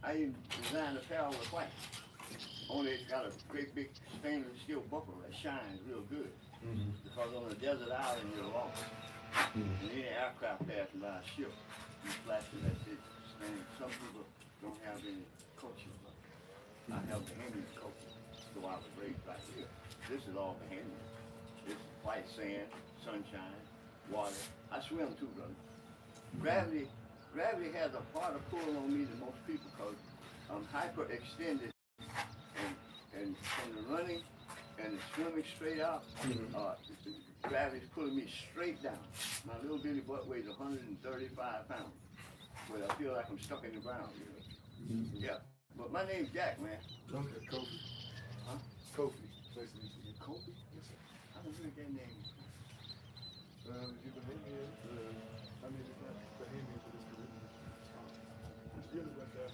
I even designed a pair with white. Only it's got a great big stainless steel buckle that shines real good. Because on a desert island you're lost. And any aircraft passing by a ship, you flash it that big stain. Some people don't have any culture. I have Bahamian culture, so I was raised back here. This is all Bahamian. This is white sand, sunshine, water. I swim too, brother. Gravity has a harder pull on me than most people because I'm hyperextended and from the running and the swimming straight out, gravity's pulling me straight down. My little bitty butt weighs 135 pounds, but I feel like I'm stuck in the ground, you know. Yeah, but my name's Jack, man. Okay, Kofi. Huh? Kofi. Nice to meet you. Kofi? Yes, sir. I don't heard that name. If you're Bahamian, I mean, it's not Bahamian, but it's Caribbean. It's really like that.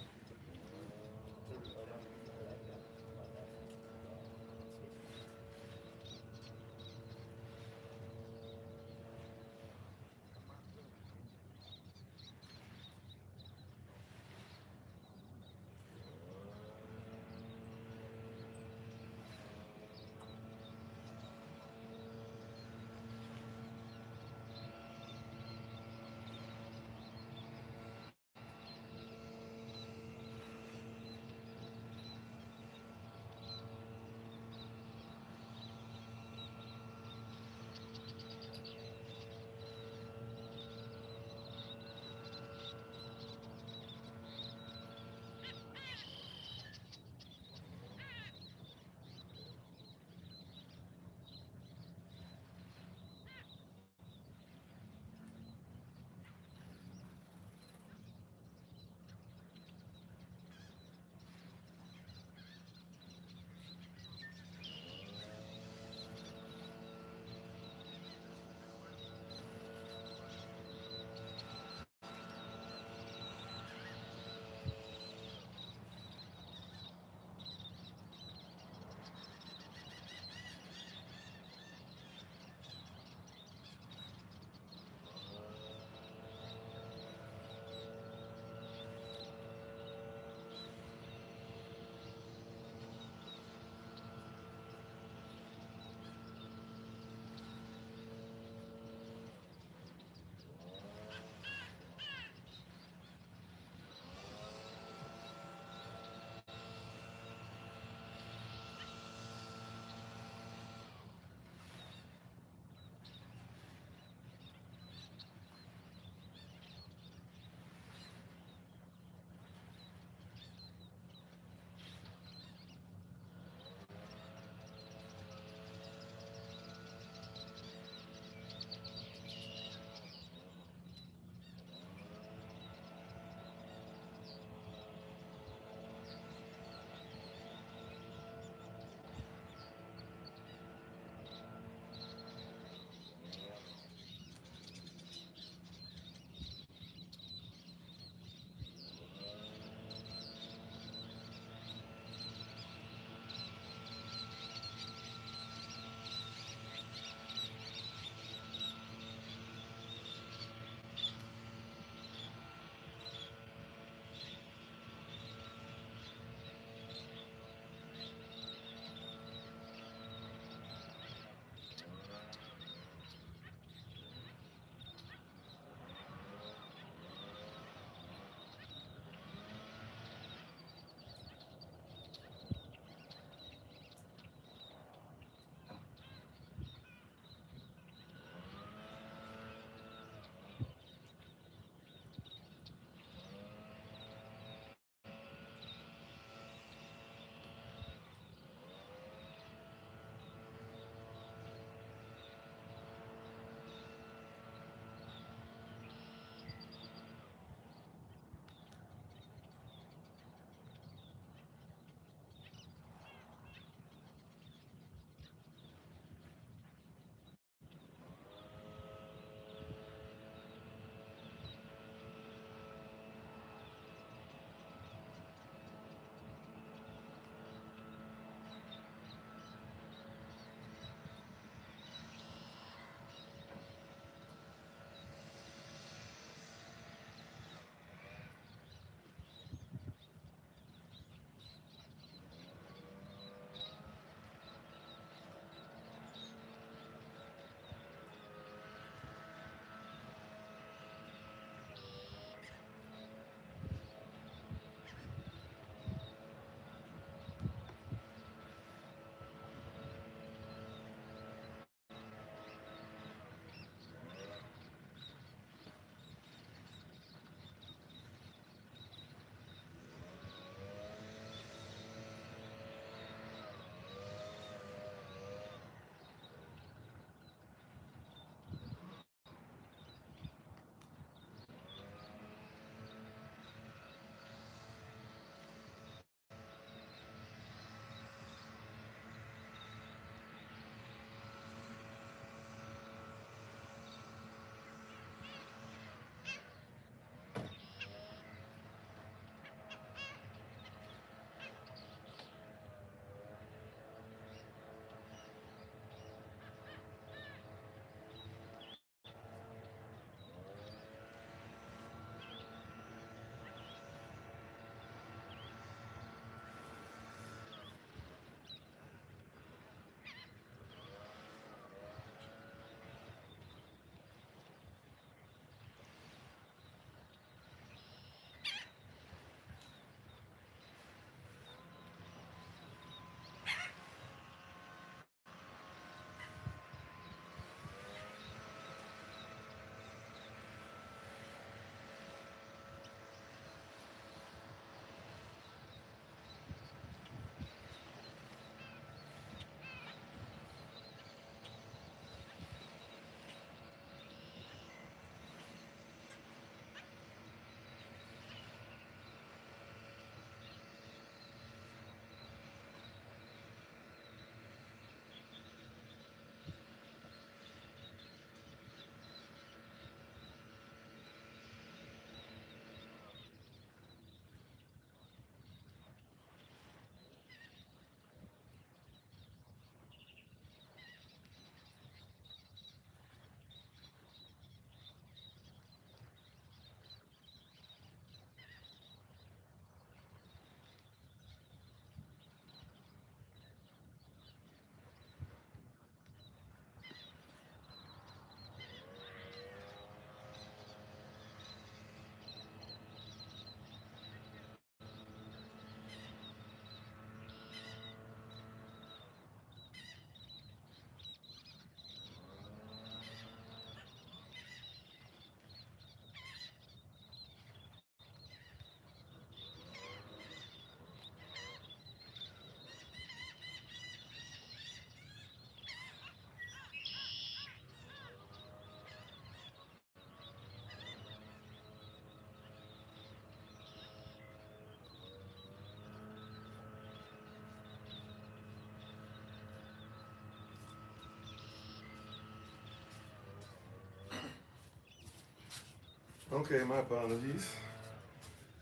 Okay, my apologies.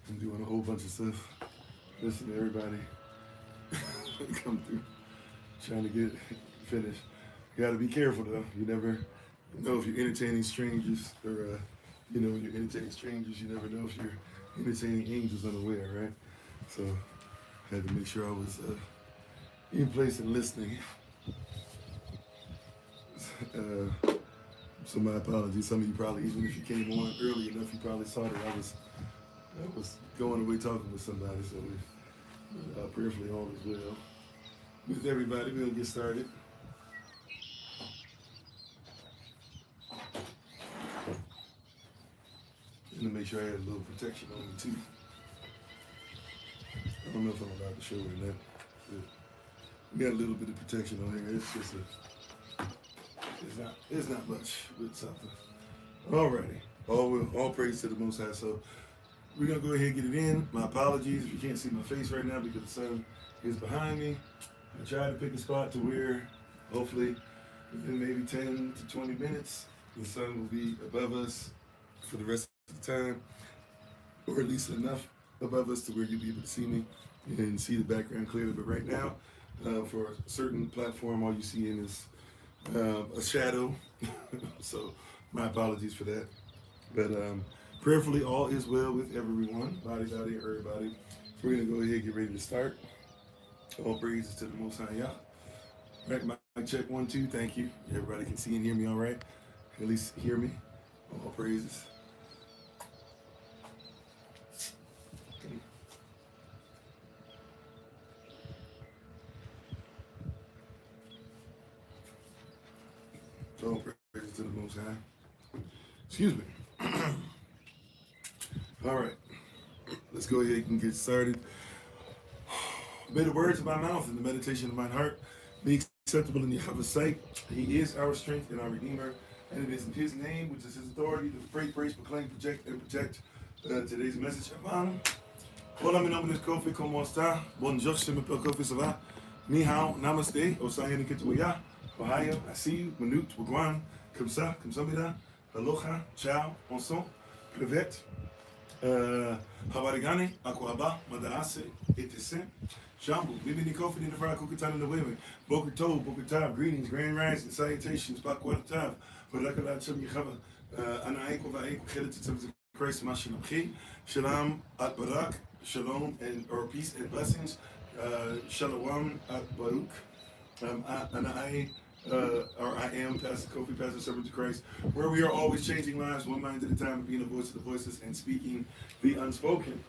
I'm doing a whole bunch of stuff. Listen to everybody come through, trying to get finished. You gotta be careful though. You never know if you're entertaining strangers or, when you're entertaining strangers, you never know if you're entertaining angels unaware, right? So I had to make sure I was in place and listening. So my apologies. Some of you probably, even if you came on early enough, you probably saw that I was going away talking with somebody. So prayerfully all is well with everybody. We're gonna get started. And to make sure I had a little protection on me too. I don't know if I'm allowed to show it or not. But we got a little bit of protection on here. It's just it's not much, but something. Alrighty. All praise to the Most High. So we're gonna go ahead and get it in. My apologies if you can't see my face right now because the sun is behind me. I tried to pick a spot to where hopefully within maybe 10 to 20 minutes the sun will be above us for the rest of the time, or at least enough above us to where you'll be able to see me and see the background clearly. But right now, for a certain platform, all you see in is a shadow. So my apologies for that. But prayerfully, all is well with everyone, body, everybody. We're going to go ahead and get ready to start. All praises to the Most High Yah. Right, mic check 1, 2. Thank you. Everybody can see and hear me all right. At least hear me. All praises. All praises to the Most High. Excuse me. All right. Let's go ahead and get started. May the words of my mouth and the meditation of my heart be acceptable in Yahweh's sight. He is our strength and our Redeemer, and it is in His name, which is His authority, to pray, praise, proclaim, project, and protect today's message. Hola, mi nombre es Kofi, ¿cómo está? Bonjour, je m'appelle Kofi, ça va? Ni hao, namaste, osayeni kituya, ohio, I see you, minute, wagwan, kamsa, kamsamida, aloha, ciao, onson, privet, habarigani, akwaba, madarase, etese, Shambu, Bibini Kofi in the Fire Kukutan in the women. Boker Tov, Boker Tav, greetings, grand rising, salutations, Bakwat Tav, Barakala Chum Yachava, Anaiko Vaik, Khelitit of Christ Mashinamchi, Shalom at Barak, Shalom or peace and blessings, Shalom at Baruch, I am Pastor Kofi, Pastor Servant to Christ, where we are always changing lives, one mind at a time, being a voice of the voiceless and speaking the unspoken.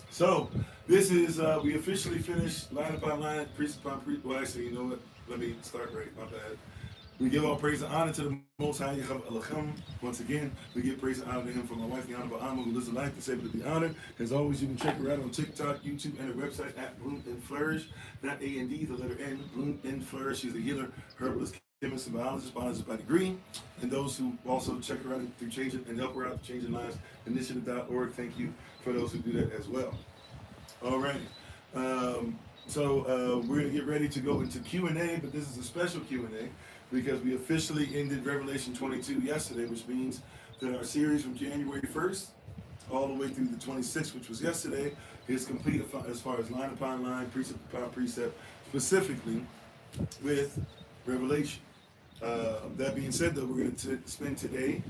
So, this is, we officially finished line upon line, priest upon priest. Well, actually, you know what? Let me start right. My bad. We give all praise and honor to the Most High, Yahweh. Once again, we give praise and honor to Him for my wife, the Honorable Amma, who lives a life that's able to be honored. As always, you can check her out on TikTok, YouTube, and her website at Bloom and Flourish. Not A-N-D, the letter N, Bloom and Flourish. She's a healer, herbalist, chemist, and biologist by degree. And those who also check her out through Changing and help her out Changing Lives Initiative.org. Thank you for those who do that as well. All right. So we're going to get ready to go into Q&A, but this is a special Q&A because we officially ended Revelation 22 yesterday, which means that our series from January 1st all the way through the 26th, which was yesterday, is complete as far as line upon line, precept upon precept, specifically with Revelation. That being said, though, we're going to spend today,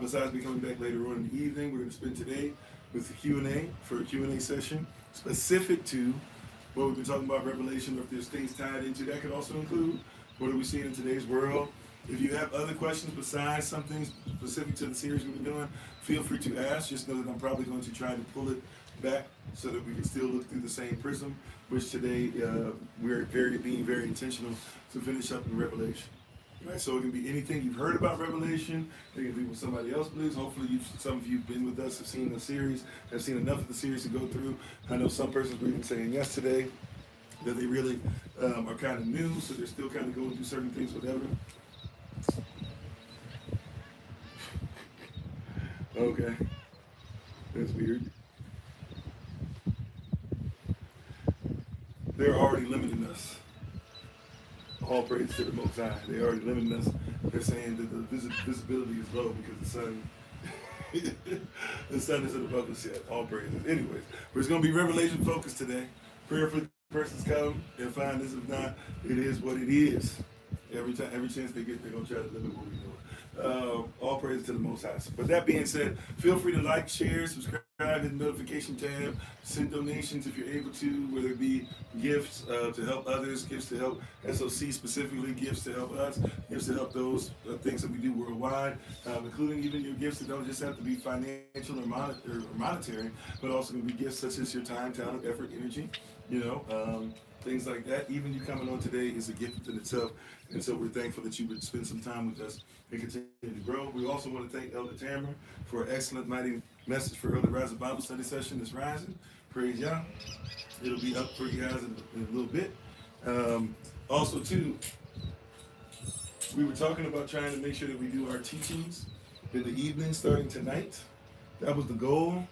besides me coming back later on in the evening, we're going to spend today with the Q&A for a Q&A session specific to what we've been talking about Revelation, or if there's things tied into that. Could also include what are we seeing in today's world. If you have other questions besides something specific to the series we've been doing, feel free to ask. Just know that I'm probably going to try to pull it back so that we can still look through the same prism, which today we're being very intentional to finish up in Revelation. Right, so it can be anything you've heard about Revelation. It can be what somebody else believes. Hopefully, some of you have been with us, have seen the series, have seen enough of the series to go through. I know some persons were even saying yesterday that they really are kind of new, so they're still kind of going through certain things, whatever. Okay, that's weird. They're already limiting us. All praise to the Most High. They already limiting us. They're saying that the visibility is low because the sun The sun isn't above us yet. All praises. Anyways, but it's going to be revelation focused today. Prayerfully, persons come and find this. If not, it is what it is. Every chance they get, they're going to try to limit what we're doing. All praise to the Most High. But that being said, feel free to like, share, subscribe, hit the notification tab, send donations if you're able to, whether it be gifts to help others, gifts to help SOC specifically, gifts to help us, gifts to help those things that we do worldwide, including even your gifts that don't just have to be financial or monetary, but also can be gifts such as your time, talent, effort, energy, things like that. Even you coming on today is a gift within itself. And so we're thankful that you would spend some time with us and continue to grow. We also want to thank Elder Tamara for an excellent, mighty message for Early Rising Bible Study session that's rising. Praise Yah. It'll be up for you guys in a little bit. Also, too, we were talking about trying to make sure that we do our teachings in the evening starting tonight. That was the goal.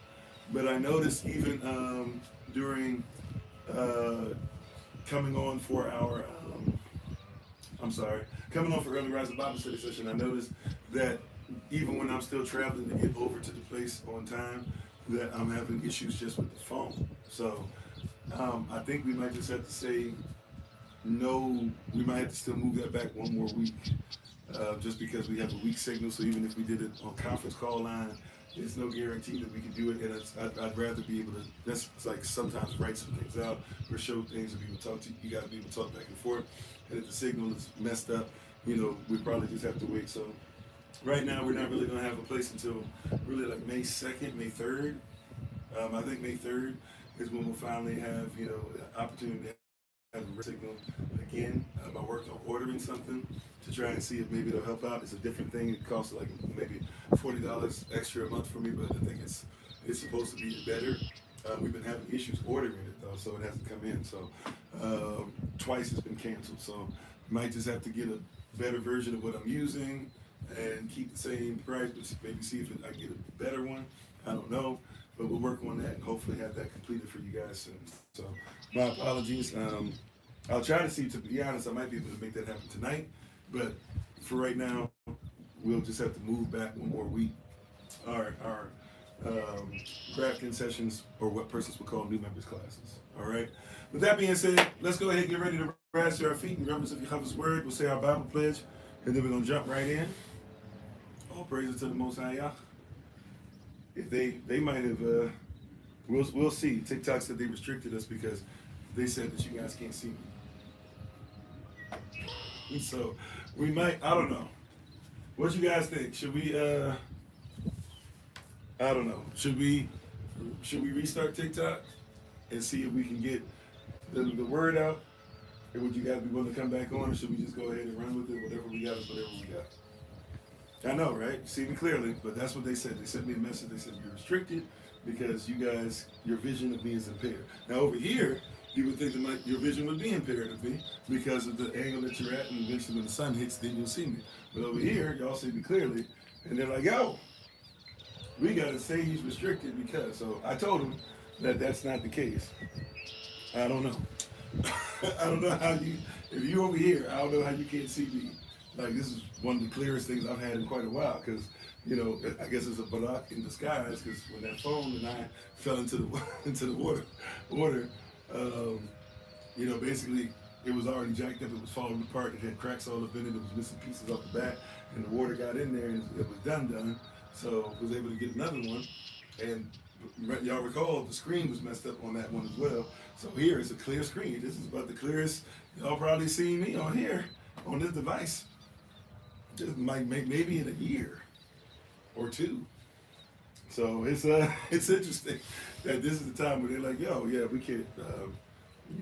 But I noticed even during coming on for our coming on for Early Rising Bible Study session, I noticed that even when I'm still traveling to get over to the place on time, that I'm having issues just with the phone. So I think we might just have to say no. We might have to still move that back one more week, just because we have a weak signal. So even if we did it on conference call line, there's no guarantee that we can do it. And I'd rather be able to. That's like sometimes write some things out or show things that people talk to. You got to be able to talk back and forth. And if the signal is messed up, we probably just have to wait. So right now, we're not really going to have a place until really like May 2nd, May 3rd. I think May 3rd is when we'll finally have, the opportunity to have a signal again. I worked on ordering something to try and see if maybe it'll help out. It's a different thing. It costs like maybe $40 extra a month for me, but I think it's supposed to be better. We've been having issues ordering it though, so it hasn't come in. So twice it's been canceled. So might just have to get a better version of what I'm using and keep the same price, but maybe see if I can get a better one. I don't know, but we'll work on that and hopefully have that completed for you guys soon. So my apologies. I'll try to see, to be honest, I might be able to make that happen tonight, but for right now, we'll just have to move back one more week. Our crafting sessions, or what persons would call new members classes. All right. With that being said, let's go ahead and get ready to rise to our feet in reverence of Yahweh's word. We'll say our Bible pledge, and then we're gonna jump right in. All praises to the Most High Yah. If they might have, we'll see. TikTok said they restricted us because they said that you guys can't see me. So we might. I don't know. What you guys think? Should we? I don't know. Should we restart TikTok and see if we can get the word out? Or would you guys be willing to come back on, or should we just go ahead and run with it? Whatever we got is whatever we got. I know, right? You see me clearly, but that's what they said. They sent me a message. They said you're restricted because you guys, your vision of me is impaired. Now over here, you would think that your vision would be impaired of me because of the angle that you're at, and eventually when the sun hits, then you'll see me. But over here, y'all see me clearly, and they're like, yo, we gotta say he's restricted because. So I told him that that's not the case. I don't know. I don't know how if you're over here, I don't know how you can't see me. Like, this is one of the clearest things I've had in quite a while, because, I guess it's a balak in disguise, because when that phone and I fell into the water, basically it was already jacked up, it was falling apart, it had cracks all up in it, it was missing pieces off the back, and the water got in there, and it was done. So I was able to get another one, and y'all recall the screen was messed up on that one as well. So here it's a clear screen. This is about the clearest y'all probably seen me on here, on this device. Just might make maybe in a year or two. So it's interesting that this is the time where they're like, yo, yeah, we can't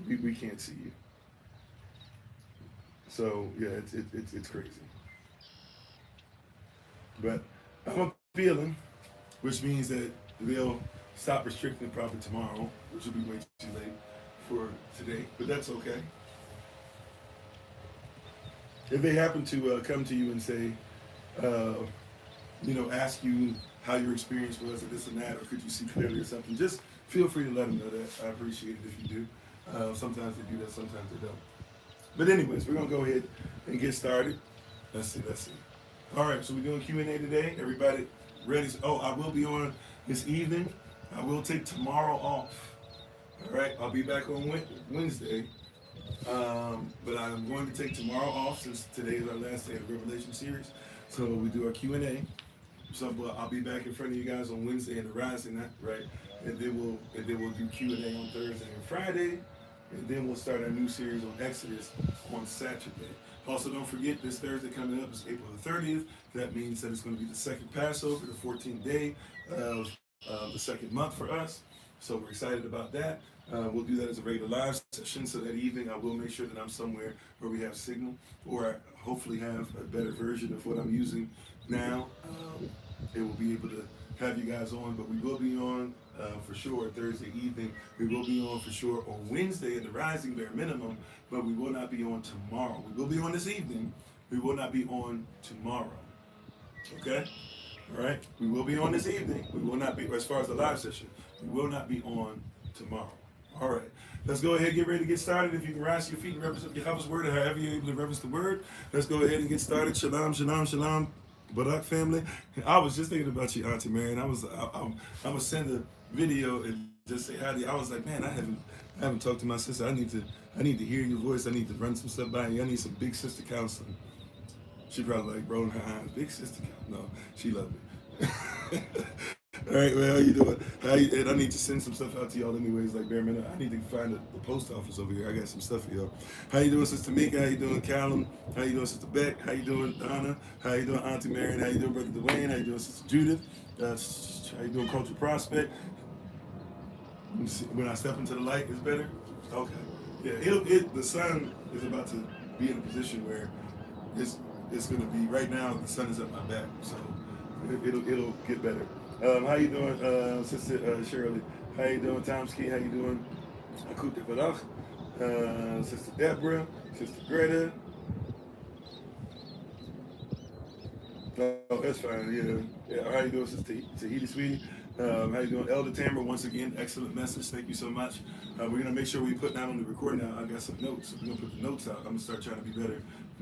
we can't see you. So yeah, it's crazy. But I'm appealing, which means that they'll stop restricting it probably tomorrow, which will be way too late for today, but that's okay. If they happen to come to you and say, ask you how your experience was or this and that, or could you see clearly or something, just feel free to let them know that. I appreciate it if you do. Sometimes they do that, sometimes they don't. But anyways, we're going to go ahead and get started. Let's see. All right, so we're doing Q&A today. Everybody, ready. Oh, I will be on this evening. I will take tomorrow off. All right, I'll be back on Wednesday. But I'm going to take tomorrow off since today is our last day of the Revelation series. So we do our Q&A. So but I'll be back in front of you guys on Wednesday and the Rising night, right? And then we'll do Q&A on Thursday and Friday. And then we'll start our new series on Exodus on Saturday. Also, don't forget this Thursday coming up is April the 30th. That means that it's going to be the second Passover, the 14th day of the second month for us. So we're excited about that. We'll do that as a regular live session. So that evening, I will make sure that I'm somewhere where we have signal, or I hopefully have a better version of what I'm using now. And we'll be able to have you guys on. But we will be on for sure Thursday evening. We will be on for sure on Wednesday at the Rising bare minimum. But we will not be on tomorrow. We will be on this evening. We will not be on tomorrow. Okay? All right? We will be on this evening. We will not be, as far as the live session, we will not be on tomorrow. All right. Let's go ahead and get ready to get started. If you can rise to your feet and represent Yahweh's word, or however you're able to reference the word, let's go ahead and get started. Shalom, shalom, shalom. Barak family. I was just thinking about you, Auntie Mary, and I'm gonna send a video and just say hi to you. I was like, man, I haven't talked to my sister. I need to hear your voice. I need to run some stuff by you. I need some big sister counseling. She probably like rolling her eyes. Big sister counseling. No, she loved me. All right, well, how you doing? And I need to send some stuff out to y'all anyways, like bare minute. I need to find the post office over here. I got some stuff for y'all. How you doing, Sister Mika? How you doing, Callum? How you doing, Sister Beck? How you doing, Donna? How you doing, Auntie Marion? How you doing, Brother Dwayne? How you doing, Sister Judith? How you doing, Cultural Prospect? When I step into the light, it's better? Okay. Yeah, the sun is about to be in a position where it's going to be, right now, the sun is at my back, so it'll get better. How you doing, Sister Shirley? How you doing, Tomsky? How you doing, Akut Devarach? Sister Deborah, Sister Greta. Oh, that's fine. Yeah. How you doing, Sister Tahiti, sweetie? How you doing, Elder Tamara? Once again, excellent message. Thank you so much. We're gonna make sure we put that on the recording now. I got some notes. We're gonna put the notes out. I'm gonna start trying to be better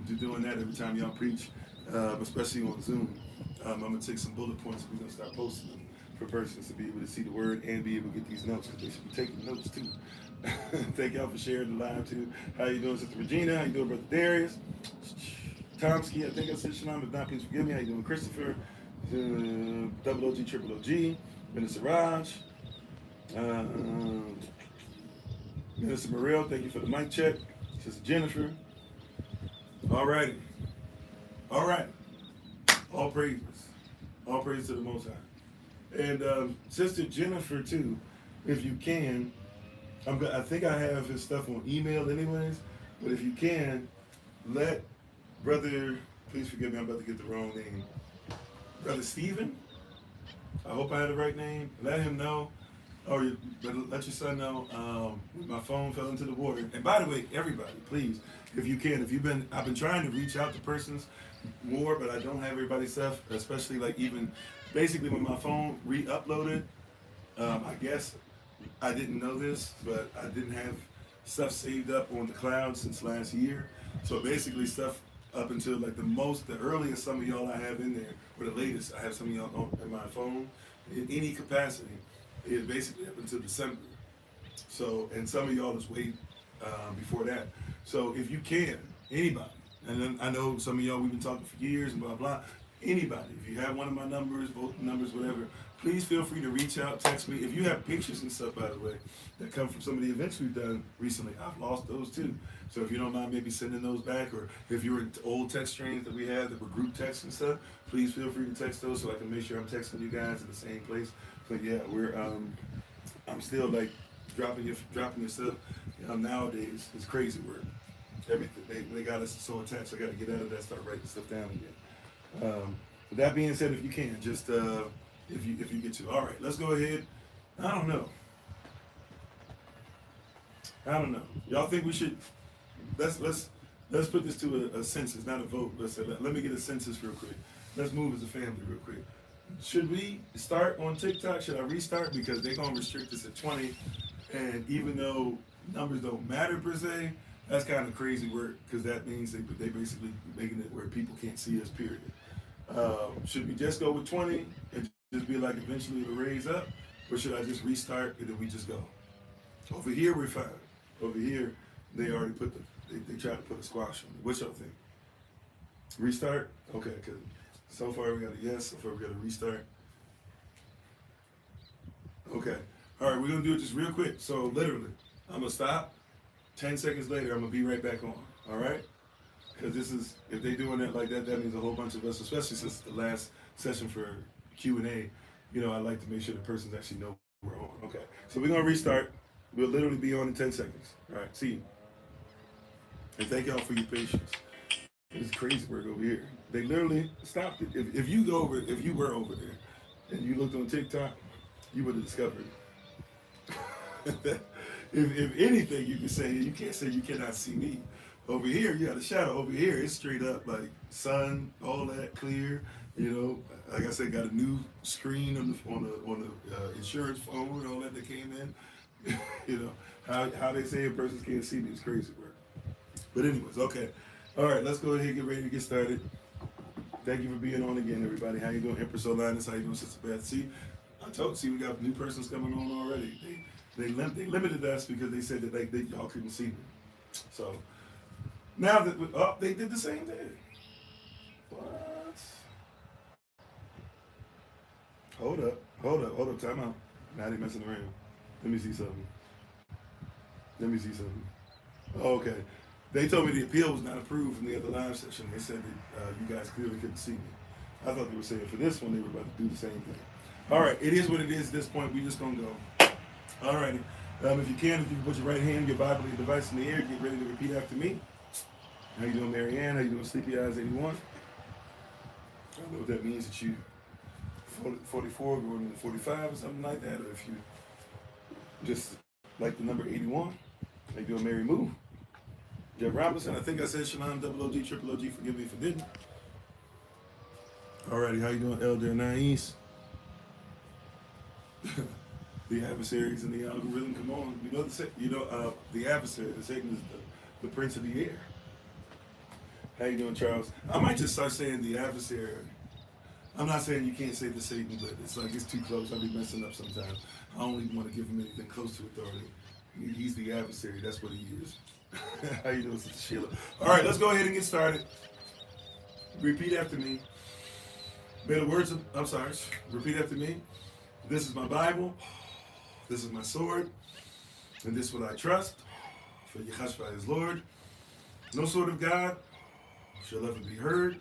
to doing that every time y'all preach, especially on Zoom. I'm gonna take some bullet points. We're gonna start posting them for persons to be able to see the word and be able to get these notes, because they should be taking notes too. Thank y'all for sharing the live too. How you doing, Sister Regina? How you doing, Brother Darius? Tomsky, I think I said Shalom, if not, please forgive me. How you doing, Christopher? Double OG, Triple OG, Minister Raj, Minister Morel, thank you for the mic check. Sister Jennifer. All right. All praises. All praise to the Most High. And Sister Jennifer too, if you can, I think I have his stuff on email anyways, but if you can, let Brother, please forgive me, I'm about to get the wrong name. Brother Stephen, I hope I had the right name. Let him know, or let your son know. My phone fell into the water. And by the way, everybody, please, if you can, I've been trying to reach out to persons more, but I don't have everybody's stuff, especially like even basically when my phone re-uploaded. I guess I didn't know this, but I didn't have stuff saved up on the cloud since last year. So basically stuff up until like the earliest some of y'all I have in there, or the latest I have some of y'all on in my phone in any capacity is basically up until December. So, and some of y'all is way before that. So if you can, anybody, and then I know some of y'all we've been talking for years and blah blah. Anybody, if you have one of my numbers, both numbers, whatever, please feel free to reach out, text me. If you have pictures and stuff, by the way, that come from some of the events we've done recently, I've lost those too. So if you don't mind maybe sending those back, or if you're in old text streams that we had that were group texts and stuff, please feel free to text those so I can make sure I'm texting you guys in the same place. But yeah, I'm still like dropping your stuff. Nowadays, it's crazy work. Everything they got us so attached. I got to get out of that, start writing stuff down again. With that being said, if you can, just if you get to, all right, let's go ahead. I don't know. Y'all think we should? Let's put this to a census, not a vote. Let me get a census real quick. Let's move as a family real quick. Should we start on TikTok? Should I restart? Because they're gonna restrict us at 20, and even though numbers don't matter per se, that's kind of crazy work, because that means they basically making it where people can't see us, period. Should we just go with 20 and just be like eventually it'll raise up? Or should I just restart and then we just go? Over here, we're fine. Over here, they already put they tried to put a squash on it. What y'all think? Restart? Okay, because so far we got a yes, so far we got a restart. Okay. All right, we're going to do it just real quick. So literally, I'm going to stop. 10 seconds later, I'm going to be right back on. All right? Because this is, if they're doing it like that, that means a whole bunch of us, especially since the last session for Q&A, you know, I like to make sure the persons actually know we're on. Okay. So we're going to restart. We'll literally be on in 10 seconds. All right. See you. And thank y'all for your patience. It's crazy work over here. They literally stopped it. If you go over, if you were over there and you looked on TikTok, you would have discovered it. if anything, you can say, you can't say you cannot see me. Over here, you got a shadow. Over here, it's straight up like sun, all that clear. You know, like I said, got a new screen on the insurance phone, all that came in. You know, how they say a person can't see me is crazy work. But anyways, okay. All right, let's go ahead and get ready to get started. Thank you for being on again, everybody. How you doing, Empress Olinus? How you doing, Sister Beth? See, we got new persons coming on already. They limited us because they said that y'all couldn't see me. So now that they did the same thing. What? Hold up, time out. Now they messing around. Let me see something. Oh, okay. They told me the appeal was not approved from the other live session. They said that you guys clearly couldn't see me. I thought they were saying for this one they were about to do the same thing. All right, it is what it is at this point. We just gonna go. All righty. If you can put your right hand, your Bible, your device in the air, get ready to repeat after me. How you doing, Marianne? How you doing, Sleepy Eyes 81? I don't know what that means that you 44 going into 45 or something like that, or if you just like the number 81. How you doing, Mary Moo? Jeff Robinson, I think I said Shalom, double OG, triple OG, forgive me if I didn't. Alrighty, how you doing, Elder Nais? The adversaries and the algorithm, come on. The adversary, the Satan is the prince of the air. How you doing, Charles? I might just start saying the adversary. I'm not saying you can't say the Satan, but it's like it's too close. I'll be messing up sometimes. I don't even want to give him anything close to authority. He's the adversary, that's what he is. How you doing, Sister Sheila? All right, let's go ahead and get started. Repeat after me. Repeat after me. This is my Bible. This is my sword. And this is what I trust. For Yahshua is Lord. No sword of God shall ever be heard.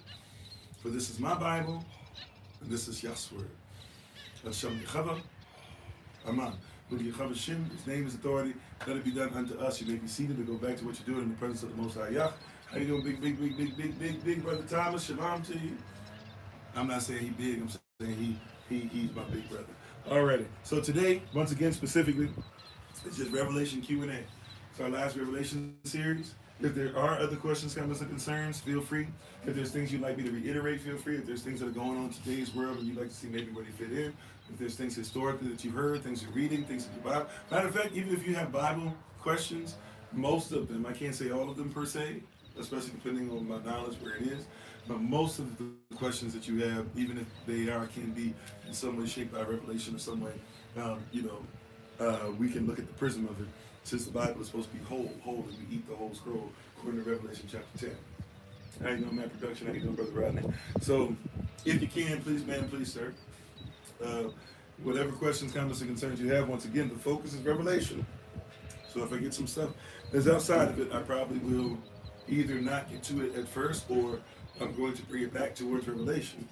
For this is my Bible. And this is Yah's word. Hashem Yechava. Amen. With Yechava Shem, his name is authority. Let it be done unto us. You may be seated to go back to what you're doing in the presence of the Most High Yah. How you doing, big brother Thomas? Shalom to you. I'm not saying he big. I'm saying he's my big brother. Alrighty. So today, once again, specifically, it's just Revelation Q&A. It's our last Revelation series. If there are other questions, comments, or concerns, feel free. If there's things you'd like me to reiterate, feel free. If there's things that are going on in today's world and you'd like to see maybe where they fit in, if there's things historically that you've heard, things you're reading, things that you Bible. Matter of fact, even if you have Bible questions, most of them, I can't say all of them per se, especially depending on my knowledge where it is, but most of the questions that you have, even if they can be in some way shaped by revelation or some way, we can look at the prism of it, since the Bible is supposed to be whole, and we eat the whole scroll, according to Revelation chapter 10. How you doing, Matt Production? How you doing, Brother Rodney? So, if you can, please, ma'am, please, sir, whatever questions, comments, and concerns you have, once again, the focus is Revelation. So if I get some stuff that's outside of it, I probably will either not get to it at first, or I'm going to bring it back towards Revelation.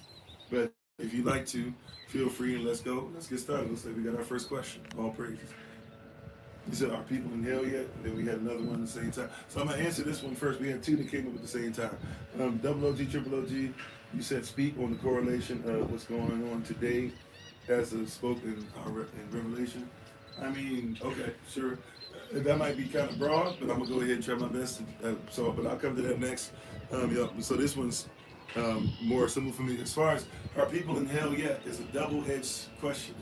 But if you'd like to, feel free and let's go. Let's get started. Looks like we got our first question. All praises. You said, are people in hell yet? And then we had another one at the same time. So I'm going to answer this one first. We had two that came up at the same time. Double OG, triple OG, you said speak on the correlation of what's going on today as a spoken in Revelation. I mean, okay, sure. That might be kind of broad, but I'm going to go ahead and try my best. But I'll come to that next. So this one's more simple for me. As far as are people in hell yet, it's a double-edged question.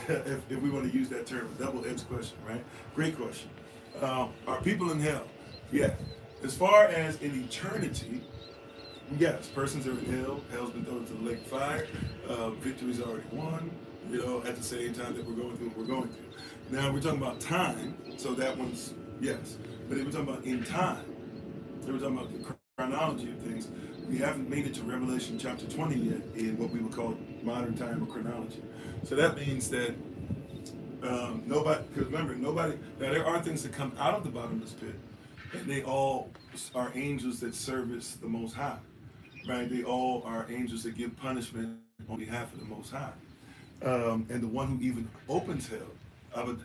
If we want to use that term, a double-edged question, right? Great question. Are people in hell? Yeah. As far as in eternity, yes, persons are in hell. Hell's been thrown into the lake of fire. Victory's already won. At the same time that we're going through what we're going through. Now we're talking about time, so that one's yes. But if we're talking about in time, if we're talking about the chronology of things, we haven't made it to Revelation chapter 20 yet in what we would call modern time or chronology. So that means that nobody, because remember, nobody, now there are things that come out of the bottomless pit, and they all are angels that service the Most High, right? They all are angels that give punishment on behalf of the Most High. And the one who even opens hell, with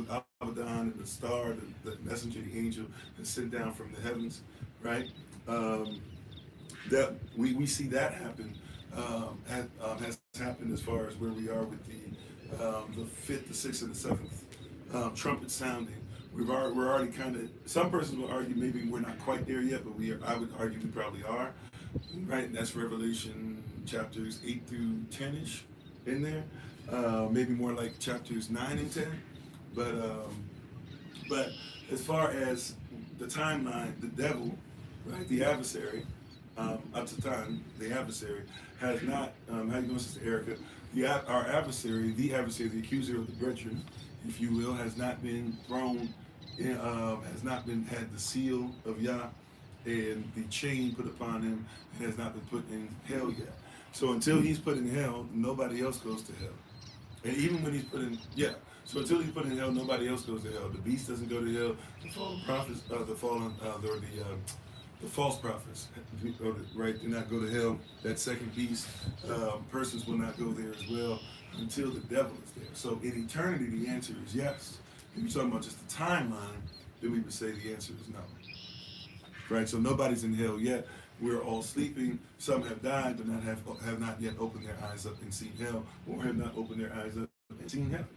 Abaddon and the star, the messenger, the angel that sent down from the heavens, right? That we see that happen, has happened as far as where we are with the fifth, the sixth, and the seventh trumpet sounding. We're already kind of. Some persons will argue maybe we're not quite there yet, but I would argue we probably are, right? And that's Revelation chapters 8 through 10ish in there, maybe more like chapters 9 and 10. But as far as the timeline, the devil, right, the adversary, up to time, the adversary has not. How you doing, Sister Erica? Our adversary, the accuser of the brethren, if you will, has not been thrown, has not been had the seal of Yah and the chain put upon him, and has not been put in hell yet. So until he's put in hell, nobody else goes to hell. And even when he's put in, so until he's put in hell, nobody else goes to hell. The beast doesn't go to hell. The fallen prophets, the false prophets, right, do not go to hell. That second beast, persons will not go there as well until the devil is there. So in eternity, the answer is yes. If you're talking about just the timeline, then we would say the answer is no. Right, so nobody's in hell yet. We're all sleeping. Some have died, but have not yet opened their eyes up and seen hell, or have not opened their eyes up and seen heaven.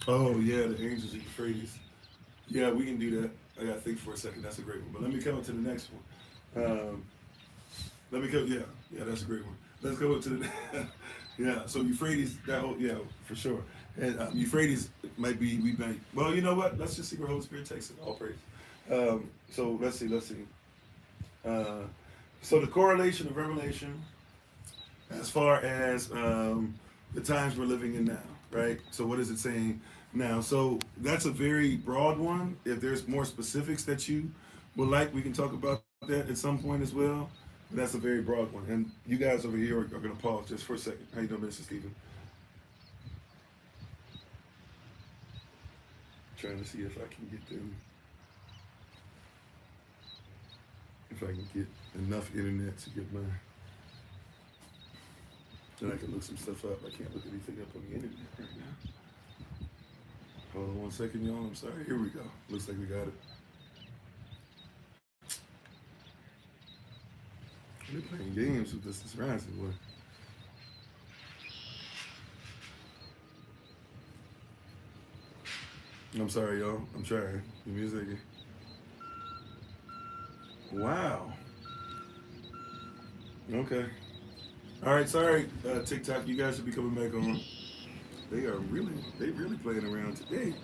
Oh yeah, the angels of Euphrates. Yeah, we can do that. I gotta think for a second. That's a great one. But let me come up to the next one. Let me go. Yeah, that's a great one. Let's go up to the. Yeah. So Euphrates, for sure. And Euphrates might be. Well, you know what? Let's just see where Holy Spirit takes it. All praise. So let's see. So the correlation of Revelation, as far as the times we're living in now, right? So what is it saying now? So that's a very broad one. If there's more specifics that you would like, we can talk about that at some point as well. But that's a very broad one. And you guys over here are going to pause just for a second. How you doing, Mr. Stephen? Trying to see if I can get them. If I can get enough internet to get my. Then I can look some stuff up. I can't look anything up on the internet right now. Hold on 1 second, y'all. I'm sorry. Here we go. Looks like we got it. They're playing games with this rising boy. I'm sorry, y'all. I'm trying. Give me a second. Wow. Okay. All right, sorry, TikTok. You guys should be coming back on. They really playing around today.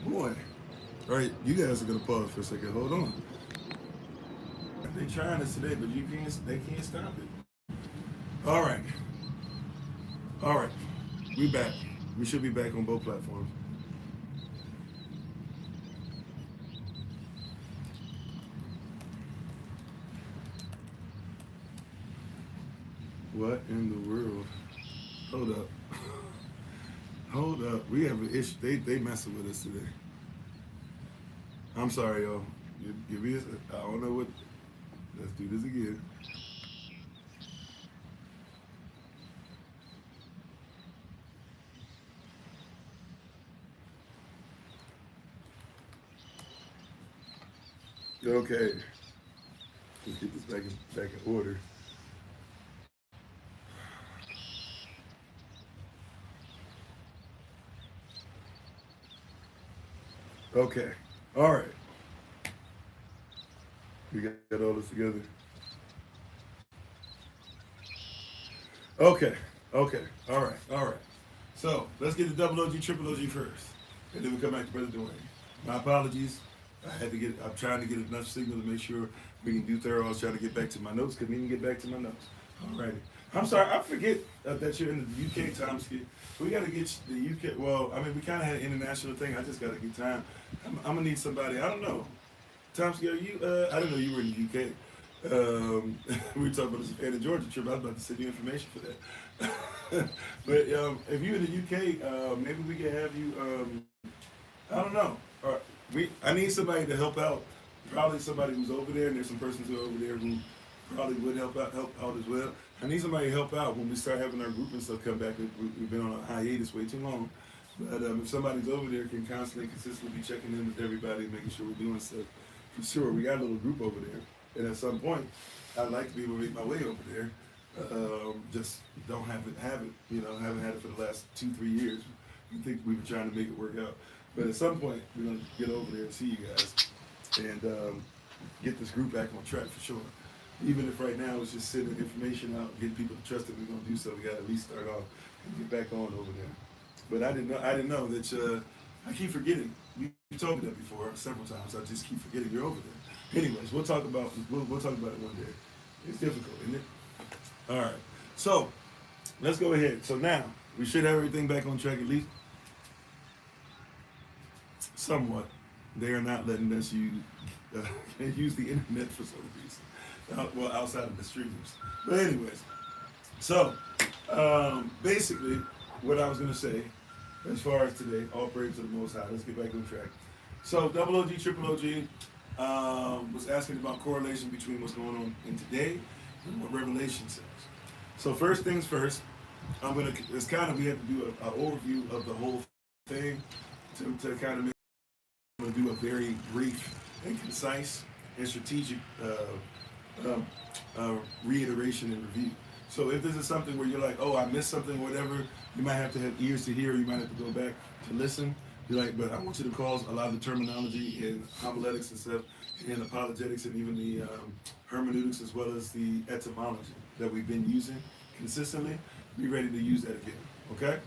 Boy. All right, you guys are gonna pause for a second. Hold on. They're trying this today, but they can't stop it. All right. We back. We should be back on both platforms. What in the world? Hold up. We have an issue. They messing with us today. I'm sorry, y'all. Give me I don't know what. Let's do this again. Okay. Let's get this back in order. Okay. All right. We got all this together. Okay. All right. So let's get the double OG, triple OG first. And then we'll come back to Brother Dwayne. My apologies. I'm trying to get enough signal to make sure we can do thorough. I was trying to get back to my notes, couldn't even get back to my notes. Alrighty. I'm sorry, I forget that you're in the UK time skip. We got to get the UK, well, I mean, we kind of had an international thing. I just got to get time. I'm going to need somebody, I don't know. Tom Scale, I didn't know you were in the UK. We were talking about this Atlanta, Georgia trip. I was about to send you information for that. But if you're in the UK, maybe we can have you, I don't know. I need somebody to help out. Probably somebody who's over there, and there's some persons who are over there who probably would help out as well. I need somebody to help out when we start having our group and stuff come back. We've been on a hiatus way too long. But if somebody's over there can constantly, consistently be checking in with everybody, making sure we're doing stuff. For sure, we got a little group over there. And at some point, I'd like to be able to make my way over there. Just don't have it, haven't had it for the last 2-3 years. I think we were trying to make it work out. But at some point, we're going to get over there and see you guys and get this group back on track for sure. Even if right now it's just sending information out, getting people to trust that we're going to do so, we got to at least start off and get back on over there. But I didn't know that I keep forgetting. You told me that before several times. I just keep forgetting you're over there. Anyways, we'll talk about it one day. It's difficult, isn't it? All right. So let's go ahead. So now we should have everything back on track at least somewhat. They are not letting us use the internet for some reason. Well, outside of the streamers. But anyways, so basically what I was going to say as far as today, all praise to the Most High. Let's get back on track. So Double OG, Triple OG was asking about correlation between what's going on in today and what Revelation says. So first things first, we have to do an overview of the whole thing to kind of I'm going to do a very brief and concise and strategic reiteration and review. So if this is something where you're like, oh, I missed something or whatever, you might have to have ears to hear, you might have to go back to listen. You're like, but I want you to cause a lot of the terminology in homiletics and stuff, and apologetics, and even the hermeneutics, as well as the etymology that we've been using consistently. Be ready to use that again, okay?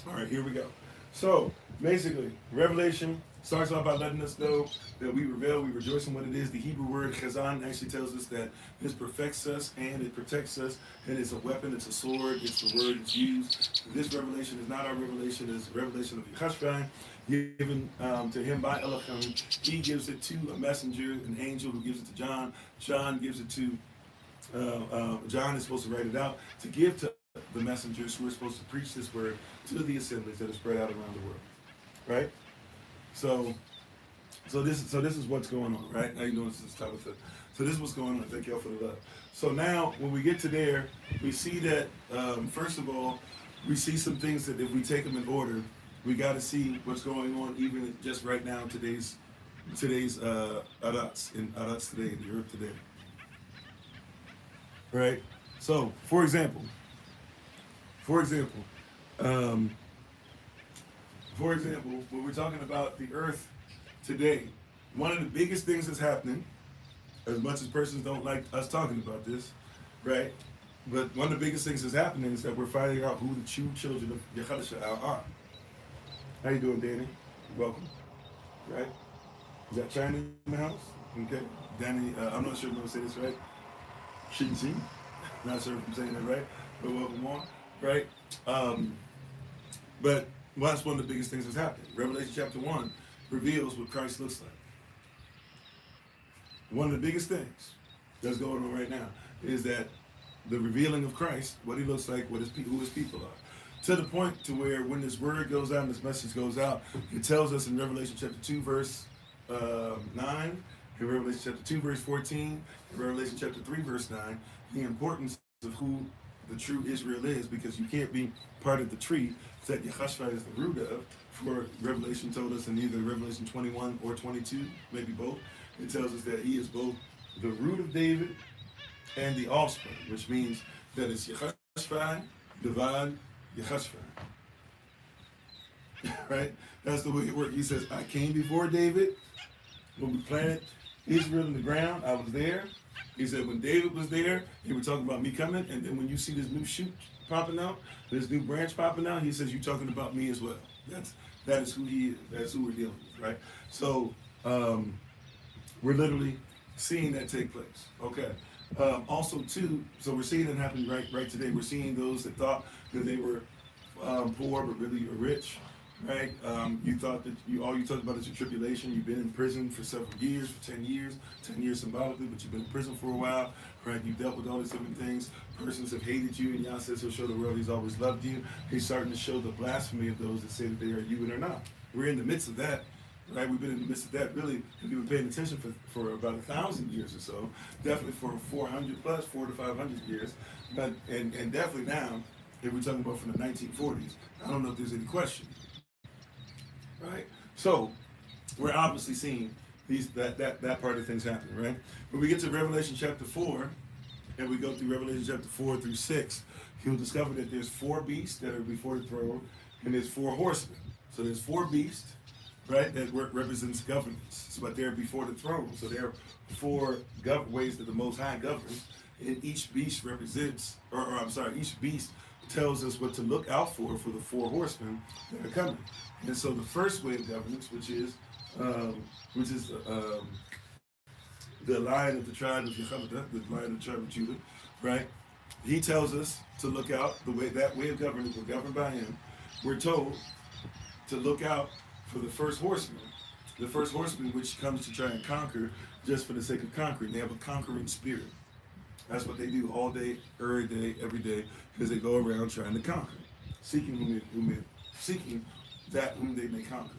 All right, here we go. So basically, Revelation starts off by letting us know that we reveal, we rejoice in what it is. The Hebrew word chazan actually tells us that this perfects us and it protects us, and it's a weapon, it's a sword, it's the word it's used. This revelation is not our revelation, it's the revelation of Yeshua, given to him by Elohim. He gives it to a messenger, an angel who gives it to John. John gives it to, John is supposed to write it out to give to the messengers who are supposed to preach this word to the assemblies that are spread out around the world, right? So this is what's going on, right? How you doing, Sister Tabitha? So this is what's going on. Thank y'all for the love. So now, when we get to there, we see that first of all, we see some things that if we take them in order, we got to see what's going on, even just right now, today's Arats today, in the earth today, right? So, for example, when we're talking about the earth today, one of the biggest things that's happening, as much as persons don't like us talking about this, right? But one of the biggest things that's happening is that we're finding out who the true children of Yeshua are. How you doing, Danny? Welcome. Right? Is that China in the house? Okay. Danny, I'm not sure if I'm going to say this right. Shinzi. Not sure if I'm saying that right, but welcome on. Right? But that's one of the biggest things that's happening. Revelation chapter 1 reveals what Christ looks like. One of the biggest things that's going on right now is that the revealing of Christ, what he looks like, who his people are. To the point to where when this word goes out and this message goes out, it tells us in Revelation chapter 2 verse 9, in Revelation chapter 2 verse 14, in Revelation chapter 3 verse 9, the importance of who the true Israel is, because you can't be part of the tree that Yeshua is the root of. For Revelation told us in either Revelation 21 or 22, maybe both, it tells us that he is both the root of David and the offspring, which means that it's Yeshua, Devad, Yeshua. Right? That's the way it works. He says, I came before David. When we planted Israel in the ground, I was there. He said, when David was there, he was talking about me coming. And then when you see this new shoot popping out, this new branch popping out, he says, you're talking about me as well. That is who he is. That's who we're dealing with, right? So We're literally seeing that take place. Okay. Also, too, so we're seeing it happen right today. We're seeing those that thought that they were poor but really are rich, right? You thought that all you talked about is your tribulation. You've been in prison for several years, for 10 years symbolically, but you've been in prison for a while, right? You've dealt with all these different things. Persons have hated you, and Yah says he'll show the world he's always loved you. He's starting to show the blasphemy of those that say that they are you and are not. We're in the midst of that. Right, we've been in the midst of that really, if you've been paying attention for about 1,000 years or so, definitely for 400 plus, 400 to 500 years, but and definitely now, if we're talking about from the 1940s, I don't know if there's any question, right? So we're obviously seeing that part of things happening, right? When we get to Revelation chapter 4, and we go through Revelation chapter 4 through 6, you'll discover that there's 4 beasts that are before the throne, and there's 4 horsemen. So there's 4 beasts, right, that represents governance. So, but they're before the throne. So there are 4 ways that the Most High governs, and each beast represents, each beast tells us what to look out for the 4 horsemen that are coming. And so the first way of governance, which is the Lion of the tribe of Yehudah, the Lion of the tribe of Judah, right? He tells us to look out that way of governance. We're governed by him. We're told to look out for the first horseman which comes to try and conquer just for the sake of conquering. They have a conquering spirit. That's what they do all day, every day, because they go around trying to conquer, seeking that whom they may conquer,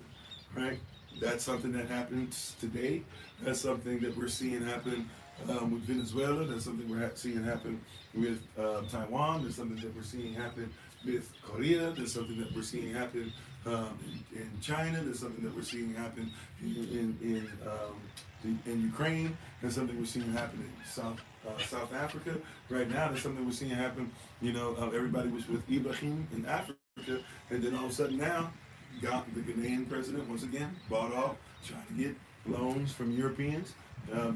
right? That's something that happens today. That's something that we're seeing happen with Venezuela. That's something we're seeing happen with Taiwan. There's something that we're seeing happen with Korea. There's something that we're seeing happen in China. There's something that we're seeing happen in Ukraine. There's something we're seeing happen in South Africa. Right now, there's something we're seeing happen. Everybody was with Ibrahim in Africa, and then all of a sudden now, got the Ghanaian president once again bought off, trying to get loans from Europeans.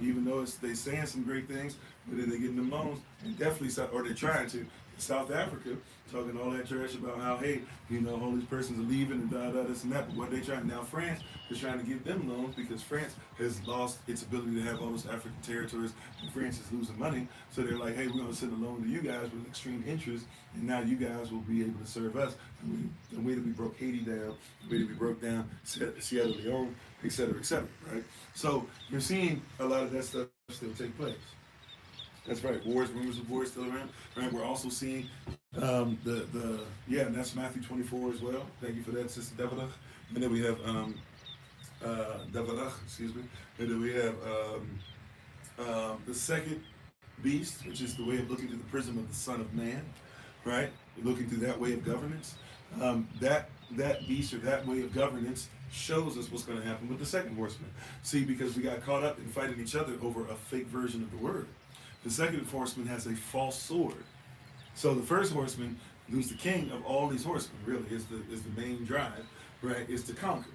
Even though they're saying some great things, but then they're getting them loans, and definitely, or they're trying to. South Africa, talking all that trash about how, hey, all these persons are leaving and this and that, but what they trying, now France is trying to give them loans because France has lost its ability to have all those African territories, and France is losing money, so they're like, hey, we're going to send a loan to you guys with extreme interest, and now you guys will be able to serve us. The way that we broke Haiti down, the way that we broke down Sierra Leone, et cetera, right? So you're seeing a lot of that stuff still take place. That's right. Rumors of wars still around. Right. We're also seeing and that's Matthew 24 as well. Thank you for that, Sister Davarach. And then we have Davarach, excuse me. And then we have the second beast, which is the way of looking through the prism of the Son of Man. Right. Looking through that way of governance. That beast or that way of governance shows us what's going to happen with the second horseman. See, because we got caught up in fighting each other over a fake version of the word. The second horseman has a false sword. So the first horseman, who's the king of all these horsemen, really is the main drive, right? Is to conquer.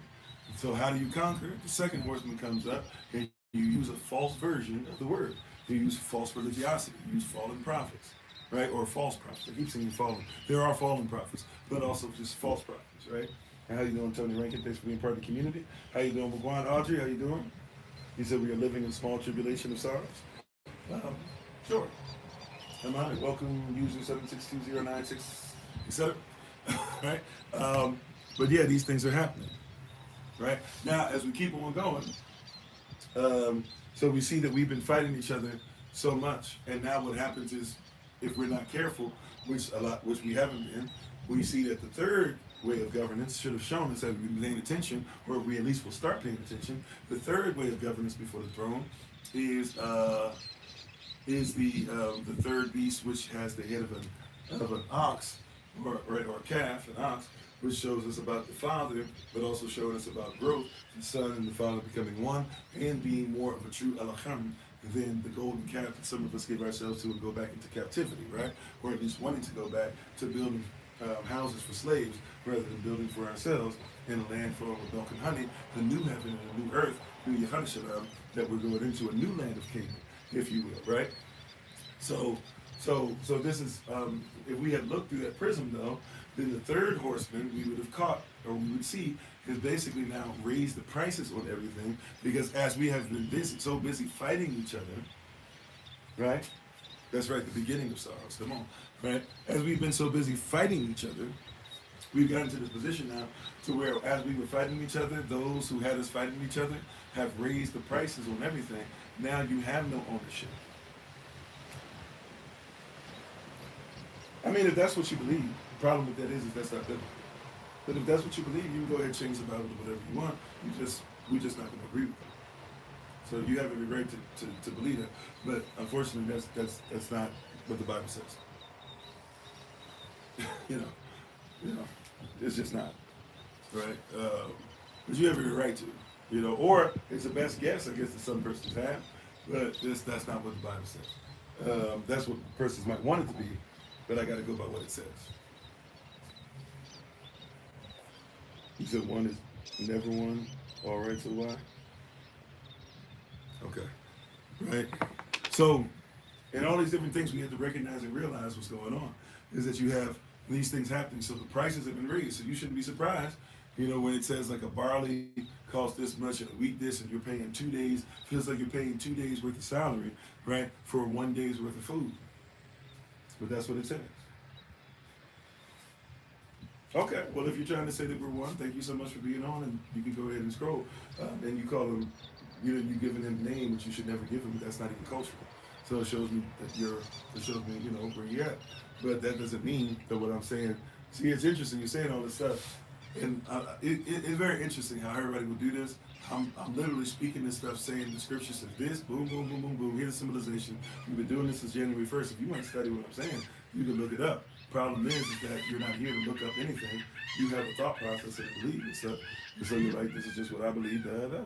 So how do you conquer? The second horseman comes up and you use a false version of the word. You use false religiosity. You use fallen prophets, right? Or false prophets. I keep saying fallen. There are fallen prophets, but also just false prophets, right? And how you doing, Tony Rankin? Thanks for being part of the community. How you doing, Bagwan? Audrey, how you doing? He said we are living in small tribulation of sorrows. Sure. I'm on it. Welcome, user 7620996, etc. Right? But yeah, these things are happening. Right? Now, as we keep on going, so we see that we've been fighting each other so much, and now what happens is, if we're not careful, which we haven't been, we see that the third way of governance should have shown us that we've been paying attention, or we at least will start paying attention. The third way of governance before the throne is the third beast, which has the head of an ox or a calf, an ox, which shows us about the Father, but also showing us about growth, the Son and the Father becoming one, and being more of a true Elohim than the golden calf that some of us give ourselves to and go back into captivity, right? Or at least wanting to go back to building houses for slaves rather than building for ourselves in a land full of milk and honey, the new heaven and the new earth, new Yehudah, that we're going into a new land of Canaan, if you will, right? So this is, if we had looked through that prism though, Then the third horseman we would have caught, or we would see, is basically now raise the prices on everything, because as we have been so busy fighting each other, right? That's right, the beginning of sorrows, come on, right? As we've been so busy fighting each other, we've gotten to this position now to where as we were fighting each other, those who had us fighting each other have raised the prices on everything. Now you have no ownership. I mean, if that's what you believe, the problem with that is that's not biblical. But if that's what you believe, you can go ahead and change the Bible to whatever you want. We're just not going to agree with it. So you have every right to believe it. But unfortunately, that's not what the Bible says. you know, it's just not, right? But you have every right to, or it's the best guess, I guess, that some persons have. But that's not what the Bible says. That's what persons might want it to be, but I got to go by what it says. You said one is never one. All right, so why? Okay. Right? So, in all these different things, we have to recognize and realize what's going on. Is that you have these things happening. So the prices have been raised. So you shouldn't be surprised, when it says like a barley costs this much and a wheat this, and you're paying 2 days, feels like you're paying 2 days worth of salary, right, for 1 day's worth of food. But that's what it says. Okay, well, if you're trying to say that we're one, thank you so much for being on, and you can go ahead and scroll. And you call him, you're giving him a name which you should never give him, but that's not even cultural. So it shows me where you're at. But that doesn't mean that what I'm saying, see, it's interesting, you're saying all this stuff, and it's very interesting how everybody will do this. I'm literally speaking this stuff, saying the scripture says this, boom, boom, boom, boom, boom, here's the symbolization. We've been doing this since January 1st. If you want to study what I'm saying, you can look it up. Problem is that you're not here to look up anything. You have a thought process and belief and stuff. And so you're like, this is just what I believe, da.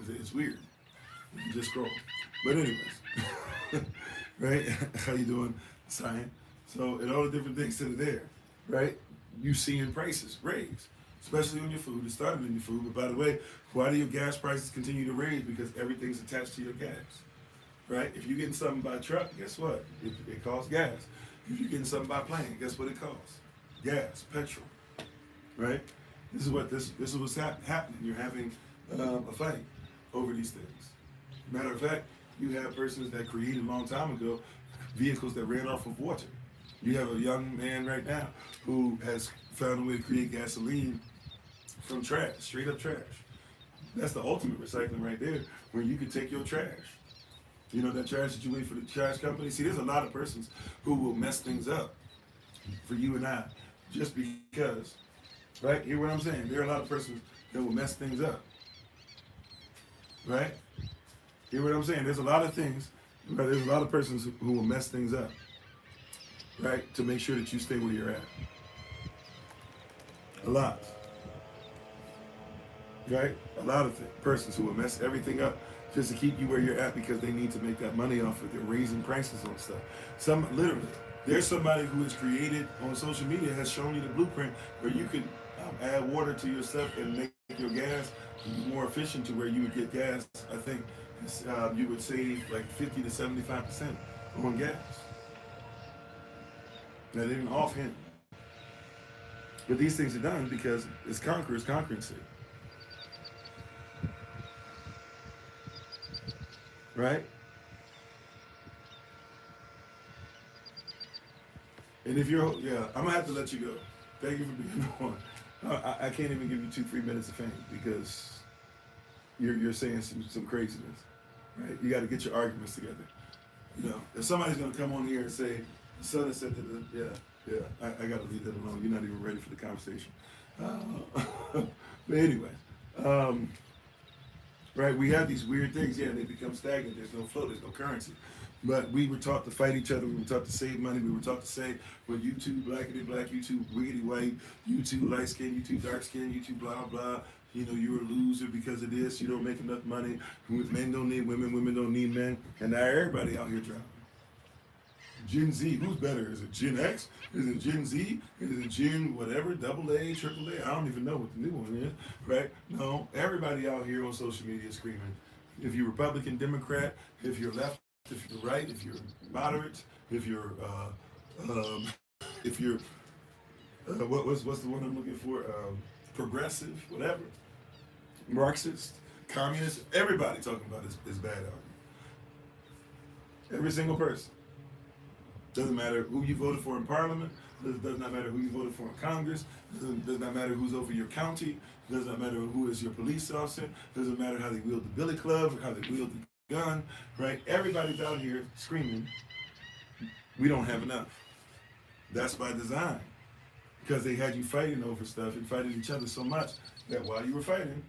It's weird. You can just scroll. But anyways, right? How you doing, Science? So, and all the different things that are there, right? You seeing prices raise, especially on your food. It started in your food, but by the way, why do your gas prices continue to raise? Because everything's attached to your gas, right? If you're getting something by truck, guess what? It costs gas. If you're getting something by plane, guess what it costs? Gas, petrol, right? This is what's happening. You're having a fight over these things. Matter of fact, you have persons that created a long time ago vehicles that ran off of water. You have a young man right now who has found a way to create gasoline from trash, straight up trash. That's the ultimate recycling right there, where you can take your trash. That trash that you wait for the trash company. See, there's a lot of persons who will mess things up for you and I, just because, right? Hear what I'm saying? There are a lot of persons that will mess things up, right? Hear what I'm saying? There's a lot of things, right? There's a lot of persons who will mess things up, right? To make sure that you stay where you're at. A lot. Right? A lot of persons who will mess everything up just to keep you where you're at because they need to make that money off of it. They're raising prices on stuff. Literally, there's somebody who has created on social media, has shown you the blueprint where you can add water to your stuff and make your gas more efficient to where you would get gas, I think, you would save like 50 to 75% on gas. Now, they didn't offhand. But these things are done because it's conquerors conquering city. Right? And if you're, I'm gonna have to let you go. Thank you for being on. I can't even give you 2-3 minutes of fame because you're saying some craziness, right? You got to get your arguments together. If somebody's gonna come on here and say, the son has said that, I got to leave that alone. You're not even ready for the conversation. But anyway, right? We have these weird things, they become stagnant. There's no flow, there's no currency. But we were taught to fight each other. We were taught to save money. We were taught to say, well, you too blackity black, you too wiggity white, you too light skin, you too dark skin, you too blah blah. You're a loser because of this. You don't make enough money. Men don't need women. Women don't need men. And now everybody out here drowning. Gen Z, who's better? Is it Gen X? Is it Gen Z? Is it Gen whatever, AA, AAA? I don't even know what the new one is, right? No, everybody out here on social media is screaming. If you're Republican, Democrat, if you're left if you're right, if you're moderate, if you're if you're what's the one I'm looking for? Progressive, whatever, Marxist, communist. Everybody talking about is bad out here. Every single person. Doesn't matter who you voted for in Parliament. Does not matter who you voted for in Congress. Does not matter who's over your county. Does not matter who is your police officer. Doesn't matter how they wield the billy club or how they wield the gun. Right? Everybody's out here screaming, "We don't have enough." That's by design, because they had you fighting over stuff and fighting each other so much that while you were fighting,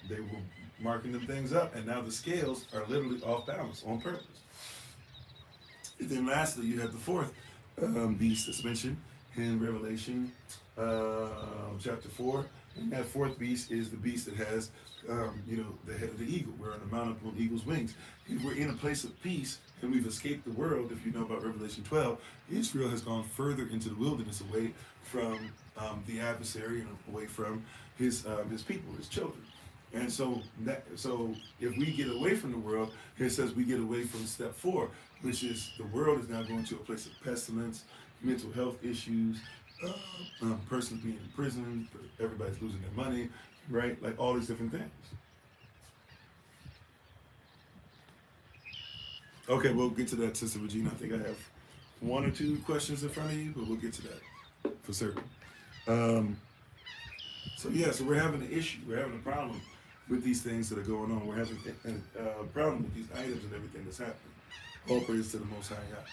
they were marking them things up, and now the scales are literally off balance on purpose. And then lastly, you have the fourth beast that's mentioned in Revelation chapter 4. And that fourth beast is the beast that has, the head of the eagle. We're on the mount upon eagle's wings. And we're in a place of peace, and we've escaped the world. If you know about Revelation 12, Israel has gone further into the wilderness, away from the adversary and away from his people, his children. And so if we get away from the world, it says we get away from step 4, which is the world is now going to a place of pestilence, mental health issues, persons being in prison, everybody's losing their money, right? Like all these different things. Okay, we'll get to that, Sister Regina. I think I have 1 or 2 questions in front of you, but we'll get to that for certain. So we're having an issue. We're having a problem with these things that are going on. We're having a problem with these items and everything that's happening. All praise to the Most High God.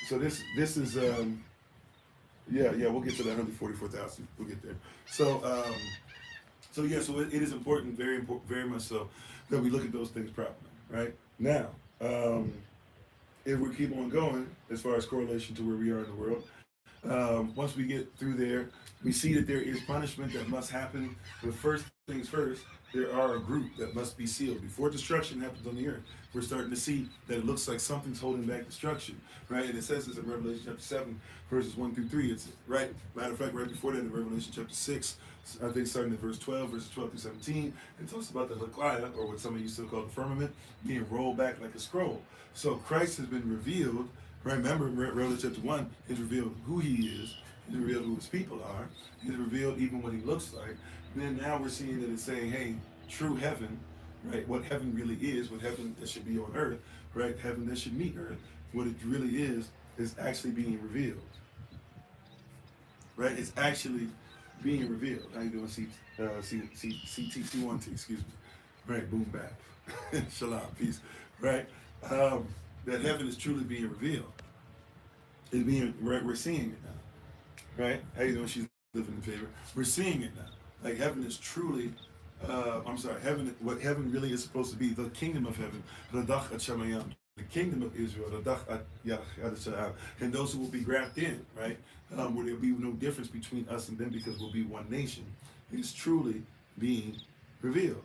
So this is we'll get to that 144,000. We'll get there. So it is important, very much so, that we look at those things properly, right? Now, if we keep on going as far as correlation to where we are in the world, once we get through there, we see that there is punishment that must happen. But first things first, there are a group that must be sealed. Before destruction happens on the earth, we're starting to see that it looks like something's holding back destruction, right? And it says this in Revelation chapter 7, verses 1 through 3. It's right, matter of fact, right before that in Revelation chapter 6, I think starting at verse 12, verses 12 through 17, it talks about the Laklaya, or what some of you still call the firmament, being rolled back like a scroll. So Christ has been revealed. Right, remember, Revelation chapter 1, he's revealed who he is, he's revealed who his people are, he's revealed even what he looks like. And then now we're seeing that it's saying, hey, true heaven, right, what heaven really is, what heaven that should be on earth, right, heaven that should meet earth, what it really is actually being revealed. Right, it's actually being revealed. How you doing, CT1T, excuse me. Right, boom, bap. Shalom, peace. Right, that heaven is truly being revealed. It's being, right, we're seeing it now. Right? How you doing? She's living in favor. We're seeing it now. Like heaven is truly, heaven, what heaven really is supposed to be, the kingdom of heaven, the kingdom of Israel, and those who will be grafted in, right? Where there'll be no difference between us and them because we'll be one nation. It's truly being revealed.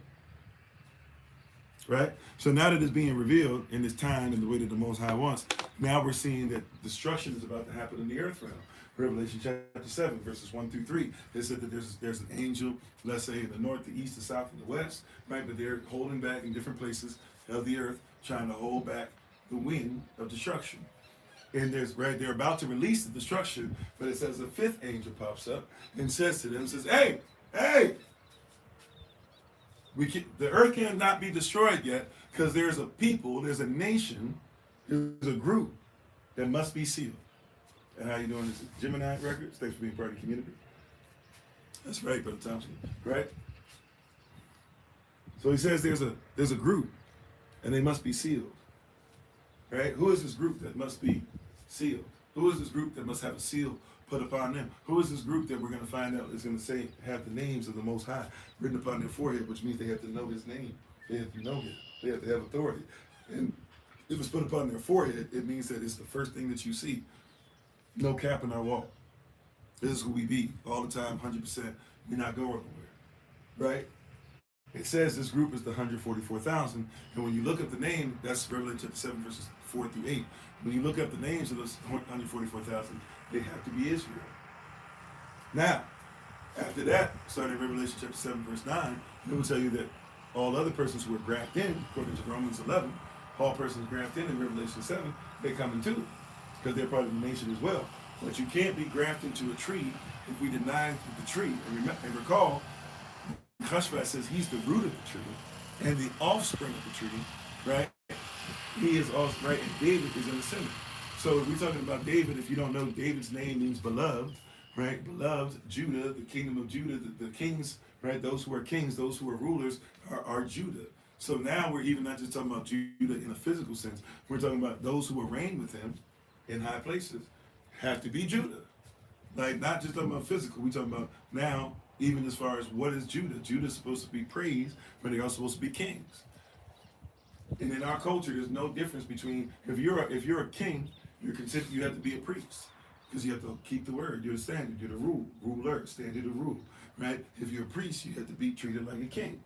Right? So now that it's being revealed in this time and the way that the Most High wants, now we're seeing that destruction is about to happen in the earth realm. Revelation chapter 7, verses 1 through 3. It said that there's an angel, let's say in the north, the east, the south, and the west, right? But they're holding back in different places of the earth, trying to hold back the wind of destruction. And they're about to release the destruction, but it says a fifth angel pops up and says to them, hey, the earth cannot be destroyed yet because there's a people, there's a nation, there's a group that must be sealed. And how you doing? This is Gemini Records. Thanks for being part of the community. That's right, Brother Thompson. Right? So he says there's a group and they must be sealed. Right? Who is this group that must be sealed? Who is this group that must have a seal put upon them? Who is this group that we're going to find out is going to have the names of the Most High written upon their forehead, which means they have to know his name. They have to know him. They have to have authority. And if it's put upon their forehead, it means that it's the first thing that you see. No cap in our walk. This is who we be all the time, 100%. We're not going nowhere. Right? It says this group is the 144,000. And when you look up the name, that's Revelation chapter 7, verses 4 through 8. When you look up the names of those 144,000, they have to be Israel. Now, after that, starting in Revelation chapter 7, verse 9, it will tell you that All other persons who are grafted in, according to Romans 11, all persons grafted in Revelation 7, they come into it because they're part of the nation as well. But you can't be grafted into a tree if we deny the tree. And recall, Chashbaz says he's the root of the tree and the offspring of the tree, right? He is also, right, and David is in the center. So if we're talking about David, if you don't know, David's name means beloved, right? Beloved, Judah, the kingdom of Judah, the kings, right? Those who are kings, those who are rulers are Judah. So now we're even not just talking about Judah in a physical sense. We're talking about those who will reign with him in high places have to be Judah. Like, not just talking about physical, we're talking about now, even as far as what is Judah. Judah's supposed to be praised, but they're also supposed to be kings. And in our culture, there's no difference between, if you're a king, you're considered, you have to be a priest. Because you have to keep the word. You're the standard. You're the ruler, standard of rule, right? If you're a priest, you have to be treated like a king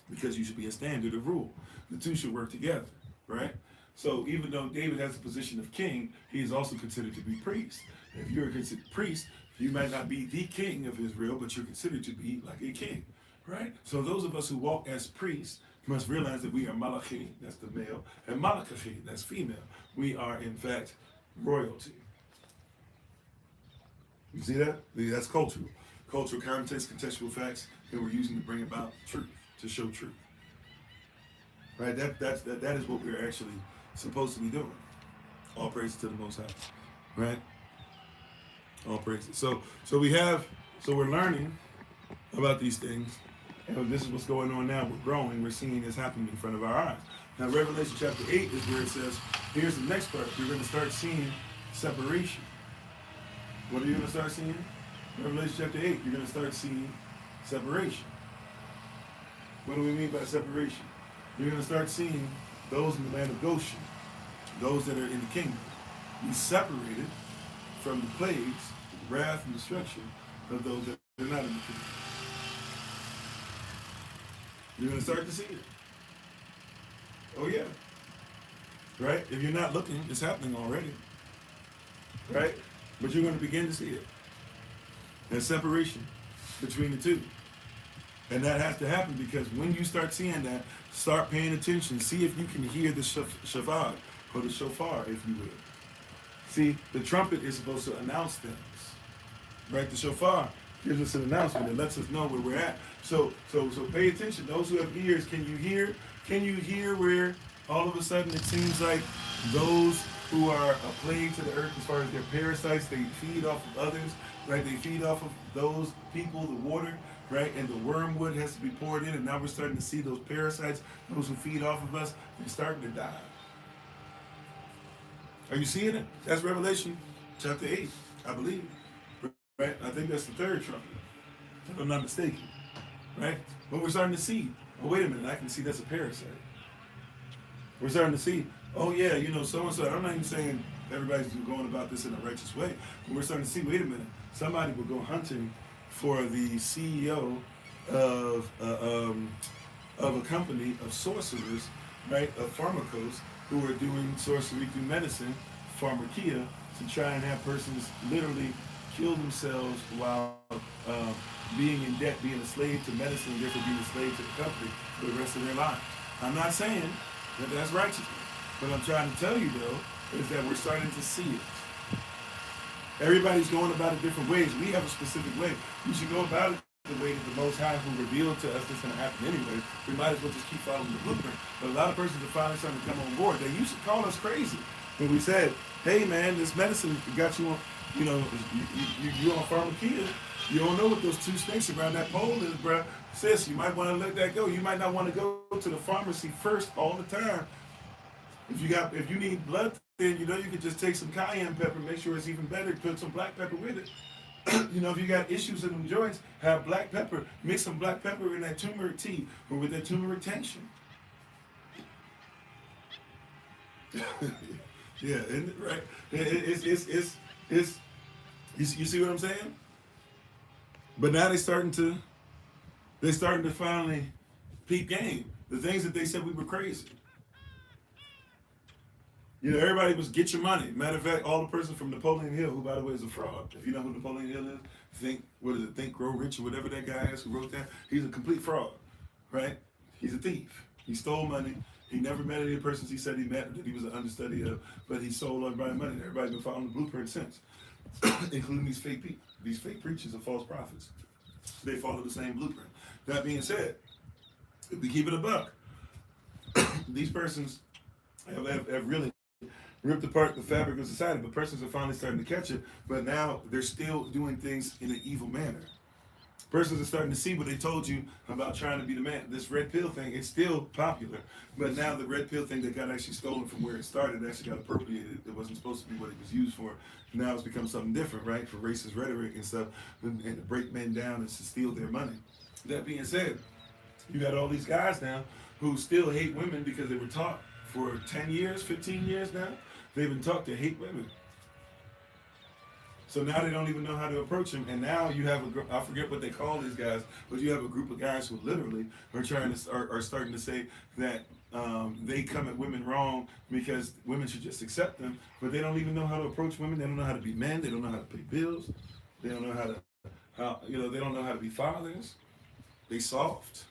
because you should be a standard of rule. The two should work together, right? So even though David has a position of king, he is also considered to be priest. If you're considered priest, you might not be the king of Israel, but you're considered to be like a king, right? So those of us who walk as priests must realize that we are malachi, that's the male, and malakachi, that's female. We are, in fact, royalty. You see that? That's cultural. Cultural context, contextual facts that we're using to bring about truth, to show truth. Right? That is what we're actually supposed to be doing. All praise to the Most High. Right? All praises. So we're learning about these things, and this is what's going on now. We're growing. We're seeing this happening in front of our eyes. Now, Revelation chapter 8 is where it says, here's the next part. You're going to start seeing separation. What are you going to start seeing? Revelation chapter 8, you're going to start seeing separation. What do we mean by separation? You're going to start seeing those in the land of Goshen, those that are in the kingdom, be separated from the plagues, the wrath and destruction of those that are not in the kingdom. You're going to start to see it. Oh yeah. Right? If you're not looking, it's happening already. Right? But you're going to begin to see it. There's separation between the two. And that has to happen because when you start seeing that, start paying attention. See if you can hear the shofar, or the shofar, if you will. See, the trumpet is supposed to announce things. Right? The shofar gives us an announcement. It lets us know where we're at. So pay attention. Those who have ears, can you hear? Can you hear where all of a sudden it seems like those who are a plague to the earth as far as their parasites, they feed off of others, right? They feed off of those people, the water, right? And the wormwood has to be poured in, and now we're starting to see those parasites, those who feed off of us, they're starting to die. Are you seeing it? That's Revelation chapter 8, I believe. Right? I think that's the third trumpet, if I'm not mistaken. Right? But we're starting to see, oh, wait a minute, I can see that's a parasite. We're starting to see, oh yeah, so-and-so, I'm not even saying everybody's going about this in a righteous way, but we're starting to see, wait a minute, somebody will go hunting for the CEO of a company of sorcerers, right, of pharmacos, who are doing sorcery through medicine, pharmakia, to try and have persons literally kill themselves while being in debt, being a slave to medicine, and therefore being a slave to the company for the rest of their lives. I'm not saying that that's righteous. What I'm trying to tell you, though, is that we're starting to see it. Everybody's going about it different ways. We have a specific way. We should go about it the way that the Most High who revealed to us that's going to happen anyway. We might as well just keep following the blueprint. But a lot of persons are finally starting to come on board. They used to call us crazy when we said, hey man, this medicine got you on, you on pharmakia. You don't know what those two snakes around that pole is, bro. Sis, you might want to let that go. You might not want to go to the pharmacy first all the time. If you need blood thin, you can just take some cayenne pepper, make sure it's even better, put some black pepper with it. If you got issues in them joints, have black pepper, mix some black pepper in that turmeric tea or with that turmeric tension. Yeah, isn't it right? It's you see what I'm saying? But now they're starting to finally peep game. The things that they said we were crazy. Everybody was get your money. Matter of fact, all the person from Napoleon Hill, who by the way is a fraud. If you know who Napoleon Hill is, Think, Grow Rich or whatever that guy is who wrote that, he's a complete fraud, right? He's a thief. He stole money. He never met any persons he said he met that he was an understudy of, but he stole everybody money. Everybody's been following the blueprint since, including these fake people, these fake preachers and false prophets. They follow the same blueprint. That being said, if we keep it a buck, these persons have really ripped apart the fabric of society, but persons are finally starting to catch it, but now they're still doing things in an evil manner. Persons are starting to see what they told you about trying to be the man. This red pill thing, it's still popular, but now the red pill thing that got actually stolen from where it started actually got appropriated. It wasn't supposed to be what it was used for. Now it's become something different, right? For racist rhetoric and stuff, and to break men down and to steal their money. That being said, you got all these guys now who still hate women because they were taught for 10 years, 15 years now. They've been taught to hate women. So now they don't even know how to approach them. And now you have I forget what they call these guys, but you have a group of guys who literally are are starting to say that they come at women wrong because women should just accept them, but they don't even know how to approach women. They don't know how to be men. They don't know how to pay bills. They don't know they don't know how to be fathers. They soft.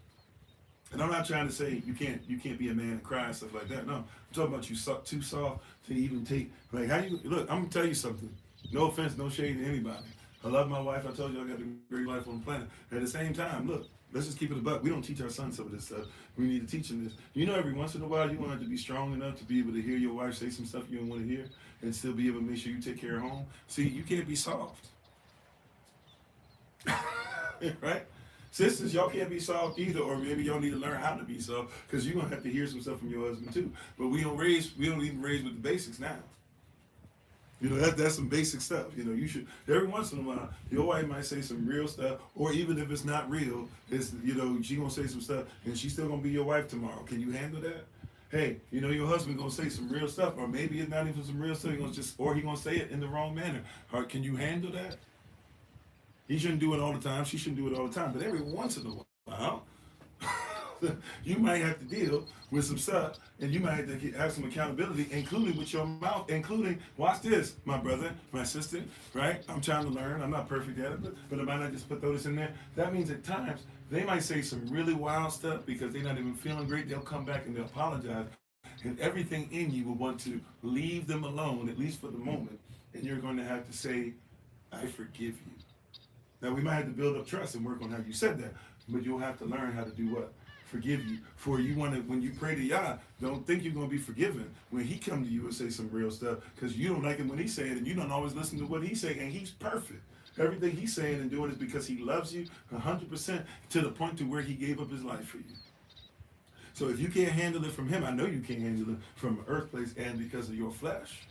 And I'm not trying to say you can't be a man and cry and stuff like that. No, I'm talking about you too soft to even take, like, how you, look, I'm gonna tell you something. No offense, no shade to anybody. I love my wife. I told you I got a great life on the planet. At the same time, look, let's just keep it a buck. We don't teach our sons some of this stuff. We need to teach them this. You know, every once in a while, you want to be strong enough to be able to hear your wife say some stuff you don't want to hear and still be able to make sure you take care of home. See, you can't be soft. Right? Sisters, y'all can't be soft either, or maybe y'all need to learn how to be soft, because you're going to have to hear some stuff from your husband too. But we don't even raise with the basics now. You know, that's some basic stuff. You know, you should, every once in a while, your wife might say some real stuff, or even if it's not real, it's, you know, she gonna say some stuff, and she's still gonna be your wife tomorrow. Can you handle that? Hey, you know, your husband gonna say some real stuff, or maybe it's not even some real stuff, or he gonna say it in the wrong manner. Or can you handle that? He shouldn't do it all the time, she shouldn't do it all the time, but every once in a while, you might have to deal with some stuff, and you might have to have some accountability, including with your mouth, including, watch this, my brother, my sister, right? I'm trying to learn. I'm not perfect at it, but I might not just throw this in there. That means at times, they might say some really wild stuff because they're not even feeling great. They'll come back and they'll apologize, and everything in you will want to leave them alone, at least for the moment, and you're going to have to say, I forgive you. Now, we might have to build up trust and work on how you said that, but you'll have to learn how to do what? Forgive you. For you want to, when you pray to Yah, don't think you're going to be forgiven when he come to you and say some real stuff, because you don't like it when he say it, and you don't always listen to what he's saying, and he's perfect. Everything he's saying and doing is because he loves you 100% to the point to where he gave up his life for you. So if you can't handle it from him, I know you can't handle it from an earth place and because of your flesh.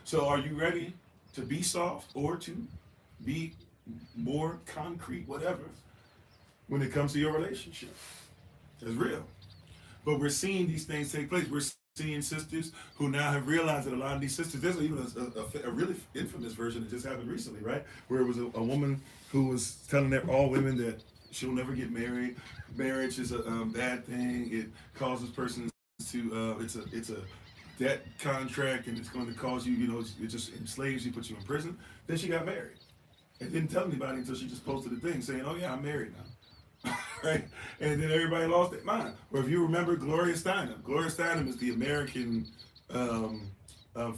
So are you ready to be soft or to be more concrete, whatever, when it comes to your relationship? It's real. But we're seeing these things take place. We're seeing sisters who now have realized that a lot of these sisters, there's even a really infamous version that just happened recently, right? Where it was a woman who was telling all women that she'll never get married. Marriage is a bad thing. It causes persons to, it's a debt contract, and it's going to cause you, you know, it just enslaves you, puts you in prison. Then she got married and didn't tell anybody until she just posted a thing saying, oh yeah, I'm married now. Right? And then everybody lost their mind. Or if you remember Gloria Steinem. Gloria Steinem is the American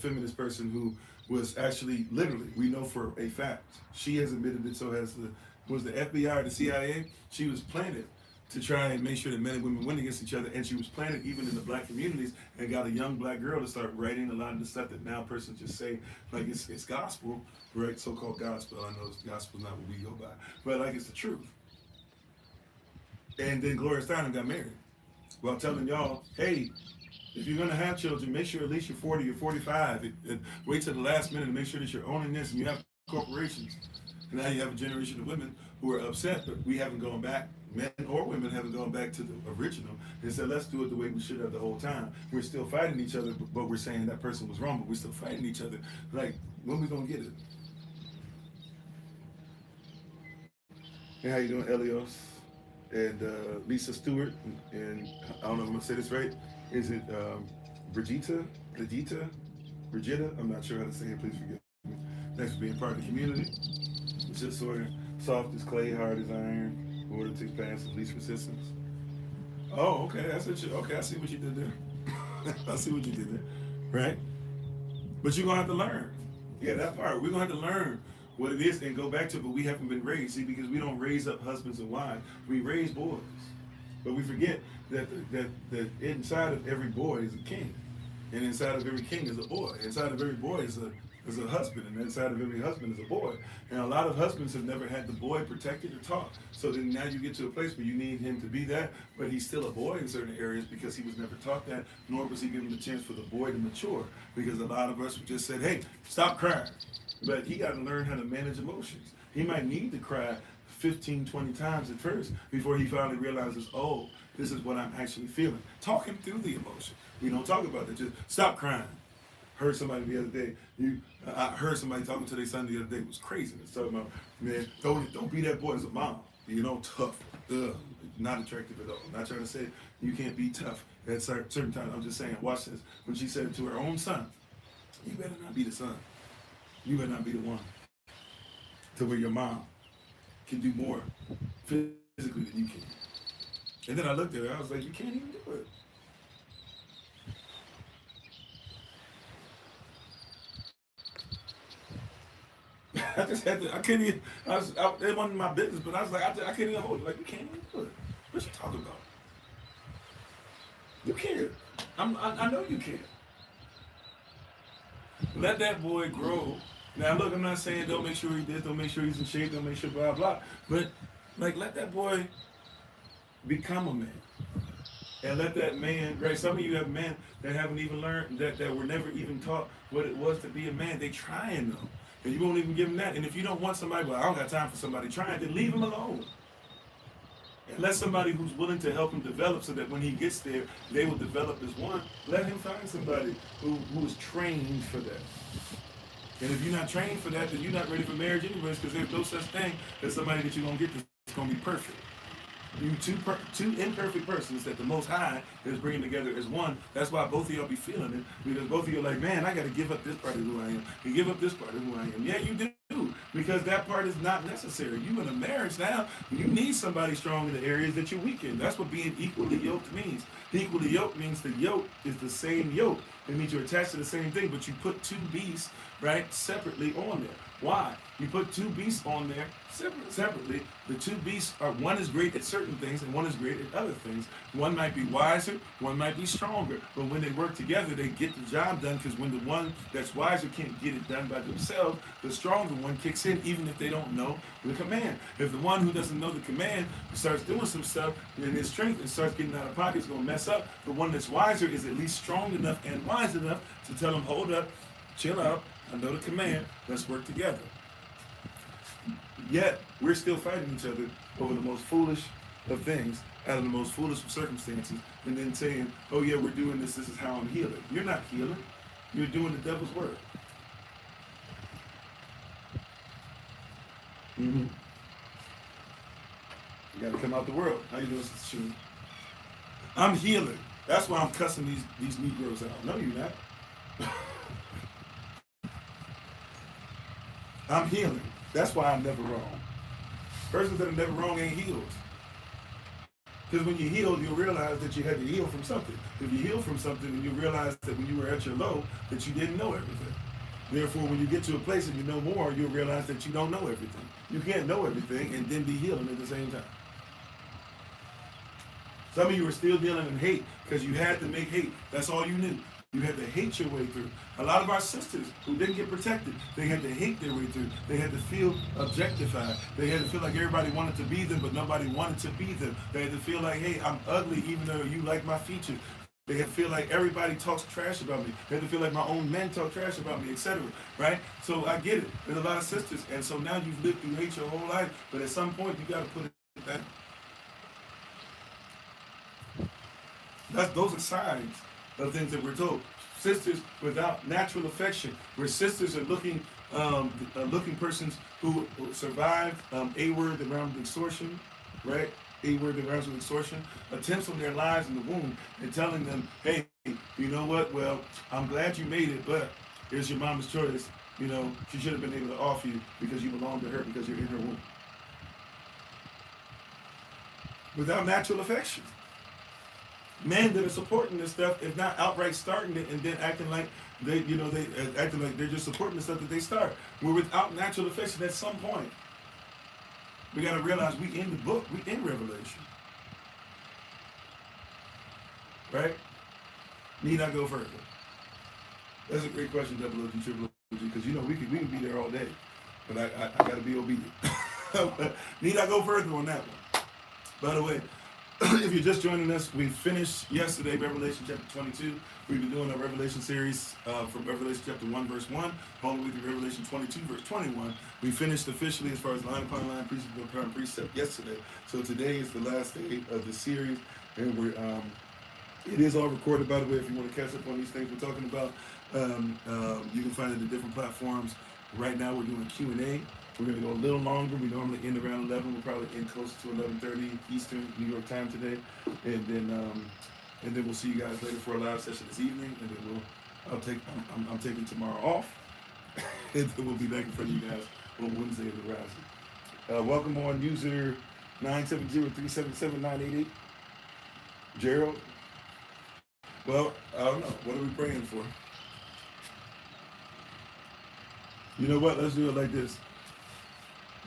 feminist person who was actually, literally, we know for a fact, she has admitted it, so has was the FBI or the CIA. She was planted to try and make sure that men and women win against each other, and she was planted even in the black communities, and got a young black girl to start writing a lot of the stuff that now persons just say, like it's gospel, right? So-called gospel. I know gospel's not what we go by, but like it's the truth. And then Gloria Steinem got married while telling y'all, hey, if you're going to have children, make sure at least you're 40 or 45. And wait till the last minute to make sure that you're owning this and you have corporations. And now you have a generation of women who are upset, but we haven't gone back. Men or women haven't gone back to the original and said, let's do it the way we should have the whole time. We're still fighting each other, but we're saying that person was wrong, but we're still fighting each other. Like, when we going to get it? Hey, how you doing, Elios? And Lisa Stewart, and I don't know if I'm gonna say this right. Is it Brigitta? I'm not sure how to say it. Please forgive me. Thanks for being part of the community. It's just sort of soft as clay, hard as iron. Order takes pass of least resistance. Oh, okay. That's what you. Okay, I see what you did there. I see what you did there. Right. But you're gonna have to learn. Yeah, that part. We're gonna have to learn what it is and go back to it. But we haven't been raised. See, because we don't raise up husbands and wives. We raise boys. But we forget that inside of every boy is a king, and inside of every king is a boy. Inside of every boy is a husband, and inside of every husband is a boy. And a lot of husbands have never had the boy protected or taught. So then now you get to a place where you need him to be that, but he's still a boy in certain areas because he was never taught that, nor was he given the chance for the boy to mature. Because a lot of us just said, hey, stop crying. But he got to learn how to manage emotions. He might need to cry 15, 20 times at first before he finally realizes, oh, this is what I'm actually feeling. Talk him through the emotion. We don't talk about it. Just stop crying. Heard somebody the other day. I heard somebody talking to their son the other day. It was crazy. It's talking about, man, don't be that boy as a mom. You know, tough. Not attractive at all. I'm not trying to say you can't be tough at certain times. I'm just saying, watch this. When she said it to her own son, you better not be the son. You better not be the one to where your mom can do more physically than you can. And then I looked at her, I was like, you can't even do it. I just had to, I couldn't even, it wasn't my business, but I was like, I can't even hold it. Like, you can't even do it. What you talking about? You can't. I know you can't. Let that boy grow. Now, look, I'm not saying don't make sure he this, don't make sure he's in shape, don't make sure blah, blah. But, like, let that boy become a man. And let that man, right? Some of you have men that haven't even learned, that were never even taught what it was to be a man. They trying, though. And you won't even give them that. And if you don't want somebody, well, I don't got time for somebody trying, then leave him alone. And let somebody who's willing to help him develop so that when he gets there, they will develop as one. Let him find somebody who is trained for that. And if you're not trained for that, then you're not ready for marriage anyways, because there's no such thing as somebody that you're going to get that's going to be perfect. You two imperfect persons that the Most High is bringing together as one. That's why both of y'all be feeling it, because both of you are like, man, I got to give up this part of who I am and give up this part of who I am. Yeah, you do, because that part is not necessary. You in a marriage now, you need somebody strong in the areas that you're weak in. That's what being equally yoked means. Equally yoked means the yoke is the same yoke. It means you're attached to the same thing, but you put two beasts, right, separately on there. Why? You put two beasts on there separately. The two beasts are, one is great at certain things and one is great at other things. One might be wiser, one might be stronger. But when they work together, they get the job done, because when the one that's wiser can't get it done by themselves, the stronger one kicks in even if they don't know the command. If the one who doesn't know the command starts doing some stuff in his strength and starts getting out of pocket, it's going to mess up. The one that's wiser is at least strong enough and wise enough to tell him, hold up, chill out, I know the command, let's work together. Yet, we're still fighting each other over the most foolish of things, out of the most foolish of circumstances, and then saying, oh yeah, we're doing this is how I'm healing. You're not healing. You're doing the devil's work. You gotta come out the world. How you doing, Sister Shun? I'm healing. That's why I'm cussing these Negroes out. No, you're not. I'm healing. That's why I'm never wrong. Persons that are never wrong ain't healed. Because when you heal, you'll realize that you had to heal from something. If you heal from something, and you realize that when you were at your low, that you didn't know everything. Therefore, when you get to a place and you know more, you'll realize that you don't know everything. You can't know everything and then be healing at the same time. Some of you are still dealing in hate because you had to make hate. That's all you knew. You had to hate your way through. A lot of our sisters who didn't get protected, they had to hate their way through. They had to feel objectified. They had to feel like everybody wanted to be them, but nobody wanted to be them. They had to feel like, hey, I'm ugly even though you like my features. They had to feel like everybody talks trash about me. They had to feel like my own men talk trash about me, etc. Right? So I get it. There's a lot of sisters. And so now you've lived through hate your whole life, but at some point you got to put it down. Those are signs of things that we're told. Sisters without natural affection, where sisters are looking persons who survived a word that rhymes with extortion, right? A word that rhymes with extortion, attempts on their lives in the womb, and telling them, hey, you know what? Well, I'm glad you made it, but here's your mama's choice. You know, she should have been able to offer you because you belong to her because you're in her womb. without natural affection. Men that are supporting this stuff, if not outright starting it and then acting like acting like they're just supporting the stuff that they start. We're without natural affection at some point. We got to realize we in the book, we in Revelation. Right? Need I go further? That's a great question, Double OG, Triple OG, because we can be there all day, but I got to be obedient. Need I go further on that one? By the way, if you're just joining us, we finished yesterday Revelation chapter 22. We've been doing a Revelation series from Revelation chapter 1 verse 1 all the way to Revelation 22 verse 21. We finished officially as far as line upon line, precept upon precept yesterday. So today is the last day of the series, and it is all recorded, by the way, if you want to catch up on these things we're talking about. You can find it in different platforms. Right now we're doing Q&A. We're going to go a little longer. We normally end around 11. We'll probably end closer to 11:30 Eastern New York time today. And then we'll see you guys later for a live session this evening. And then I'm taking tomorrow off. And then we'll be back in front of you guys on Wednesday of the Rising. Welcome on user 970-377-988. Gerald. Well, I don't know. What are we praying for? You know what? Let's do it like this.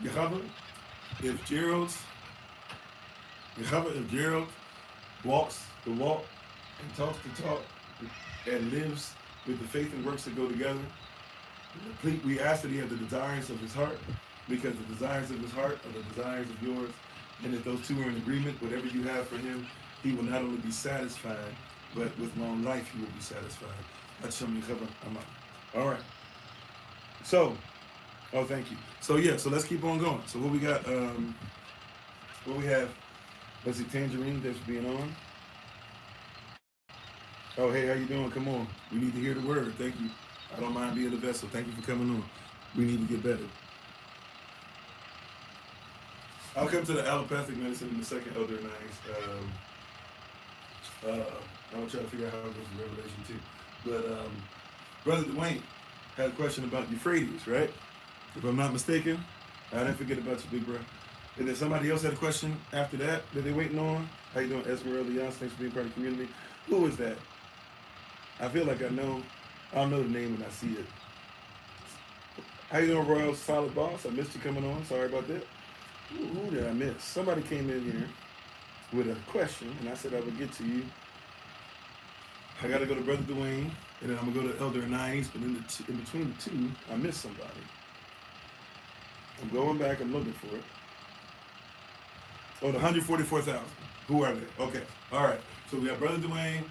Yahweh, if Gerald walks the walk and talks the talk and lives with the faith and works that go together, we ask that he have the desires of his heart, because the desires of his heart are the desires of yours, and if those two are in agreement, whatever you have for him, he will not only be satisfied, but with long life he will be satisfied. That's something you cover. All right. So, thank you. So let's keep on going. So what we got, what we have, let's see, Tangerine, thanks for being on. Oh, hey, how you doing? Come on. We need to hear the word. Thank you. I don't mind being the vessel. Thank you for coming on. We need to get better. I'll come to the allopathic medicine in the second, Elder Nice. I'm going to try to figure out how it goes in Revelation 2. But Brother Dwayne had a question about Euphrates, right? If I'm not mistaken. I didn't forget about you, big bro. And then somebody else had a question after that they're waiting on. How you doing, Esmeralda Young? Thanks for being part of the community. Who is that? I feel like I know. I'll know the name when I see it. How you doing, Royal Solid Boss? I missed you coming on. Sorry about that. Who did I miss? Somebody came in here with a question, and I said I would get to you. I got to go to Brother Dwayne, and then I'm going to go to Elder Anais, but in between the two, I missed somebody. I'm going back. I'm looking for it. Oh, the 144,000. Who are they? Okay. All right. So we got Brother Dwayne.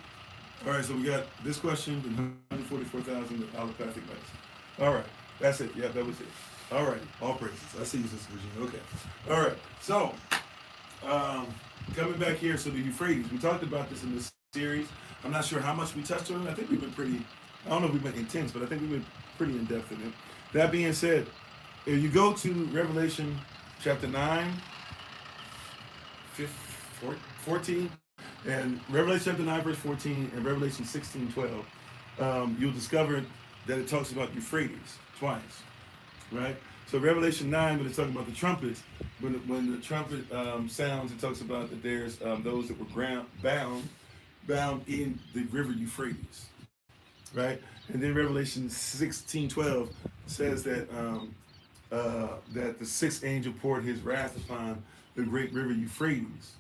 All right. So we got this question, the 144,000 of allopathic medicine. All right. That's it. Yeah, that was it. All right. All praises. I see you, Sister Virginia. Okay. All right. So, coming back here, so the Euphrates, we talked about this in this series. I'm not sure how much we touched on it. I think we've been I don't know if we've been intense, but I think we've been pretty in-depth in it. That being said, if you go to Revelation chapter 9, 14, and Revelation chapter 9, verse 14, and Revelation 16, 12, you'll discover that it talks about Euphrates twice, right? So Revelation 9, when it's talking about the trumpets, when the trumpet sounds, it talks about that there's those that were bound in the river Euphrates, right? And then Revelation 16:12 says that that the sixth angel poured his wrath upon the great river Euphrates,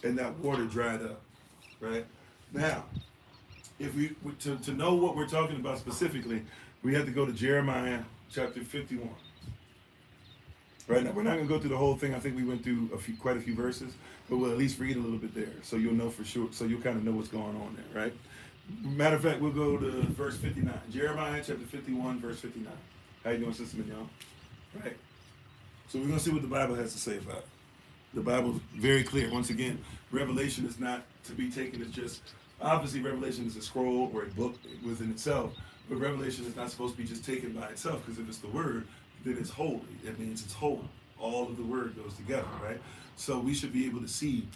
and that water dried up, right? Now, if we to know what we're talking about specifically, we have to go to Jeremiah chapter 51. Right now, we're not going to go through the whole thing. I think we went through quite a few verses, but we'll at least read a little bit there, so you'll know for sure. So you'll kind of know what's going on there, right? Matter of fact, we'll go to verse 59. Jeremiah chapter 51, verse 59. How you doing, Sister Mignon? Right. So we're going to see what the Bible has to say about it. The Bible's very clear. Once again, Revelation is not to be taken as just, obviously Revelation is a scroll or a book within itself, but Revelation is not supposed to be just taken by itself, because if it's the word, then it's holy. It means it's whole. All of the word goes together, right? So we should be able to see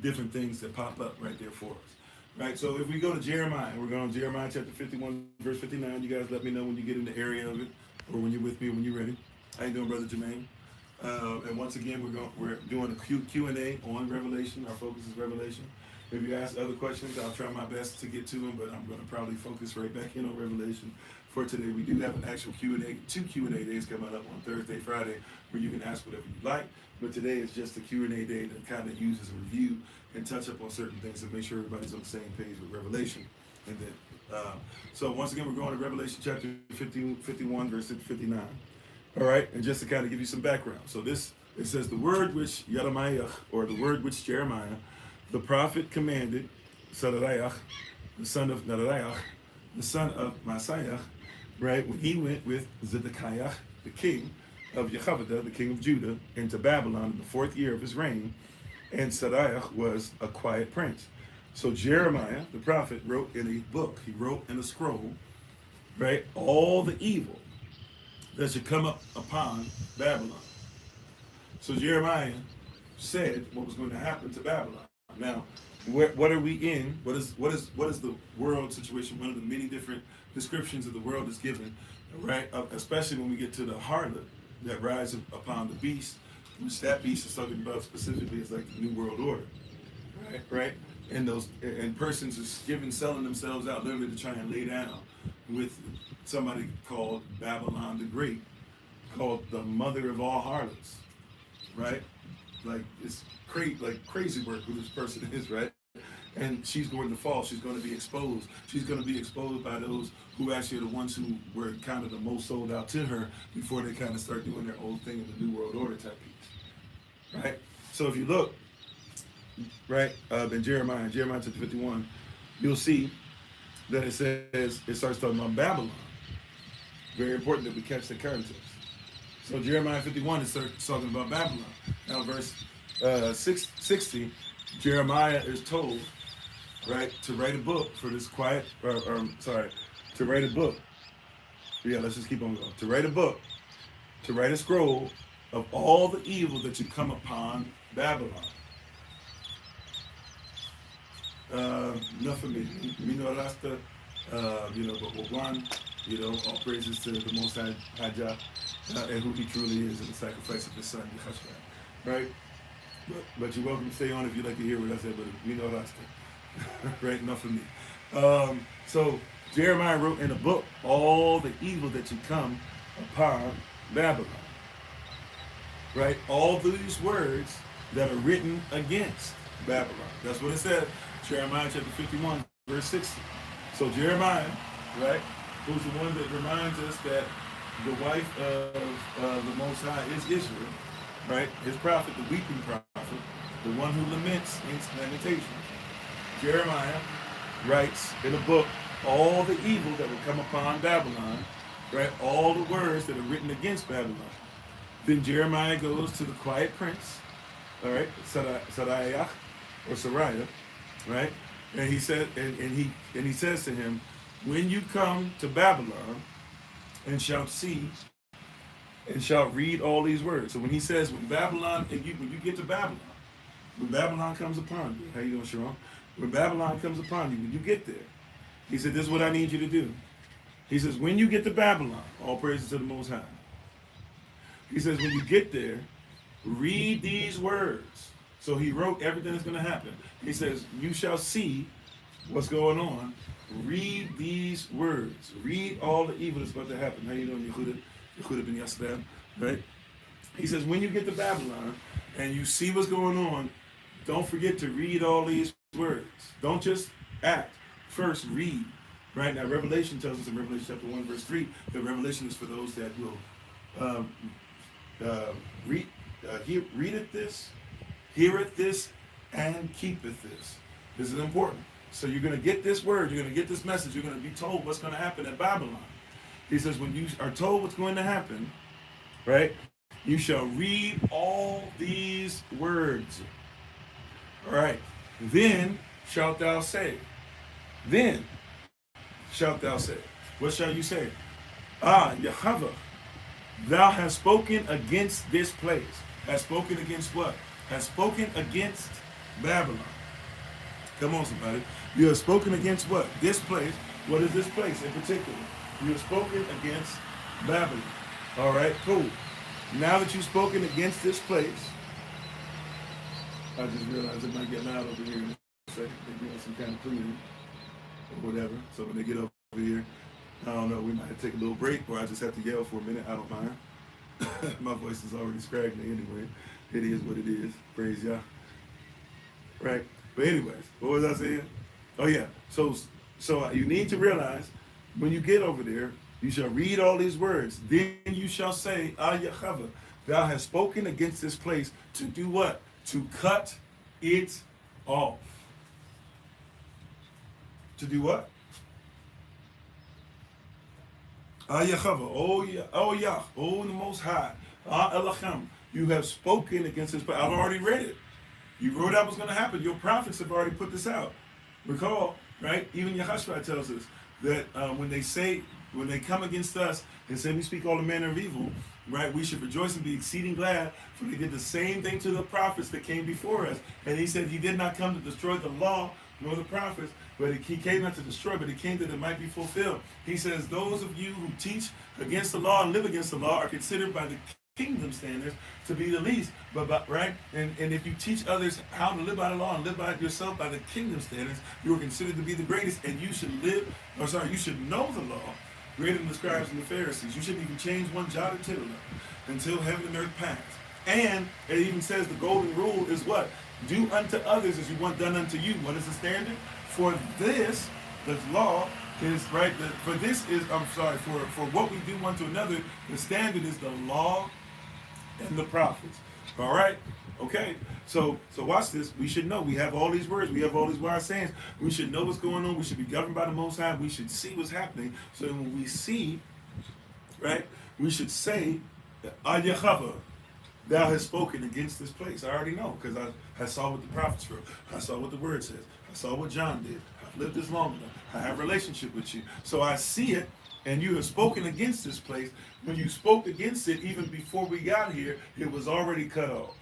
different things that pop up right there for us, right? So if we go to Jeremiah, we're going to Jeremiah chapter 51, verse 59. You guys let me know when you get in the area of it, or when you're with me, when you're ready. How you doing, Brother Jermaine? And once again, we're doing a Q&A on Revelation. Our focus is Revelation. If you ask other questions, I'll try my best to get to them, but I'm going to probably focus right back in on Revelation for today. We do have an actual Q&A, 2 Q&A days coming up on Thursday, Friday, where you can ask whatever you like. But today is just a Q&A day that kind of uses a review and touch up on certain things and make sure everybody's on the same page with Revelation. And then, so once again, we're going to Revelation chapter 51, verse 59. All right, and just to kind of give you some background. So it says, the word which Yeremiah, or the word which Jeremiah, the prophet commanded, Sadaiah, the son of Nadaiah, the son of Messiah, right, when he went with Zedekiah, the king of Yehoiada, the king of Judah, into Babylon in the 4th year of his reign, and Sadaiah was a quiet prince. So Jeremiah, the prophet, wrote in a book, he wrote in a scroll, right, all the evil that should come up upon Babylon. So Jeremiah said what was going to happen to Babylon. Now, what are we in? What is the world situation? One of the many different descriptions of the world is given, right? Especially when we get to the harlot that rises upon the beast, which that beast is talking about specifically as like the New World Order, right? And persons are selling themselves out literally to try and lay down with somebody called Babylon the Great, called the mother of all harlots, right? Like it's crazy work who this person is, right? And she's going to fall. She's going to be exposed. She's going to be exposed by those who actually are the ones who were kind of the most sold out to her before they kind of start doing their own thing in the New World Order type piece, right? So if you look, right, in Jeremiah chapter 51, you'll see that it starts talking about Babylon. Very important that we catch the context. So Jeremiah 51 is talking about Babylon. Now verse 60, Jeremiah is told, right, to write a book for this to write a book. Yeah, let's just keep on going. To write a book, to write a scroll of all the evil that you come upon Babylon. Enough for me. We know Rasta, but one, all praises to the Most High Jah, and who he truly is in the sacrifice of his son, Yeshua. Right? But you're welcome to stay on if you'd like to hear what I said, but we know Rasta. Right? Enough for me. So Jeremiah wrote in a book all the evil that you come upon Babylon. Right? All these words that are written against Babylon. That's what it said. Jeremiah chapter 51, verse 60. So Jeremiah, right, who's the one that reminds us that the wife of the Most High is Israel, right? His prophet, the weeping prophet, the one who laments in lamentations. Jeremiah writes in a book all the evil that will come upon Babylon, right? All the words that are written against Babylon. Then Jeremiah goes to the quiet prince, all right, Sadaiah or Sariah, right? And he said, and he says to him, when you come to Babylon and shalt see and shalt read all these words. So when he says, when you get to Babylon, when Babylon comes upon you, how you doing, Sharon? When Babylon comes upon you, when you get there, he said, this is what I need you to do. He says, when you get to Babylon, all praises to the Most High. He says, when you get there, read these words. So he wrote everything that's going to happen. He says, you shall see what's going on. Read these words. Read all the evil that's about to happen. How you doing, Yehuda ben Yasdam, right? He says, when you get to Babylon and you see what's going on, don't forget to read all these words. Don't just act. First, read. Right? Now, Revelation tells us in Revelation chapter 1, verse 3, that Revelation is for those that will readeth this, heareth this, and keepeth this. This is important. So you're going to get this word, you're going to get this message, you're going to be told what's going to happen at Babylon. He says, when you are told what's going to happen, right, you shall read all these words. All right. Then shalt thou say. Then shalt thou say. What shall you say? Yehovah, thou hast spoken against this place. Has spoken against what? Has spoken against Babylon. Come on, somebody. You have spoken against what? This place. What is this place in particular? You have spoken against Babylon. All right, cool. Now that you've spoken against this place, I just realized it might get loud over here in a second. They're doing some kind of cleaning or whatever. So when they get over here, I don't know, we might have to take a little break, or I just have to yell for a minute. I don't mind. My voice is already scraggly anyway. It is what it is. Praise y'all. Right? But anyways, what was I saying? Oh yeah. So you need to realize when you get over there, you shall read all these words. Then you shall say, Yahweh, thou hast spoken against this place to do what? To cut it off. To do what? Yahweh, oh Yah, oh the Most High, Elachem, you have spoken against this place. I've already read it. You wrote out what's going to happen. Your prophets have already put this out. Recall, right? Even Yahushua tells us that when they come against us and say we speak all the manner of evil, right? We should rejoice and be exceeding glad, for they did the same thing to the prophets that came before us. And he said he did not come to destroy the law nor the prophets, but he came not to destroy, but he came that it might be fulfilled. He says, those of you who teach against the law and live against the law are considered by the kingdom standards to be the least, but right? And if you teach others how to live by the law and live by it yourself by the kingdom standards, you are considered to be the greatest, and you should you should know the law greater than the scribes and the Pharisees. You shouldn't even change one jot or tittle until heaven and earth pass. And it even says the golden rule is what? Do unto others as you want done unto you. What is the standard? For this, the law is right. For what we do one to another, the standard is the law and the prophets. All right? Okay. So watch this. We should know. We have all these words. We have all these wise sayings. We should know what's going on. We should be governed by the Most High. We should see what's happening. So when we see, right, we should say, Yahweh, thou hast spoken against this place. I already know because I saw what the prophets wrote. I saw what the word says. I saw what John did. I've lived this long enough. I have a relationship with you. So I see it, and you have spoken against this place. When you spoke against it, even before we got here, it was already cut off.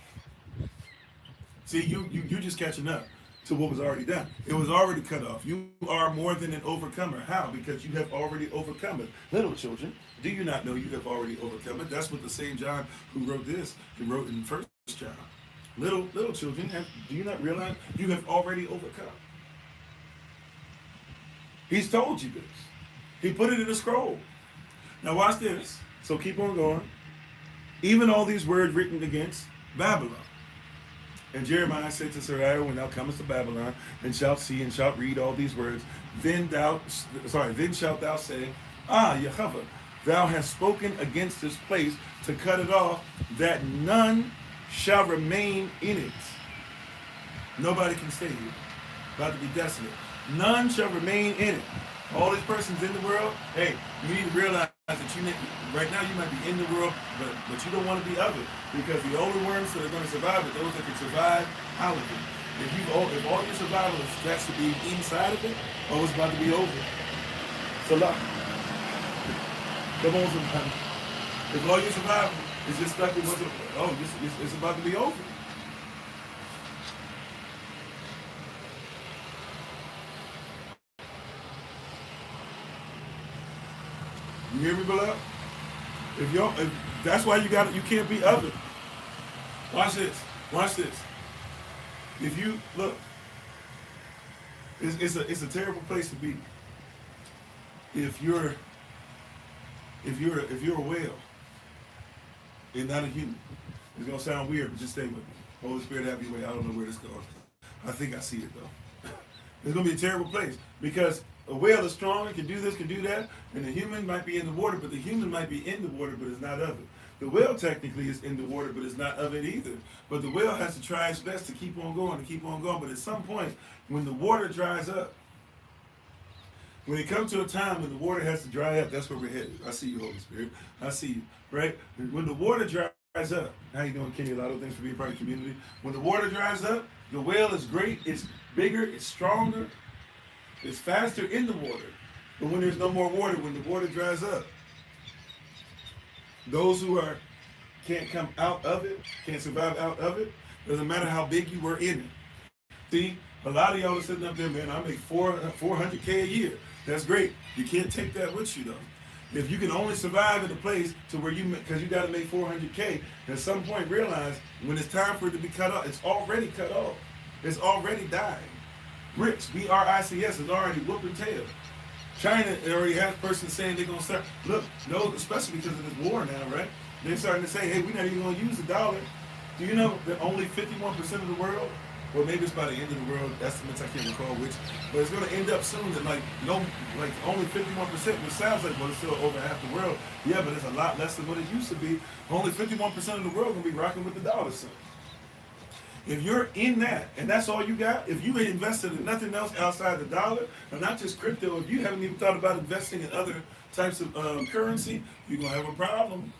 See, you're just catching up to what was already done. It was already cut off. You are more than an overcomer. How? Because you have already overcome it. Little children, do you not know you have already overcome it? That's what the same John who wrote this, he wrote in 1 John. Little children, do you not realize you have already overcome? He's told you this. He put it in a scroll. Now watch this. So keep on going. Even all these words written against Babylon. And Jeremiah said to Sariah, when thou comest to Babylon, and shalt see and shalt read all these words, then shalt thou say, Yahweh, thou hast spoken against this place to cut it off, that none shall remain in it. Nobody can stay here. About to be desolate. None shall remain in it. All these persons in the world, hey, you need to realize that right now you might be in the world, but you don't want to be of it, because the only ones that are going to survive are those that can survive out of it. If all your survival has to be inside of it, it's about to be over. Salah. Come on, somebody. If all your survival is just stuck in it's about to be over. You hear me, beloved? If that's why you can't be of it. Watch this. If you look, it's a terrible place to be. If you're a whale and not a human. It's gonna sound weird, but just stay with me. Holy Spirit, have your way. I don't know where this goes. I think I see it though. It's gonna be a terrible place because a whale is strong and can do this, can do that, and the human might be in the water, but the human might be in the water, but is not of it. The whale technically is in the water, but is not of it either. But the whale has to try its best to keep on going, But at some point, when the water dries up, when it comes to a time when the water has to dry up, that's where we're headed. I see you, Holy Spirit. I see you, right? When the water dries up, how you doing, Kenny? A lot of things for being part of the community. When the water dries up, the whale is great, it's bigger, it's stronger, it's faster in the water. But when there's no more water, when the water dries up, those who can't come out of it, can't survive out of it, doesn't matter how big you were in it. See, a lot of y'all are sitting up there, man, I make $400K a year. That's great. You can't take that with you though. If you can only survive in a place to where because you got to make 400K, at some point realize when it's time for it to be cut off, it's already cut off. It's already dying. BRICS, B-R-I-C-S, is already whooping tail. China already has persons saying they're going to start, look, no, especially because of this war now, right? They're starting to say, hey, we're not even going to use the dollar. Do you know that only 51% of the world, or maybe it's by the end of the world, estimates I can't recall which, but it's going to end up soon that only 51%, which sounds like, well, it's still over half the world. Yeah, but it's a lot less than what it used to be. Only 51% of the world going to be rocking with the dollar soon. If you're in that, and that's all you got, if you ain't invested in nothing else outside the dollar, and not just crypto, if you haven't even thought about investing in other types of currency, you're going to have a problem.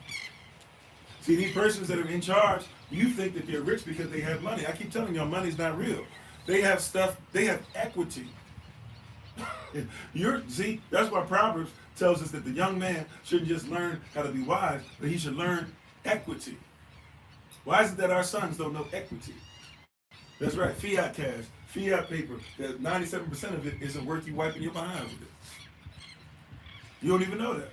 See, these persons that are in charge, you think that they're rich because they have money. I keep telling y'all, money's not real. They have stuff, they have equity. See, that's why Proverbs tells us that the young man shouldn't just learn how to be wise, but he should learn equity. Why is it that our sons don't know equity? That's right, fiat cash, fiat paper, that 97% of it isn't worth you wiping your behind with it. You don't even know that.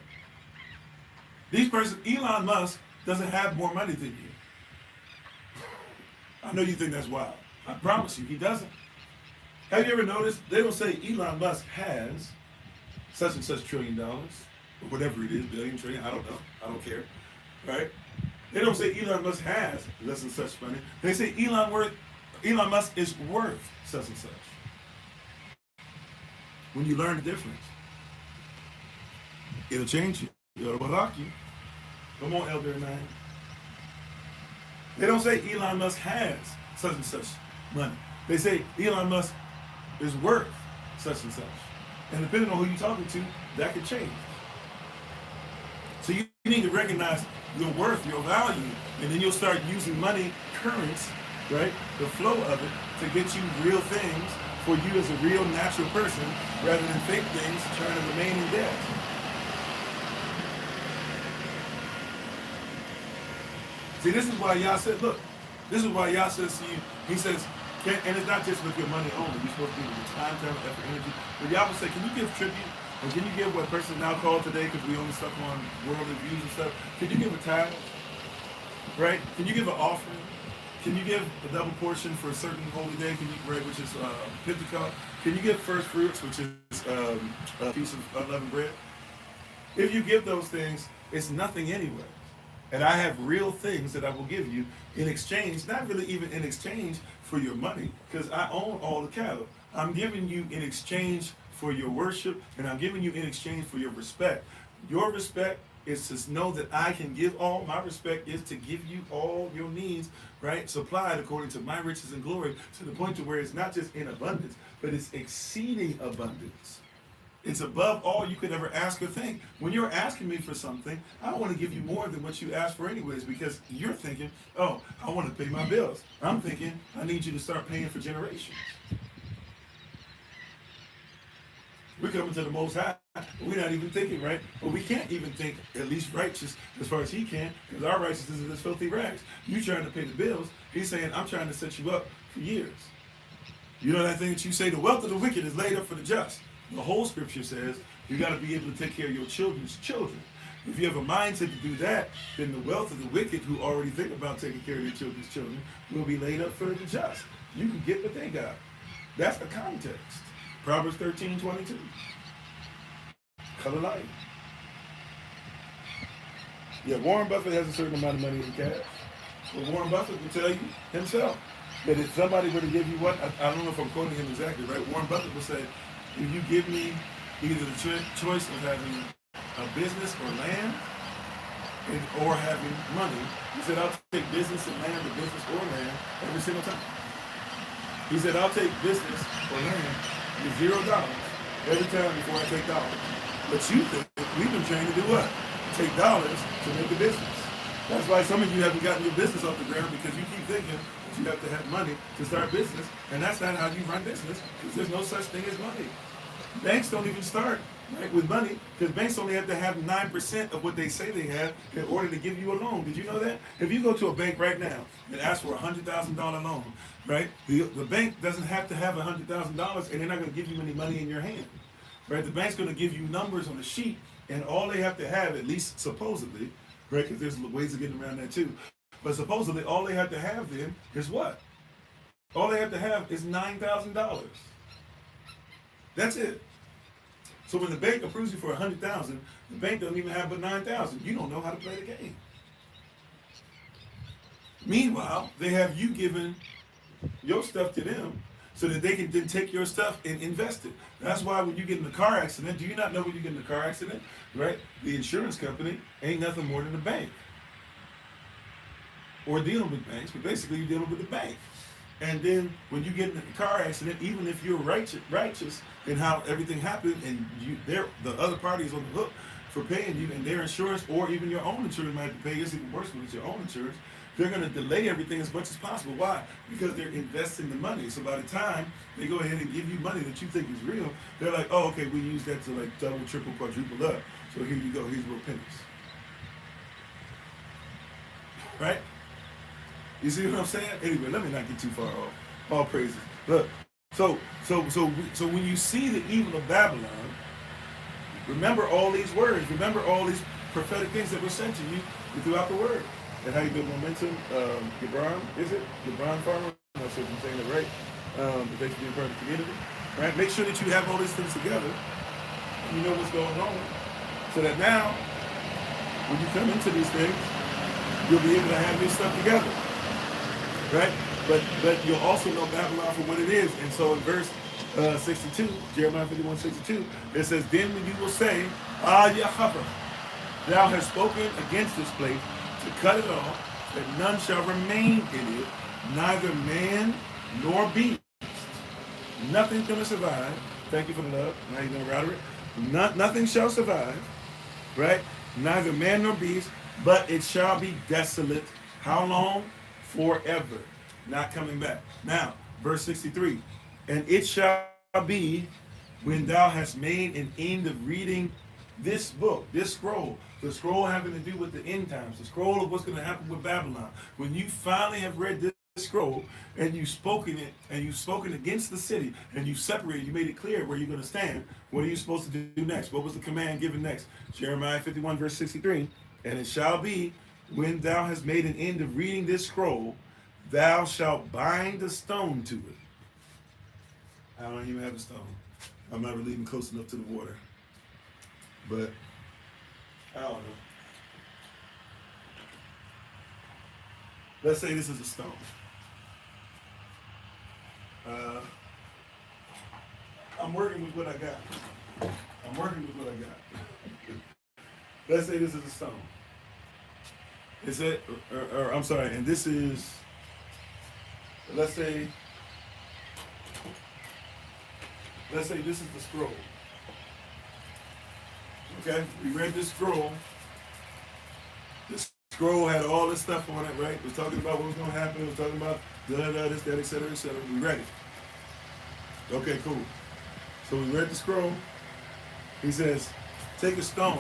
These persons, Elon Musk doesn't have more money than you. I know you think that's wild. I promise you, he doesn't. Have you ever noticed, they don't say Elon Musk has such and such $1 trillion, or whatever it is, billion, trillion, I don't know, I don't care, right? They don't say Elon Musk has less than such money. They say Elon Musk is worth such and such. When you learn the difference, it'll change you. It'll rock you. Come on, Elder and I. They don't say Elon Musk has such and such money. They say Elon Musk is worth such and such. And depending on who you're talking to, that could change. So you need to recognize your worth, your value, and then you'll start using money, currents, right, the flow of it, to get you real things for you as a real natural person, rather than fake things trying to remain in debt. See, this is why Yah said, look, this is why Yah says to you, he says, and it's not just with your money only, you're supposed to be with your time, effort, energy, but Yah will say, can you give tribute? And can you give what person now called today, because we only stuck on worldly views and stuff, can you give a tithe? Right? Can you give an offering? Can you give a double portion for a certain holy day, right, which is Pentecost? Can you give first fruits, which is a piece of unleavened bread? If you give those things, it's nothing anyway. And I have real things that I will give you in exchange, not really even in exchange for your money, because I own all the cattle. I'm giving you in exchange for your worship, and I'm giving you in exchange for your respect. Your respect is to know that I can give all. My respect is to give you all your needs, right, supplied according to my riches and glory, to the point to where it's not just in abundance, but it's exceeding abundance. It's above all you could ever ask or think. When you're asking me for something, I want to give you more than what you asked for anyways, because you're thinking, oh, I want to pay my bills. I'm thinking, I need you to start paying for generations. We're coming to the Most High. We're not even thinking right, but we can't even think at least righteous as far as he can, because our righteousness is as filthy rags. You trying to pay the bills, he's saying, I'm trying to set you up for years. You know that thing that you say, the wealth of the wicked is laid up for the just. The whole scripture says you got to be able to take care of your children's children. If you have a mindset to do that, then the wealth of the wicked who already think about taking care of their children's children will be laid up for the just. You can get what they got. That's the context. Proverbs 13:22. Color light. Yeah, Warren Buffett has a certain amount of money in cash. But Warren Buffett will tell you himself that if somebody were to give you what, I don't know if I'm quoting him exactly, right? Warren Buffett will say, if you give me either the choice of having a business or land, or having money, he said, I'll take business and land, or business or land, every single time. He said, I'll take business or land with $0 every time before I take dollars. But you think we've been trained to do what? Take dollars to make a business. That's why some of you haven't gotten your business off the ground, because you keep thinking that you have to have money to start business, and that's not how you run business, because there's no such thing as money. Banks don't even start right with money, because banks only have to have 9% of what they say they have in order to give you a loan. Did you know that? If you go to a bank right now and ask for a $100,000 loan, right, the bank doesn't have to have $100,000, and they're not going to give you any money in your hand. Right? The bank's going to give you numbers on a sheet, And all they have to have, at least supposedly, right, because there's ways of getting around that too, but supposedly all they have to have then is what? All they have to have is $9,000. That's it. So when the bank approves you for $100,000, the bank doesn't even have but $9,000. You don't know how to play the game. Meanwhile, they have you giving your stuff to them so that they can then take your stuff and invest it. That's why when you get in a car accident, do you not know when you get in a car accident, right? The insurance company ain't nothing more than a bank. Or dealing with banks, but basically you're dealing with the bank. And then when you get in a car accident, even if you're righteous in how everything happened, and the other party is on the hook for paying you, and their insurance or even your own insurance might have to pay. It's even worse when it's your own insurance. They're going to delay everything as much as possible. Why? Because they're investing the money. So by the time they go ahead and give you money that you think is real, they're like, oh, okay, we use that to like double, triple, quadruple up. So here you go. Here's your pennies. Right? You see what I'm saying? Anyway, let me not get too far off. All praises. Look, so when you see the evil of Babylon, remember all these words. Remember all these prophetic things that were sent to you throughout the word. And how you build momentum. Gibran, is it? Gibran Farmer? I'm not sure if I'm saying it right. Thanks for being part of the community. Right? Make sure that you have all these things together. And you know what's going on. So that now, when you come into these things, you'll be able to have your stuff together. Right? But you'll also know Babylon for what it is. And so in verse 62, Jeremiah 51:62, it says, then when you will say, Yahweh, thou hast spoken against this place, to cut it off, that none shall remain in it, neither man nor beast. Nothing's going to survive. Thank you for the love. Now you're going to router it. Nothing shall survive, right? Neither man nor beast, but it shall be desolate. How long? Forever. Not coming back. Now, verse 63. And it shall be when thou hast made an end of reading this book, this scroll, the scroll having to do with the end times, the scroll of what's going to happen with Babylon. When you finally have read this scroll and you've spoken it, and you've spoken against the city, and you've separated, you made it clear where you're going to stand, what are you supposed to do next? What was the command given next? Jeremiah 51 verse 63. And it shall be when thou hast made an end of reading this scroll, thou shalt bind a stone to it. I don't even have a stone. I'm not really even close enough to the water. But I don't know. Let's say this is a stone. I'm working with what I got. Let's say this is a stone. Is it, or I'm sorry, and this is, let's say this is the scroll. Okay, we read this scroll. This scroll had all this stuff on it, right? It was talking about what was going to happen. It was talking about this, that, et cetera, et cetera. We read it. Okay, cool. So we read the scroll. He says, take a stone.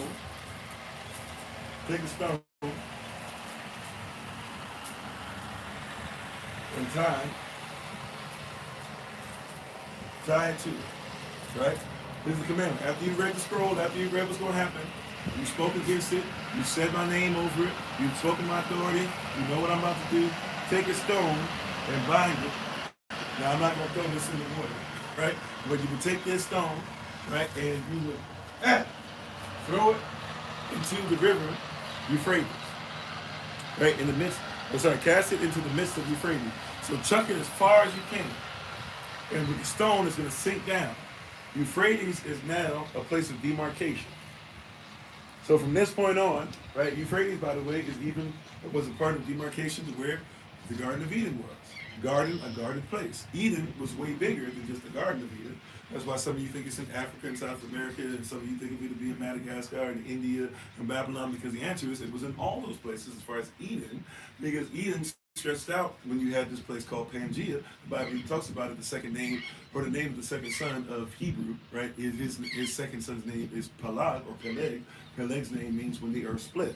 And tie it to it, right? This is the commandment. After you read the scroll, after you read what's going to happen, you spoke against it, you said my name over it, you've spoken my authority, you know what I'm about to do. Take a stone and bind it. Now, I'm not going to throw this in the water, right? But you would take this stone, right, and you would throw it into the river Euphrates, right, in the midst. Cast it into the midst of Euphrates. So chuck it as far as you can. And with the stone, it's going to sink down. Euphrates is now a place of demarcation. So from this point on, right, Euphrates, by the way, was a part of demarcation to where the Garden of Eden was. A guarded place. Eden was way bigger than just the Garden of Eden. That's why some of you think it's in Africa and South America, and some of you think of it to be in Madagascar and India and Babylon, because the answer is it was in all those places as far as Eden, because Eden stretched out when you had this place called Pangea. The Bible talks about it, the second name, or the name of the second son of Hebrew, right? His second son's name is Peleg, or Peleg. Peleg's name means when the earth split.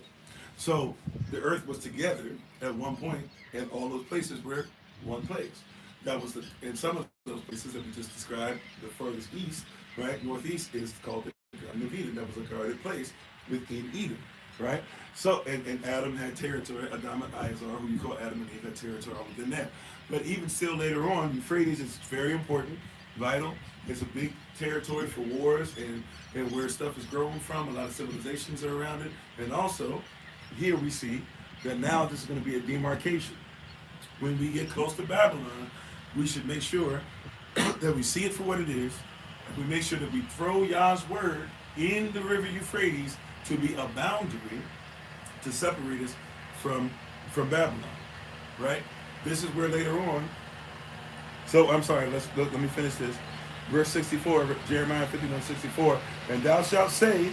So the earth was together at one point, and all those places were one place. That was in some of those places that we just described, the furthest east, right? Northeast is called the Garden of Eden. That was a guarded place within Eden, right? So, and Adam had territory, Adam and Isar, who you call Adam and Eve, had territory within that. But even still later on, Euphrates is very important, vital. It's a big territory for wars and where stuff is growing from. A lot of civilizations are around it. And also, here we see that now this is going to be a demarcation. When we get close to Babylon, we should make sure that we see it for what it is. And we make sure that we throw Yah's word in the river Euphrates to be a boundary to separate us from Babylon, right? This is where later on, so I'm sorry, let me finish this. Verse 64, Jeremiah 51:64, and thou shalt say,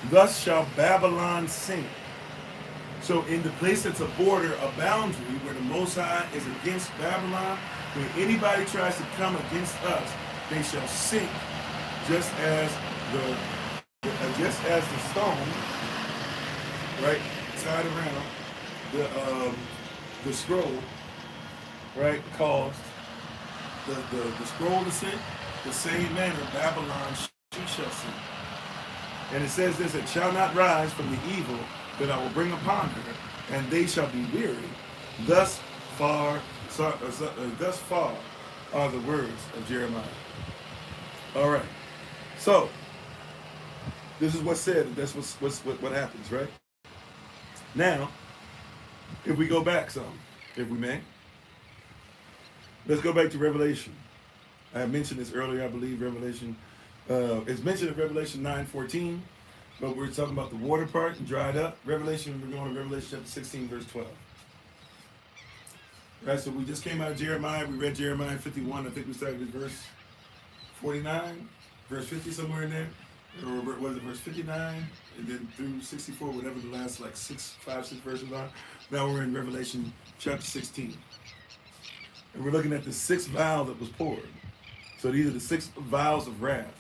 thus shall Babylon sing. So in the place that's a border, a boundary, where the Most High is against Babylon, when anybody tries to come against us, they shall sink, just as the stone, right, tied around the scroll, right, caused the scroll to sink. The same manner Babylon she shall sink. And it says this: it shall not rise from the evil that I will bring upon her, and they shall be weary. Thus far are the words of Jeremiah. All right. So this is what's said. That's what happens, right? Now, if we go back some, if we may, let's go back to Revelation. I mentioned this earlier, I believe. Revelation. It's mentioned in Revelation 9:14. But we're talking about the water part and dried up. We're going to Revelation chapter 16, verse 12. Right, so we just came out of Jeremiah. We read Jeremiah 51. I think we started at verse 49, verse 50, somewhere in there. Or was it verse 59? And then through 64, whatever the last 5, 6 verses are. Now we're in Revelation chapter 16. And we're looking at the 6th vial that was poured. So these are the 6 vials of wrath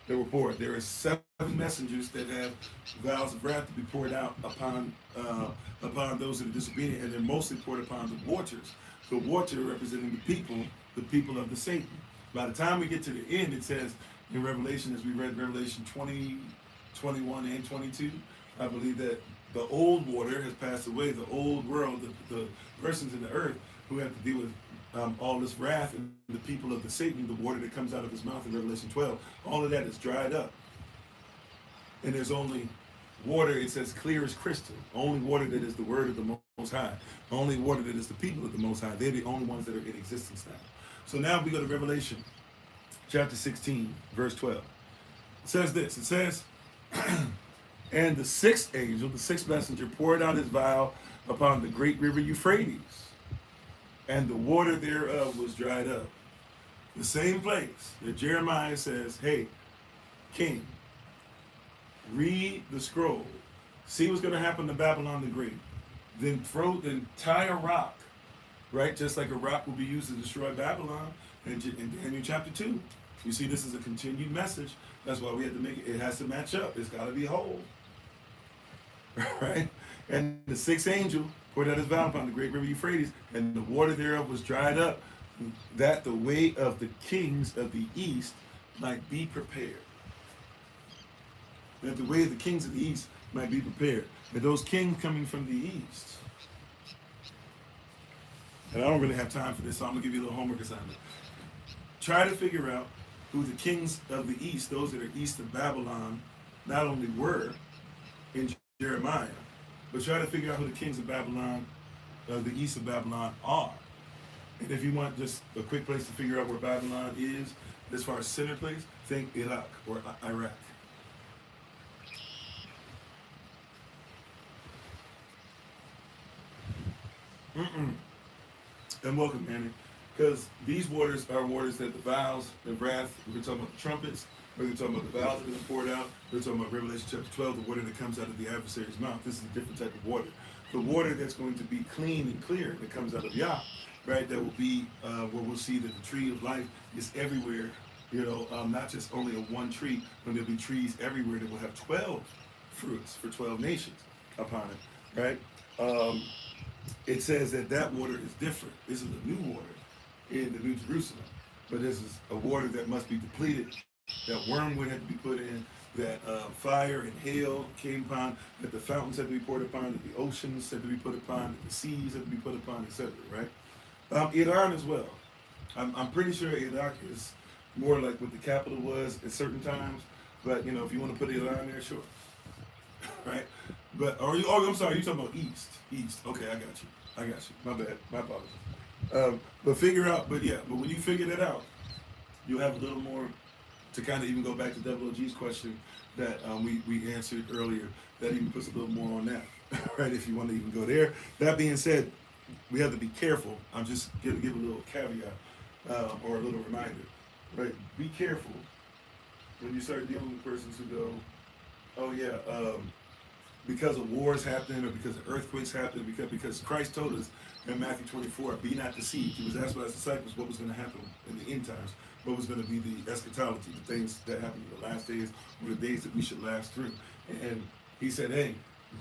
that were poured. There are 7 messengers that have vials of wrath to be poured out upon those that are disobedient, and they're mostly poured upon the waters. The water representing the people of the Satan. By the time we get to the end, it says in Revelation, as we read Revelation 20, 21, and 22, I believe that the old water has passed away. The old world, the persons in the earth who have to deal with all this wrath and the people of the Satan, the water that comes out of his mouth in Revelation 12, all of that is dried up. And there's only water, it says clear as crystal, only water that is the word of the Most High, only water that is the people of the Most High. They're the only ones that are in existence now. So now we go to Revelation chapter 16, verse 12. It says this, it says, and the 6th angel, the 6th messenger, poured out his vial upon the great river Euphrates, and the water thereof was dried up. The same place that Jeremiah says, hey, king, read the scroll. See what's going to happen to Babylon the Great. Then tie a rock, right? Just like a rock will be used to destroy Babylon in Daniel chapter 2. You see, this is a continued message. That's why we have to make it. It has to match up. It's got to be whole. Right? And the 6th angel poured out his vial upon the great river Euphrates, and the water thereof was dried up, that the way of the kings of the east might be prepared. That the way of the kings of the east might be prepared. And those kings coming from the east. And I don't really have time for this, so I'm going to give you a little homework assignment. Try to figure out who the kings of the east, those that are east of Babylon, not only were in Jeremiah, but try to figure out who the kings of Babylon, the east of Babylon, are. And if you want just a quick place to figure out where Babylon is, as far as center place, think Iraq or Iraq. And welcome, Annie. Because these waters are waters that the vials of wrath, we're talking about the trumpets, we're talking about the vials that are poured out, we're talking about Revelation chapter 12, the water that comes out of the adversary's mouth. This is a different type of water. The water that's going to be clean and clear that comes out of Yah, right? That will be where we'll see that the tree of life is everywhere, not just only on one tree, but there'll be trees everywhere that will have 12 fruits for 12 nations upon it, right? It says that water is different. This is a new water in the New Jerusalem, but this is a water that must be depleted, that wormwood had to be put in, that fire and hail came upon, that the fountains had to be poured upon, that the oceans had to be put upon, that the seas had to be put upon, etc. Right? Iran as well. I'm pretty sure Iraq is more like what the capital was at certain times. But if you want to put Iran there, sure. Right? But I'm sorry, you're talking about east. East. Okay, I got you. My bad. My apologies. But when you figure that out, you'll have a little more to kind of even go back to Double OG's question that we answered earlier. That even puts a little more on that, right? If you want to even go there. That being said, we have to be careful. I'm just going to give a little caveat or a little reminder, right? Be careful when you start dealing with persons who go, oh yeah, because of wars happening or because of earthquakes happening, because Christ told us in Matthew 24, be not deceived. He was asked by his disciples what was going to happen in the end times, what was going to be the eschatology, the things that happen in the last days, or the days that we should last through. And he said, hey,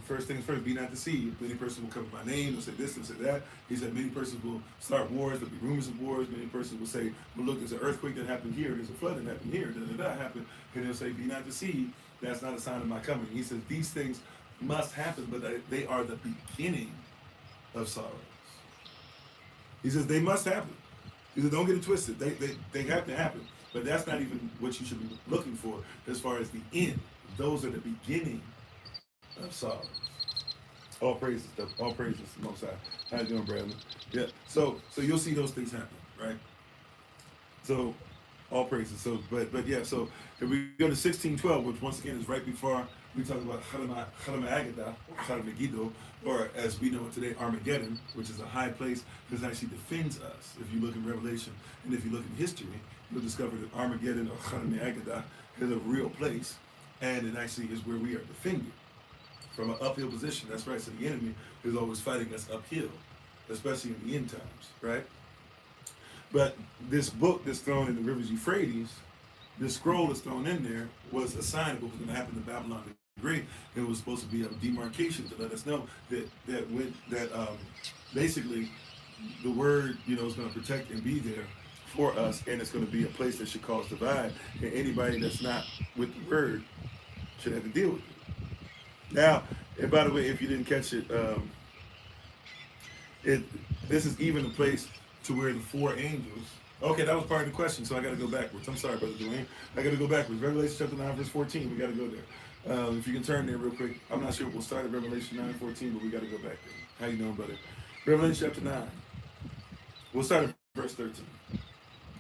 first things first, be not deceived. Many persons will come in my name, they'll say this, they'll say that. He said many persons will start wars, there'll be rumors of wars. Many persons will say, well, look, there's an earthquake that happened here, there's a flood that happened here, da happened. And they'll say, be not deceived, that's not a sign of my coming. He says these things must happen, but they are the beginning of sorrows. He says they must happen. He says don't get it twisted. They have to happen, but that's not even what you should be looking for as far as the end. Those are the beginning of sorrows. All praises, Most High. How you doing, Bradley? Yeah. So you'll see those things happen, right? So all praises. So but yeah. So if we go to 16:12, which once again is right before we talk about Megiddo, or as we know it today, Armageddon, which is a high place that actually defends us. If you look in Revelation and if you look in history, you'll discover that Armageddon or Megiddo is a real place, and it actually is where we are defended from an uphill position. That's right. So the enemy is always fighting us uphill, especially in the end times, right? But this book that's thrown in the rivers Euphrates, this scroll that's thrown in there, was a sign of what was going to happen to Babylon the Great. It was supposed to be a demarcation to let us know that basically the word is going to protect and be there for us, and it's going to be a place that should cause divide, and anybody that's not with the word should have to deal with it. Now, and by the way, if you didn't catch it, this is even a place to where the four angels. Okay, that was part of the question, so I got to go backwards. I'm sorry, Brother Dwayne. I got to go backwards. Revelation chapter 9, verse 14. We got to go there. If you can turn there real quick. I'm not sure if we'll start at Revelation 9:14, but we got to go back there. How you doing, brother? Revelation chapter 9. We'll start at verse 13.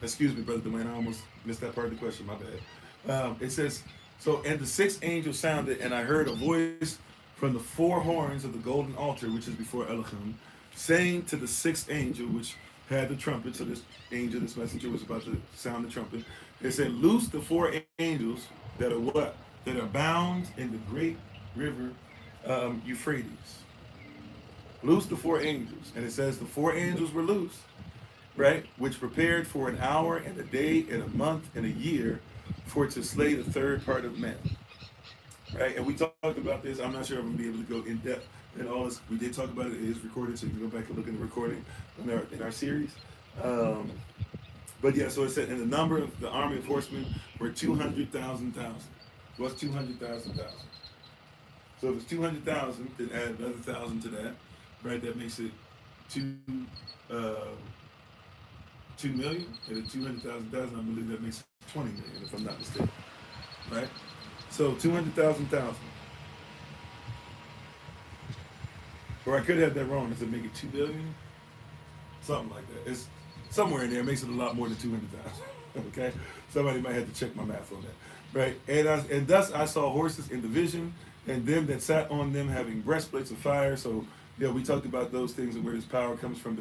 Excuse me, Brother Dwayne. I almost missed that part of the question. My bad. It says, so, and the sixth angel sounded, and I heard a voice from the four horns of the golden altar, which is before Elohim, saying to the sixth angel, which had the trumpet. So this angel, this messenger, was about to sound the trumpet. It said, loose the four angels that are what? That are bound in the great river Euphrates. Loose the four angels. And it says the four angels were loose, right? Which prepared for an hour and a day and a month and a year for to slay the third part of men. Right? And we talked about this. I'm not sure I'm going to be able to go in depth in all this. We did talk about it. It is recorded, so you can go back and look at the recording in our series. But yeah, so it said, and the number of the army of horsemen were 200,000. What's 200,000? So if it's 200,000, then add another 1,000 to that, right? That makes it 2 million. And at 200,000, I believe that makes it 20 million, if I'm not mistaken, right? So 200,000. Or I could have that wrong. Does it make it 2 billion? Something like that. It's somewhere in there. It makes it a lot more than 200,000. Okay? Somebody might have to check my math on that. Right? And thus I saw horses in division, and them that sat on them having breastplates of fire. So, we talked about those things and where this power comes from.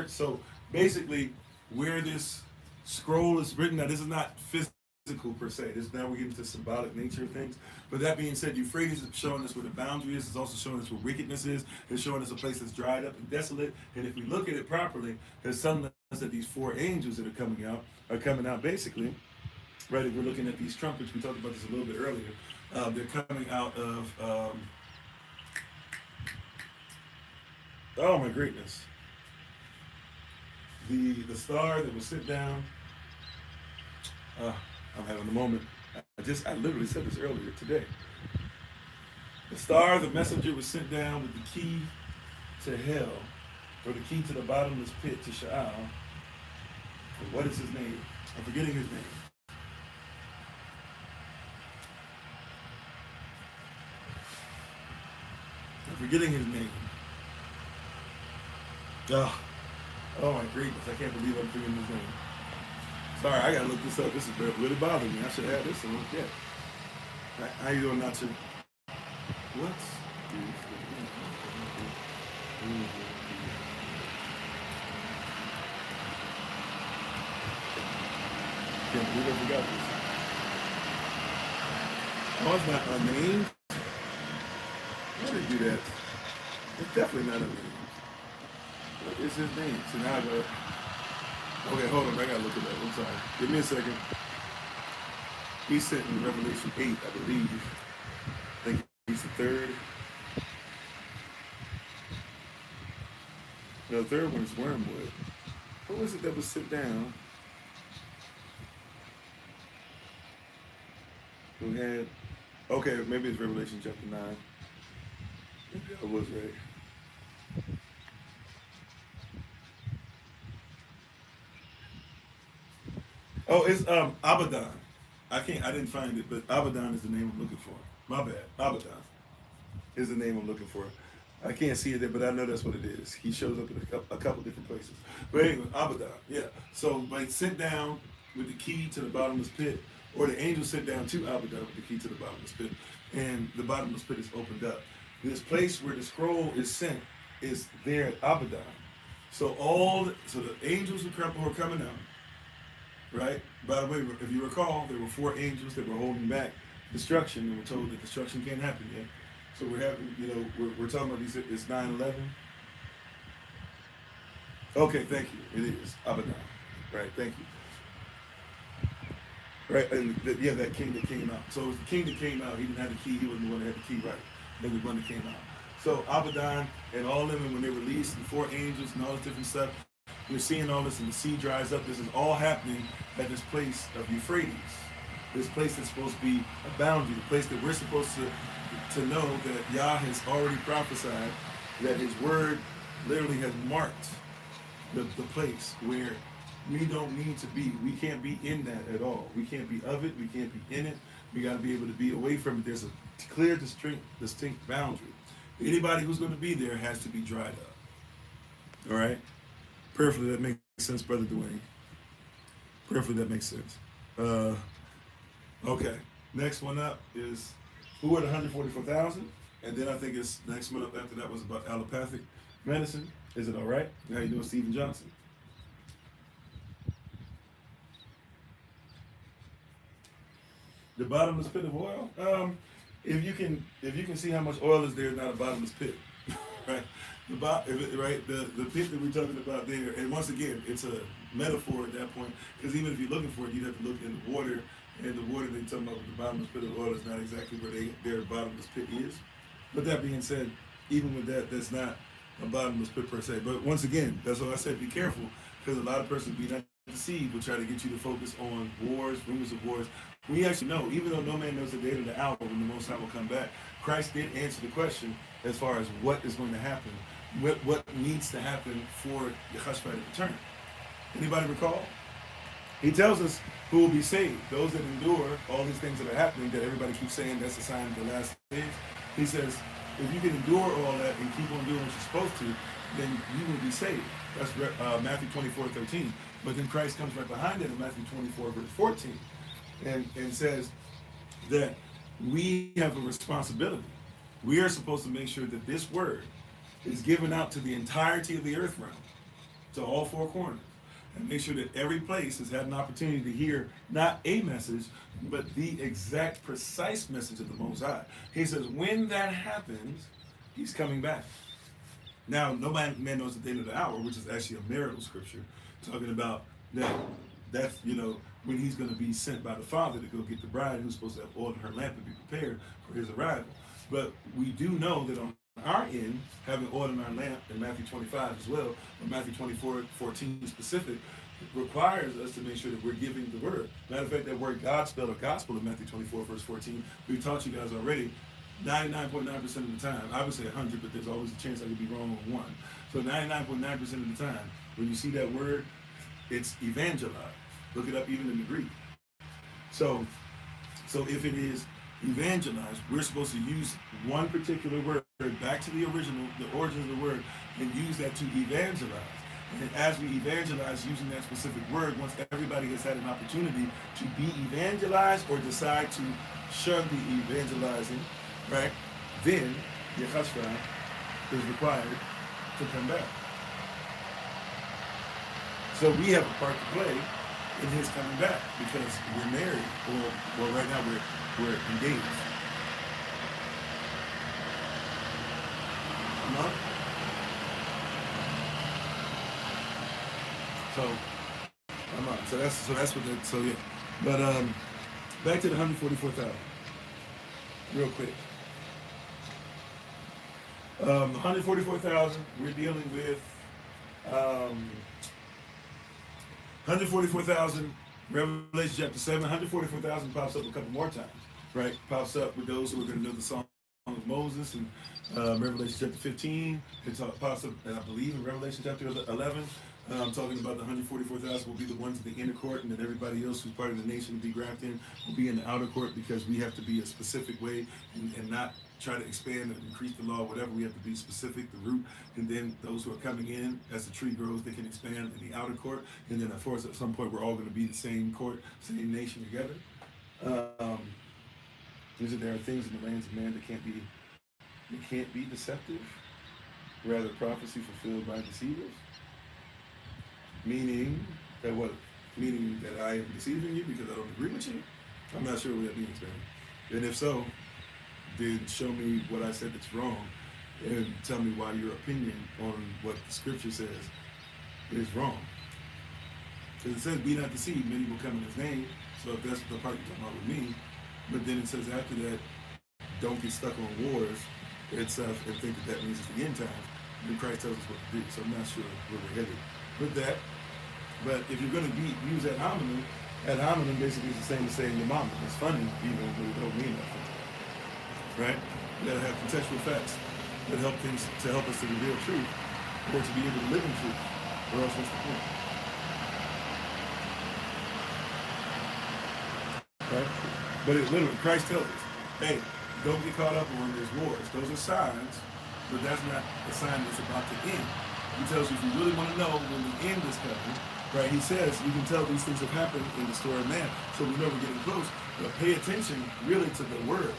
So basically, where this scroll is written, now this is not physical per se. Now we're getting to symbolic nature of things. But that being said, Euphrates is showing us where the boundary is. It's also showing us where wickedness is. It's showing us a place that's dried up and desolate. And if we look at it properly, there's telling us that these four angels that are coming out basically, right? If we're looking at these trumpets, we talked about this a little bit earlier. They're coming out of, oh my greatness. The star that will sit down. I'm having a moment. I I literally said this earlier today. The star, the messenger, was sent down with the key to hell, or the key to the bottomless pit to Sha'al. And what is his name? I'm forgetting his name. I'm forgetting his name. Oh my greatness, I can't believe I'm forgetting his name. Sorry, I gotta look this up. This is really bothering me. I should have this and look at. How you doing not to? What? Can't believe I forgot this. Oh, it's not a name? Why did they do that? It's definitely not a name. What is his name? So now I go. Okay, hold on. I gotta look it up. I'm sorry. Give me a second. He's sent in Revelation 8, I believe. I think he's the third. No, the third one is Wormwood. Who was it that was sent down? Who had? Okay, maybe it's Revelation chapter 9. Maybe I was right. Oh, it's Abaddon. I didn't find it, but Abaddon is the name I'm looking for. My bad. Abaddon is the name I'm looking for. I can't see it there, but I know that's what it is. He shows up in a couple different places. But anyway, Abaddon, yeah. So like sent down with the key to the bottomless pit, or the angel sent down to Abaddon with the key to the bottomless pit, and the bottomless pit is opened up. This place where the scroll is sent is there at Abaddon. So the angels who are coming out. Right? By the way, if you recall, there were 4 angels that were holding back destruction, and we're told that destruction can't happen yet. So we're having, we're talking about these. It's 9/11. Okay, thank you. It is Abaddon. Right? Thank you. Right? And that king that came out. So it was the king that came out. He didn't have the key. He wasn't the one that had the key. Right? Then the one that came out. So Abaddon and all of them, and when they released the 4 angels and all this different stuff. We're seeing all this, and the sea dries up. This is all happening at this place of Euphrates. This place that's supposed to be a boundary, the place that we're supposed to know that Yah has already prophesied, that his word literally has marked the place where we don't need to be. We can't be in that at all. We can't be of it. We can't be in it. We got to be able to be away from it. There's a clear, distinct boundary. Anybody who's going to be there has to be dried up. All right? Perfectly, that makes sense, Brother Dwayne. Perfectly, that makes sense. Okay, next one up is who are the 144,000? And then I think it's next one up after that was about allopathic medicine. Is it all right? How you doing, Stephen Johnson? The bottomless pit of oil. If you can see how much oil is there, not a bottomless pit, right? The pit that we're talking about there, and once again, it's a metaphor at that point, because even if you're looking for it, you'd have to look in the water, and the water they're talking about with the bottomless pit of oil is not exactly where their bottomless pit is. But that being said, even with that, that's not a bottomless pit per se. But once again, that's why I said be careful, because a lot of persons be not deceived will try to get you to focus on wars, rumors of wars. We actually know, even though no man knows the day or the hour when the Most High will come back, Christ did answer the question as far as what is going to happen, what needs to happen for Yehoshua to return. Anybody recall? He tells us who will be saved. Those that endure all these things that are happening, that everybody keeps saying that's a sign of the last days. He says, if you can endure all that and keep on doing what you're supposed to, then you will be saved. That's Matthew 24:13. But then Christ comes right behind it in Matthew 24, verse 14, and says that we have a responsibility. We are supposed to make sure that this word is given out to the entirety of the earth realm, to all 4 corners, and make sure that every place has had an opportunity to hear not a message, but the exact, precise message of the Most High. He says, when that happens, he's coming back. Now, no man knows the day or the hour, which is actually a marital scripture, talking about that's, when he's going to be sent by the Father to go get the bride who's supposed to have oil in her lamp and be prepared for his arrival. But we do know that on our end, having oil in our lamp in Matthew 25 as well, or Matthew 24:14 specific, requires us to make sure that we're giving the word. Matter of fact, that word God spelled or gospel in Matthew 24, verse 14, we've taught you guys already, 99.9% of the time, I would say 100, but there's always a chance I could be wrong on one. So 99.9% of the time, when you see that word, it's evangelize. Look it up even in the Greek. So if it is evangelize, we're supposed to use one particular word back to the original, the origin of the word, and use that to evangelize. And as we evangelize using that specific word, once everybody has had an opportunity to be evangelized or decide to shun the evangelizing, right, then the chashva is required to come back. So we have a part to play in his coming back because we're married, or right now we're engaged. No? So I'm on. So that's what that. So yeah, but back to the 144,000, real quick. 144,000. We're dealing with 144,000. Revelation chapter 7. 144,000 pops up a couple more times, right? Pops up with those who are going to know the song of Moses and Revelation chapter 15. It pops up, I believe, in Revelation chapter 11. Talking about the 144,000 will be the ones in the inner court, and then everybody else who's part of the nation will be grafted in, will be in the outer court, because we have to be a specific way and not try to expand and increase the law, whatever. We have to be specific, the root, and then those who are coming in, as the tree grows, they can expand in the outer court, and then of course at some point we're all going to be the same court, same nation together. There are things in the lands of man that can't be deceptive, rather prophecy fulfilled by deceivers. Meaning that what? Meaning that I am deceiving you because I don't agree with you? I'm not sure what that means, man. And if so, then show me what I said that's wrong and tell me why your opinion on what the scripture says is wrong. Because it says, be not deceived, many will come in his name. So if that's the part you're talking about with me, but then it says after that, don't get stuck on wars and stuff and think that means it's the end times. Then Christ tells us what to do. So I'm not sure where we're headed with that. But if you're going to use ad hominem basically is the same as saying your mama. It's funny, even though it don't mean nothing. Right? You got to have contextual facts that help us to the real truth, or to be able to live in truth. Or else what's the point? Right? But it literally, Christ tells us, hey, don't get caught up when there's wars. Those are signs, but that's not a sign that's about to end. He tells you if you really want to know when the end is coming, right? He says you can tell these things have happened in the story of man, so we know we're getting close. But pay attention really to the word.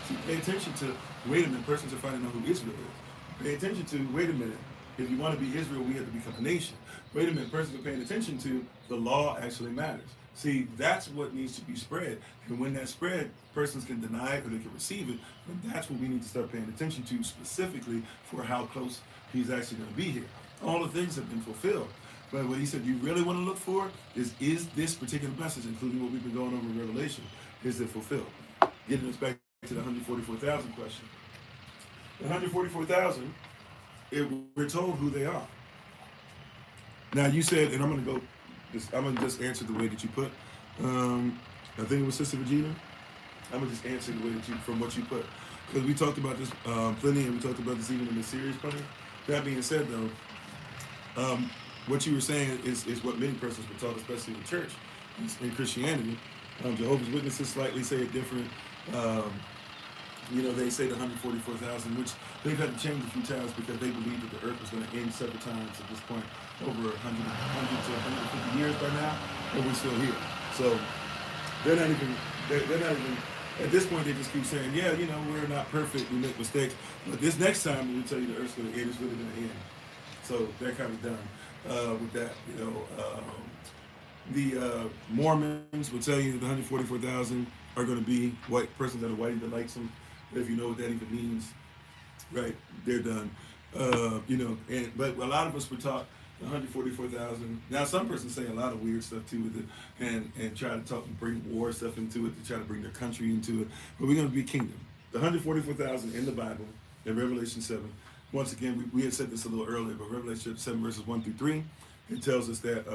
See, pay attention to, wait a minute, persons are finding out who Israel is. Pay attention to, wait a minute, if you want to be Israel, we have to become a nation. Wait a minute, persons are paying attention to, the law actually matters. See, that's what needs to be spread. And when that's spread, persons can deny it or they can receive it. But that's what we need to start paying attention to specifically for how close he's actually going to be here. All the things have been fulfilled. But what he said you really want to look for is this particular message, including what we've been going over in Revelation, is it fulfilled? Getting us back to the 144,000 question. The 144,000, we're told who they are. Now you said, and I'm going to just answer the way that you put. I think it was Sister Regina. I'm going to just answer the way that from what you put. Because we talked about this plenty, and we talked about this even in the series plenty. That being said, though, what you were saying is what many persons were taught, especially in church, in Christianity. Jehovah's Witnesses slightly say it different. They say the 144,000, which they've had to change a few times because they believe that the earth was going to end several times at this point, over 100 to 150 years by now, and we're still here. So they're not even, at this point, they just keep saying, yeah, we're not perfect, we make mistakes, but this next time when we tell you the earth's going to end, it's really going to end. So they're kind of done with that, The Mormons will tell you that the 144,000 are going to be white persons that are white that likes them. If you know what that even means, right? They're done. But a lot of us were taught 144,000. Now some persons say a lot of weird stuff too with it, and try to talk and bring war stuff into it to try to bring their country into it. But we're going to be a kingdom. The 144,000 in the Bible, in Revelation 7. Once again, we had said this a little earlier, but Revelation 7 verses 1 through 3, it tells us that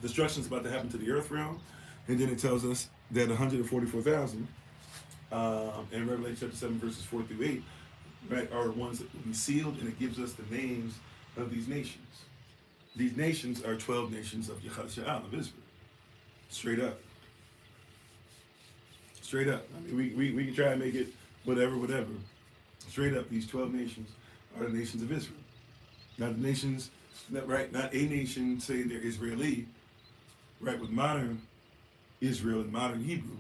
destruction is about to happen to the earth realm, and then it tells us that 144,000 in Revelation chapter 7 verses 4 through 8, right, are the ones that will be sealed, and it gives us the names of these nations. These nations are 12 nations of Yahweh of Israel. Straight up. Straight up. I mean, we can try and make it whatever. Straight up, these 12 nations are the nations of Israel. Not the nations, right? Not a nation saying they're Israeli, right? With modern Israel and modern Hebrew,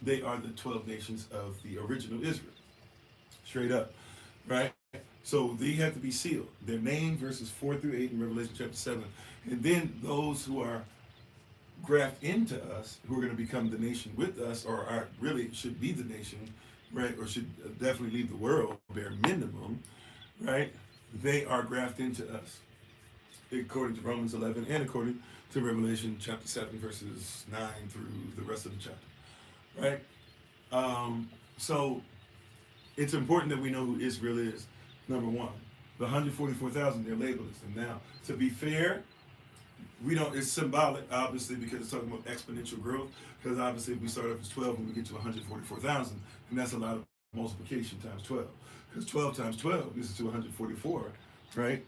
they are the 12 nations of the original Israel. Straight up, right? So they have to be sealed. Their name, verses 4 through 8 in Revelation chapter 7. And then those who are grafted into us, who are going to become the nation with us, or are really should be the nation, right? Or should definitely leave the world, bare minimum, right? They are grafted into us, according to Romans 11 and according to Revelation chapter 7, verses 9 through the rest of the chapter, right? So it's important that we know who Israel is, number one. The 144,000, they're labeled as them. Now, to be fair, we don't, it's symbolic, obviously, because it's talking about exponential growth, because obviously if we start off as 12 when we get to 144,000, and that's a lot of multiplication times 12. Because 12 times 12 is to 144, right?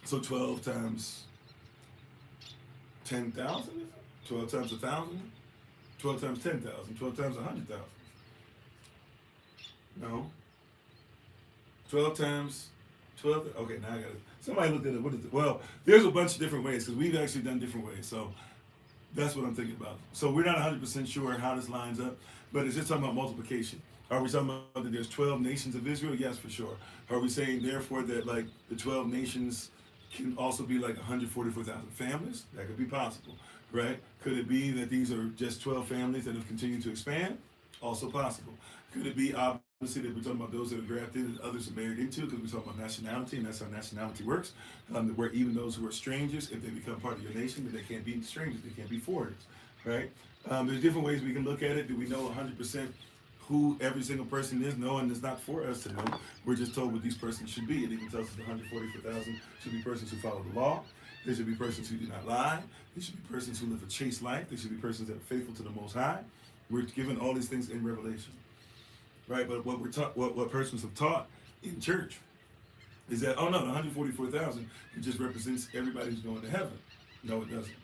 So 12 times 10,000, 12 times 1,000, 12 times 10,000, 12 times 100,000. No. 12 times 12, okay, now I got it. Somebody looked at it, what is it? Well, there's a bunch of different ways, because we've actually done different ways, so that's what I'm thinking about. So we're not 100% sure how this lines up, but it's just talking about multiplication. Are we talking about that there's 12 nations of Israel? Yes, for sure. Are we saying, therefore, that like the 12 nations can also be like 144,000 families? That could be possible, right? Could it be that these are just 12 families that have continued to expand? Also possible. Could it be obviously that we're talking about those that are grafted and others are married into, because we're talking about nationality, and that's how nationality works, where even those who are strangers, if they become part of your nation, then they can't be strangers, they can't be foreigners, right? There's different ways we can look at it. Do we know 100% who every single person is? No, and it's not for us to know. We're just told what these persons should be. It even tells us the 144,000 should be persons who follow the law. There should be persons who do not lie. There should be persons who live a chaste life. There should be persons that are faithful to the Most High. We're given all these things in Revelation, right? But what we're taught, what persons have taught in church, is that, oh no, the 144,000, it just represents everybody who's going to heaven. No, it doesn't.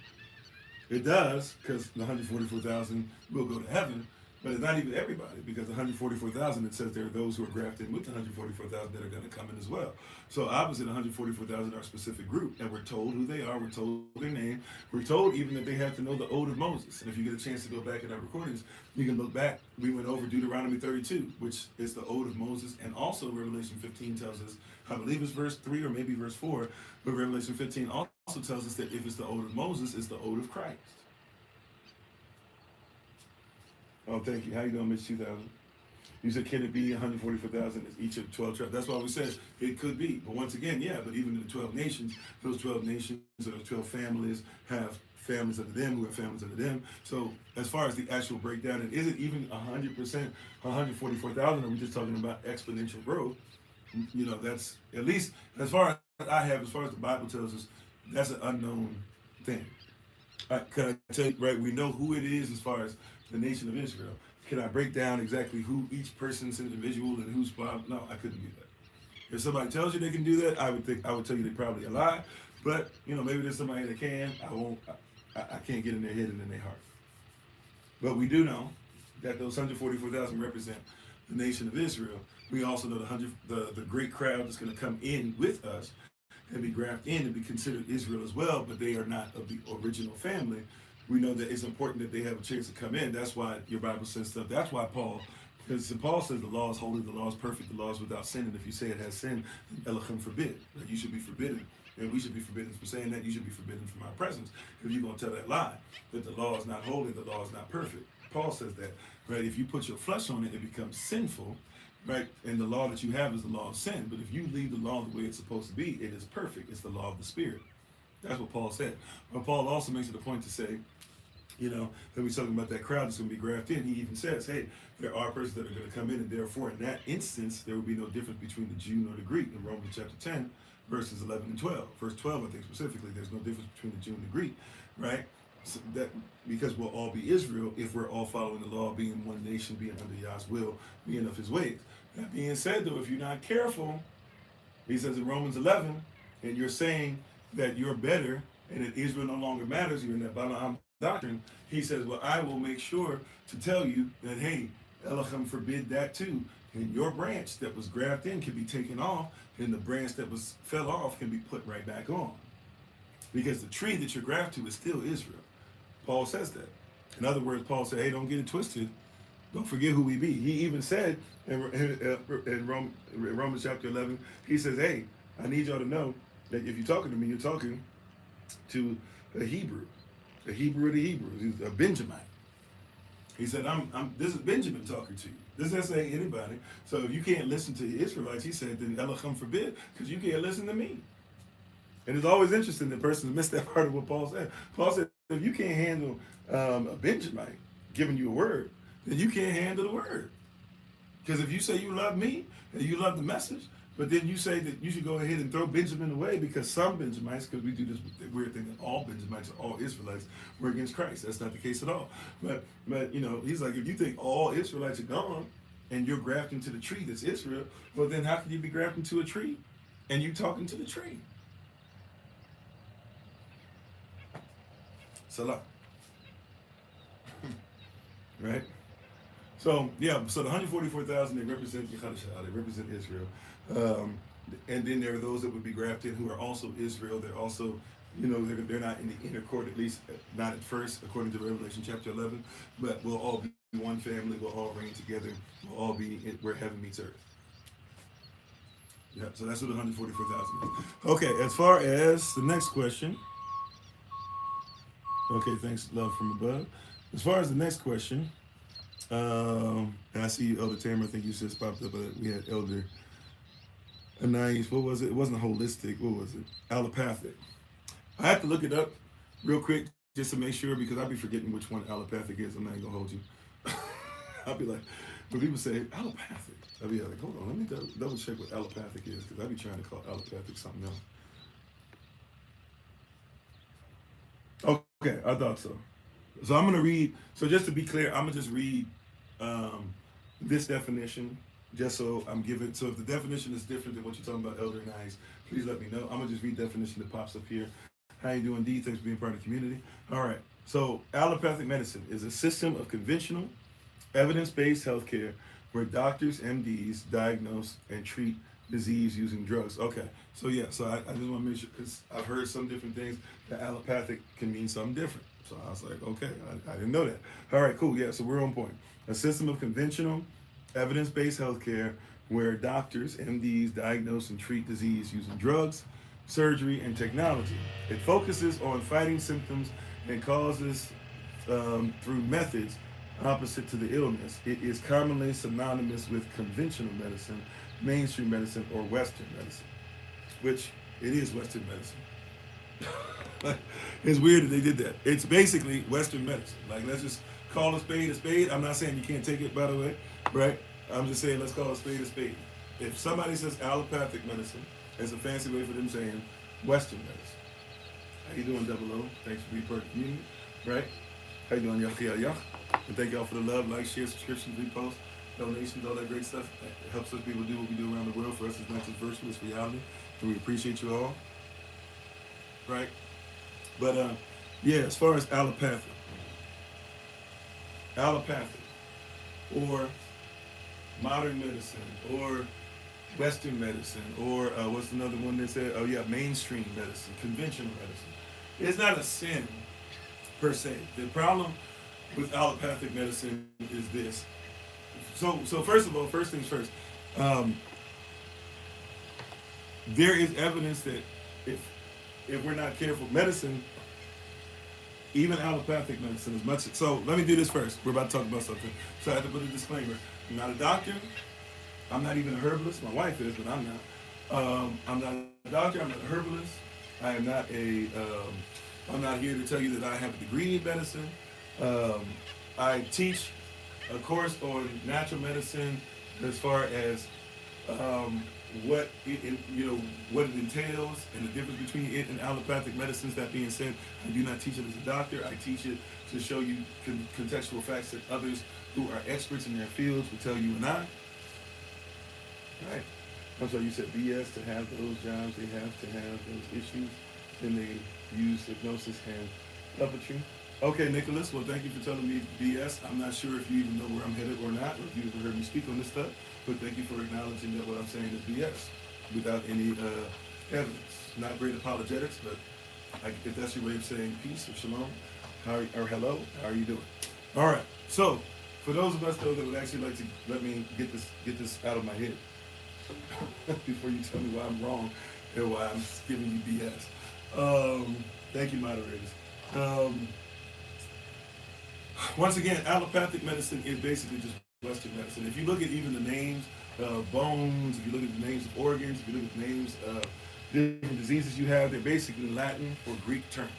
It does, because the 144,000 will go to heaven, but it's not even everybody, because the 144,000, it says there are those who are grafted in with the 144,000 that are going to come in as well. So obviously the 144,000 are a specific group, and we're told who they are, we're told their name, we're told even that they have to know the Ode of Moses. And if you get a chance to go back in our recordings, you can look back. We went over Deuteronomy 32, which is the Ode of Moses, and also Revelation 15 tells us, I believe it's verse 3 or maybe verse 4, but Revelation 15 also tells us that if it's the Ode of Moses, it's the Ode of Christ. Oh, thank you. How you doing, Miss 2000? You said, can it be 144,000 as each of 12 tribes? That's why we said it could be. But once again, yeah, but even in the 12 nations, those 12 nations or those 12 families have families under them who have families under them. So as far as the actual breakdown, and is it even 100%, 144,000? Or are we just talking about exponential growth? You know, that's, at least as far as I have, as far as the Bible tells us, that's an unknown thing. Can I tell you, right, we know who it is as far as the nation of Israel. Can I break down exactly who each person's individual and who's Bob? No, I couldn't do that. If somebody tells you they can do that, I would tell you they probably a lie. But you know, maybe there's somebody that can. I can't get in their head and in their heart. But we do know that those 144,000 represent the nation of Israel. We also know the great crowd that's going to come in with us and be grafted in and be considered Israel as well, but they are not of the original family. We know that it's important that they have a chance to come in. That's why your Bible says stuff. That's why because Paul says the law is holy, the law is perfect, the law is without sin, and if you say it has sin, then Elohim forbid. That you should be forbidden, and we should be forbidden for saying that. You should be forbidden from our presence. If you're going to tell that lie, that the law is not holy, the law is not perfect. Paul says that, right? If you put your flesh on it, it becomes sinful, right? And the law that you have is the law of sin. But if you leave the law the way it's supposed to be, it is perfect. It's the law of the Spirit. That's what Paul said. But Paul also makes it a point to say, you know, that we're talking about that crowd that's going to be grafted in. He even says, hey, there are persons that are going to come in, and therefore in that instance, there will be no difference between the Jew nor the Greek. In Romans chapter 10, verses 11 and 12. Verse 12, I think specifically, there's no difference between the Jew and the Greek, right? So that because we'll all be Israel if we're all following the law, being one nation, being under Yah's will, being of His ways. That being said, though, if you're not careful, He says in Romans 11, and you're saying that you're better and that Israel no longer matters, you're in that Balaam doctrine. He says, well, I will make sure to tell you that, hey, Elohim forbid that too. And your branch that was grafted in can be taken off, and the branch that was fell off can be put right back on. Because the tree that you're grafted to is still Israel. Paul says that. In other words, Paul said, hey, don't get it twisted. Don't forget who we be. He even said in Romans chapter 11, he says, hey, I need y'all to know that if you're talking to me, you're talking to a Hebrew of the Hebrews. He's a Benjamite. He said, this is Benjamin talking to you. This doesn't say anybody. So if you can't listen to the Israelites, he said, then Elohim forbid, because you can't listen to me. And it's always interesting that persons miss that part of what Paul said. Paul said, if you can't handle a Benjamite giving you a word, then you can't handle the word. Because if you say you love me and you love the message, but then you say that you should go ahead and throw Benjamin away because some Benjamites, because we do this weird thing that all Benjamites or all Israelites were against Christ. That's not the case at all. But he's like, if you think all Israelites are gone and you're grafting to the tree that's Israel, well then how can you be grafting to a tree and you talking to the tree? Salah. Right? So yeah, so the 144,000, they represent Yehudashah, they represent Israel. And then there are those that would be grafted who are also Israel. They're also, they're not in the inner court, at least not at first, according to Revelation chapter 11, but we'll all be one family, we'll all reign together, we'll all be where heaven meets earth. Yeah, so that's what the 144,000 is. Okay, as far as the next question. Okay, thanks, love from above. As far as the next question, and I see you, Elder Tamer, I think you just popped up, but we had Elder Anais, what was it? It wasn't holistic, what was it? Allopathic. I have to look it up real quick just to make sure, because I'll be forgetting which one allopathic is. I'm not gonna hold you. I'll be like, when people say allopathic, I'll be like, hold on, let me double check what allopathic is, because I'll be trying to call allopathic something else. Okay, I thought so. So I'm going to read, so just to be clear, I'm going to just read this definition, just so I'm giving, so if the definition is different than what you're talking about, Elder and Eyes, please let me know. I'm going to just read the definition that pops up here. How you doing, D? Thanks for being part of the community. All right, so allopathic medicine is a system of conventional, evidence-based healthcare where doctors, MDs, diagnose and treat disease using drugs. Okay, so yeah, so I just want to make sure, because I've heard some different things, that allopathic can mean something different. So I was like, okay, I didn't know that. All right, cool, yeah, so we're on point. A system of conventional, evidence-based healthcare where doctors, MDs, diagnose and treat disease using drugs, surgery, and technology. It focuses on fighting symptoms and causes through methods opposite to the illness. It is commonly synonymous with conventional medicine, mainstream medicine, or Western medicine, which it is Western medicine. It's weird that they did that. It's basically Western medicine. Like, let's just call a spade a spade. I'm not saying you can't take it, by the way, right? I'm just saying let's call a spade a spade. If somebody says allopathic medicine, it's a fancy way for them saying Western medicine. How you doing, Double O? Thanks for being part of the community, right? How you doing, Yach? And thank y'all for the love, like, share, subscriptions, reposts, donations, all that great stuff. It helps us people do what we do around the world. For us, it's not just virtual, it's reality. And we appreciate you all, right? But yeah, as far as allopathic, or modern medicine, or Western medicine, or what's another one that said, oh yeah, mainstream medicine, conventional medicine. It's not a sin per se. The problem with allopathic medicine is this. So first of all, first things first, there is evidence that if we're not careful, medicine, even allopathic medicine, as much. So let me do this first. We're about to talk about something. So I have to put a disclaimer. I'm not a doctor. I'm not even a herbalist. My wife is, but I'm not. I'm not a doctor. I'm not a herbalist. I am not I'm not here to tell you that I have a degree in medicine. I teach a course on natural medicine as far as what what it entails and the difference between it and allopathic medicines. That being said, I do not teach it as a doctor. I teach it to show you contextual facts that others who are experts in their fields will tell you and I. Right. I'm sorry, you said BS to have those jobs, they have to have those issues, then they use hypnosis and puppetry. Okay, Nicholas, well, thank you for telling me BS. I'm not sure if you even know where I'm headed or not, or if you've ever heard me speak on this stuff, but thank you for acknowledging that what I'm saying is BS without any evidence. Not great apologetics, but if that's your way of saying peace or shalom, or hello, how are you doing? All right, so for those of us, though, that would actually like to let me get this out of my head before you tell me why I'm wrong and why I'm giving you BS. Thank you, moderators. Once again, allopathic medicine is basically just Western medicine. If you look at even the names of bones, if you look at the names of organs, if you look at the names of different diseases you have, they're basically Latin or Greek terms.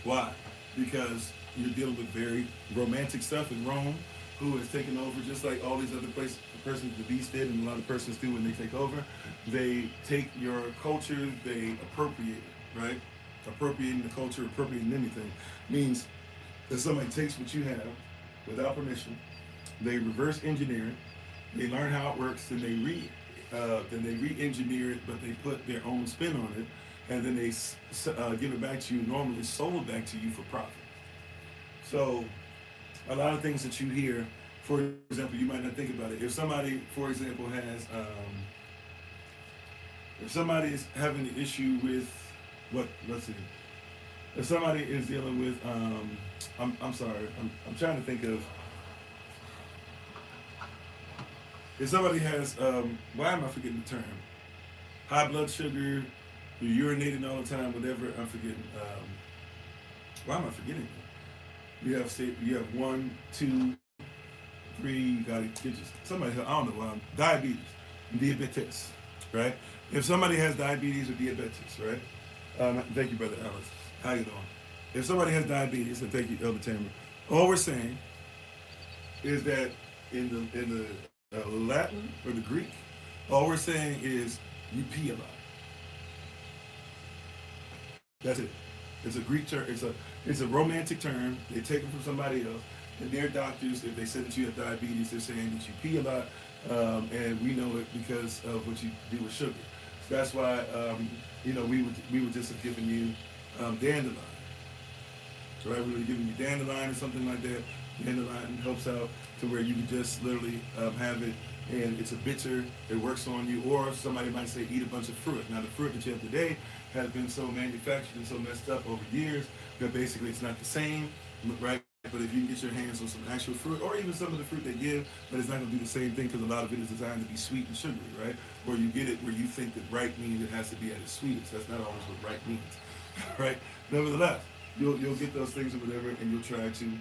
Why? Because you're dealing with very romantic stuff in Rome, who has taken over just like all these other places, persons the beast did, and a lot of persons do when they take over. They take your culture, they appropriate it, right? Appropriating the culture, appropriating anything, means that somebody takes what you have without permission, they reverse engineer it, they learn how it works, then they re-engineer it, but they put their own spin on it, and then they give it back to you, normally sold back to you for profit. So a lot of things that you hear, for example, you might not think about it. If somebody, for example, if somebody is having an issue with if somebody is dealing with, I'm sorry, I'm trying to think of, if somebody has, why am I forgetting the term? High blood sugar, you're urinating all the time, whatever, I'm forgetting. Why am I forgetting it? You have 1, 2, 3, you gotta get you, somebody, I don't know, diabetes, right? If somebody has diabetes or diabetes, right? Thank you, Brother Alex. How you doing? If somebody has diabetes, and thank you, Elder Tamara, all we're saying is that in the Latin or the Greek, all we're saying is you pee a lot. That's it. It's a Greek term. It's a romantic term. They take it from somebody else, and their doctors, if they say that you have diabetes, they're saying that you pee a lot, and we know it because of what you do with sugar. That's why we would just have given you dandelion. So right, we were giving you dandelion or something like that. Dandelion helps out to where you can just literally have it, and it's a bitter, it works on you. Or somebody might say eat a bunch of fruit. Now the fruit that you have today has been so manufactured and so messed up over years that basically it's not the same, right? But if you can get your hands on some actual fruit, or even some of the fruit they give, but it's not going to do the same thing because a lot of it is designed to be sweet and sugary, right? Or you get it where you think that right means it has to be at its sweetest. That's not always what right means, right? Nevertheless, you'll get those things or whatever, and you'll try to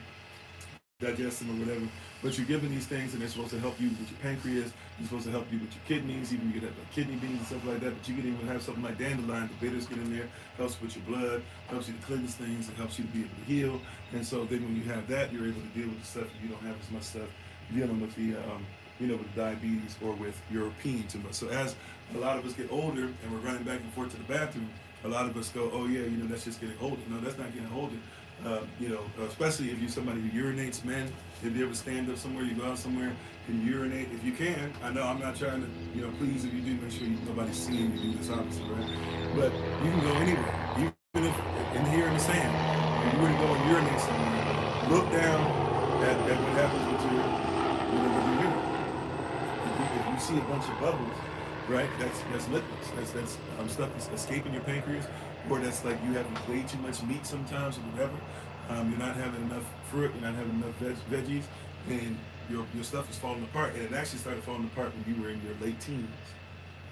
digest them or whatever. But you're given these things, and they're supposed to help you with your pancreas. You're supposed to help you with your kidneys. Even you get like kidney beans and stuff like that. But you can even have something like dandelion. The bitters get in there, helps with your blood, helps you to cleanse things, it helps you to be able to heal. And so then when you have that, you're able to deal with the stuff. You don't have as much stuff dealing with the with diabetes or with your peeing too much. So as a lot of us get older and we're running back and forth to the bathroom, a lot of us go, oh yeah, that's just getting older. No, that's not getting older. Especially if you're somebody who urinates, men, if you ever stand up somewhere, you go out somewhere and urinate, if you can. I know I'm not trying to, please, if you do, make sure nobody's seeing you do this, obviously, right? But you can go anywhere, even if in here in the sand, if you were to go and urinate somewhere, look down at what happens with your urine. If you see a bunch of bubbles, right, that's liquids, that's stuff that's escaping your pancreas, or that's like you having way too much meat sometimes or whatever. You're not having enough fruit, you're not having enough veggies, and your stuff is falling apart. And it actually started falling apart when you were in your late teens,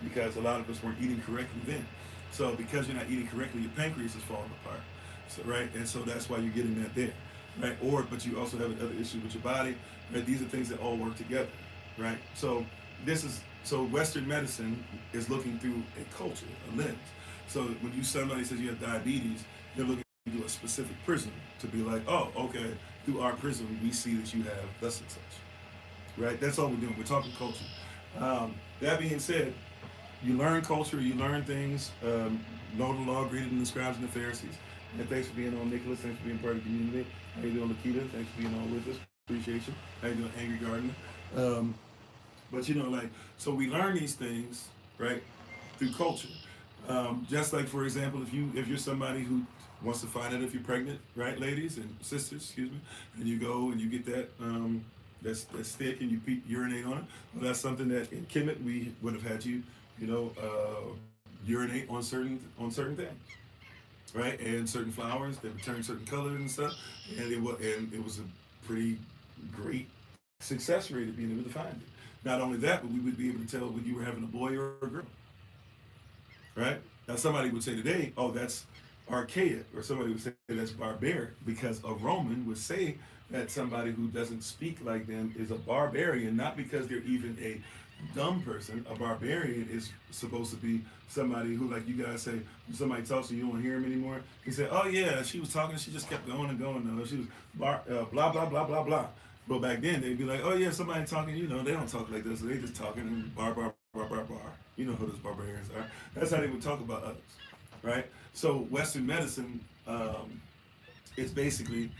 because a lot of us weren't eating correctly then. So because you're not eating correctly, your pancreas is falling apart. So right, and so that's why you're getting that there, right? But you also have another issue with your body. Right? These are things that all work together, right? So Western medicine is looking through a culture, a lens. So when somebody says you have diabetes, they're looking through a specific prism to be like, oh, okay, through our prism, we see that you have thus and such, right? That's all we're doing. We're talking culture. That being said, You learn culture, you learn things, know the law greater than the scribes and the Pharisees. And thanks for being on, Nicholas. Thanks for being part of the community. How you doing, Lakita? Thanks for being on with us. Appreciate you. How you doing, Angry Gardener? Um, but like, so we learn these things, right, through culture. Just like, for example, if you're somebody who wants to find out if you're pregnant, right, ladies and sisters, excuse me, and you go and you get that that stick and you urinate on it. Well, that's something that in Kemet we would have had you, urinate on certain things, right, and certain flowers that would turn certain colors and stuff, and it was a pretty great success rate of being able to find it. Not only that, but we would be able to tell whether you were having a boy or a girl, right? Now somebody would say today, oh, that's archaic, or somebody would say that's barbaric, because a Roman would say that somebody who doesn't speak like them is a barbarian, not because they're even a dumb person. A barbarian is supposed to be somebody who, like you guys say, when somebody talks to you, you don't hear him anymore. He said, oh yeah, she was talking, she just kept going and going. No, she was blah, blah, blah, blah, blah. But back then, they'd be like, oh yeah, somebody talking, they don't talk like this. So they just talking and bar, bar, bar, bar, bar. You know who those barbarians are. That's how they would talk about others, right? So Western medicine, it's basically,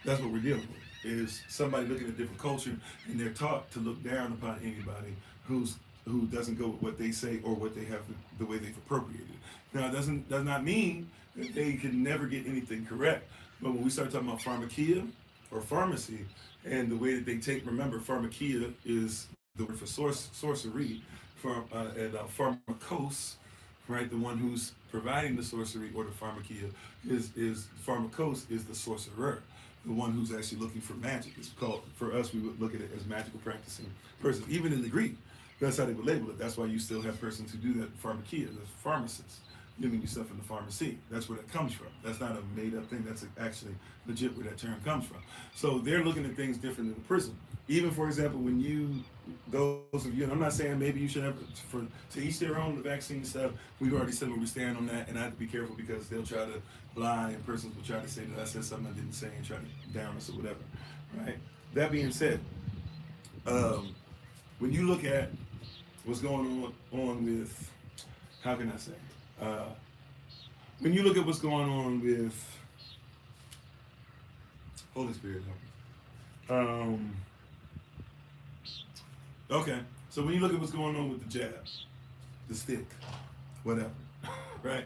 that's what we're dealing with, is somebody looking at a different culture, and they're taught to look down upon anybody who doesn't go with what they say or what they have, the way they've appropriated it. Now, it does not mean that they can never get anything correct. But when we start talking about pharmakia or pharmacy, and the way that they take, remember, pharmakia is the word for sorcery, and pharmakos, right? The one who's providing the sorcery, or the pharmakia is pharmakos is the sorcerer, the one who's actually looking for magic. It's called, for us, we would look at it as magical practicing persons. Even in the Greek, that's how they would label it. That's why you still have persons who do that, pharmakia, the pharmacists, giving you stuff in the pharmacy. That's where that comes from. That's not a made-up thing. That's actually legit where that term comes from. So they're looking at things different in the prison. Even, for example, when those of you, and I'm not saying maybe you should have, to each their own, the vaccine stuff, we've already said where we stand on that, and I have to be careful because they'll try to lie, and persons will try to say that I said something I didn't say and try to down us or whatever, right? That being said, when you look at what's going on with, how can I say, when you look at what's going on with Holy Spirit, okay, so when you look at what's going on with the jab, the stick, whatever, right?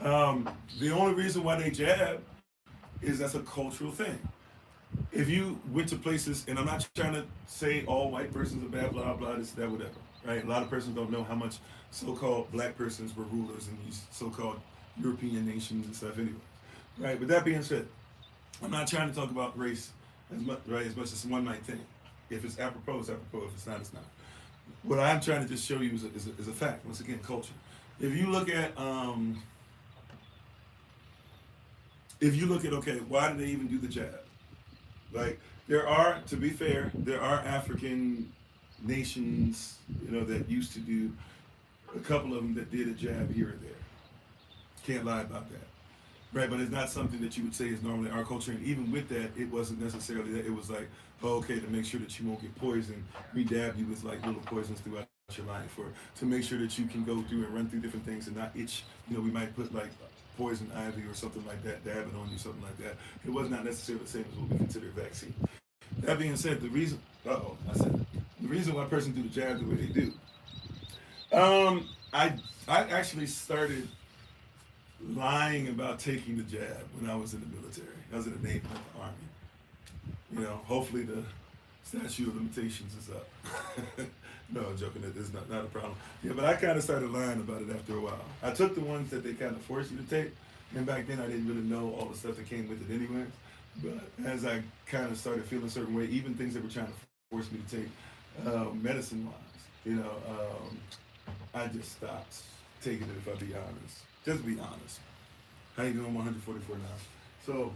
The only reason why they jab is that's a cultural thing. If you went to places, and I'm not trying to say all white persons are bad, blah, blah, this, that, whatever, right? A lot of persons don't know how much so-called black persons were rulers in these so-called European nations and stuff anyway, right? But that being said, I'm not trying to talk about race as much, right, as much as one might think. If it's apropos, it's apropos. If it's not, it's not. What I'm trying to just show you is a fact. Once again, culture. If you look at, okay, why did they even do the jab? Like, to be fair, there are African nations, that used to do, a couple of them that did a jab here and there. Can't lie about that. Right, but it's not something that you would say is normally our culture. And even with that, it wasn't necessarily that. It was like, oh, okay, to make sure that you won't get poisoned, we dab you with like little poisons throughout your life, or to make sure that you can go through and run through different things and not itch. We might put like poison ivy or something like that, dab it on you, something like that. It was not necessarily the same as what we consider a vaccine. That being said, the reason why persons do the jab the way they do, I actually started lying about taking the jab when I was in the military. I was in the Navy, not the Army. Hopefully the statute of limitations is up. No, I'm joking. It's not a problem. Yeah, but I kind of started lying about it after a while. I took the ones that they kind of forced you to take, and back then I didn't really know all the stuff that came with it anyways. But as I kind of started feeling a certain way, even things that were trying to force me to take, medicine-wise, I just stopped taking it, if I be honest. Just be honest. How you doing? I'm 144 now. So,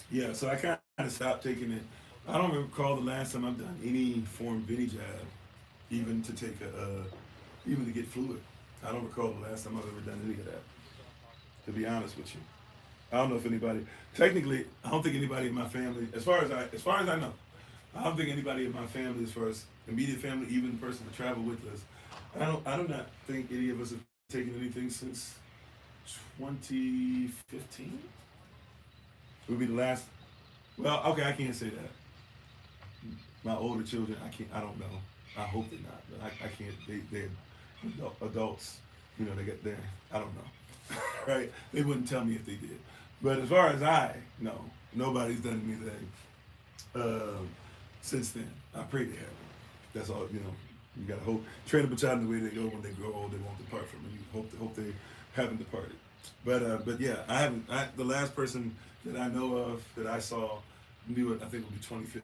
yeah, so I kind of stopped taking it. I don't recall the last time I've done any form of any jab, even to take even to get fluid. I don't recall the last time I've ever done any of that, to be honest with you. I don't know if anybody, technically, I don't think anybody in my family, as far as I know, I don't think anybody in my family, as far as immediate family, even the person that traveled with us, I do not think any of us have taken anything since 2015. Would be the last. Well, okay, I can't say that. My older children, I don't know. I hope they're not, but I can't. They're adults. You know, they get there. I don't know. Right? They wouldn't tell me if they did. But as far as I know, nobody's done anything since then. I pray they haven't. That's all. You know, you gotta hope. Train up a child in the way they go. When they grow old, they won't depart from it. You hope they haven't departed. But yeah, I haven't. The last person that I know of that I saw knew it. I think it would be 2015.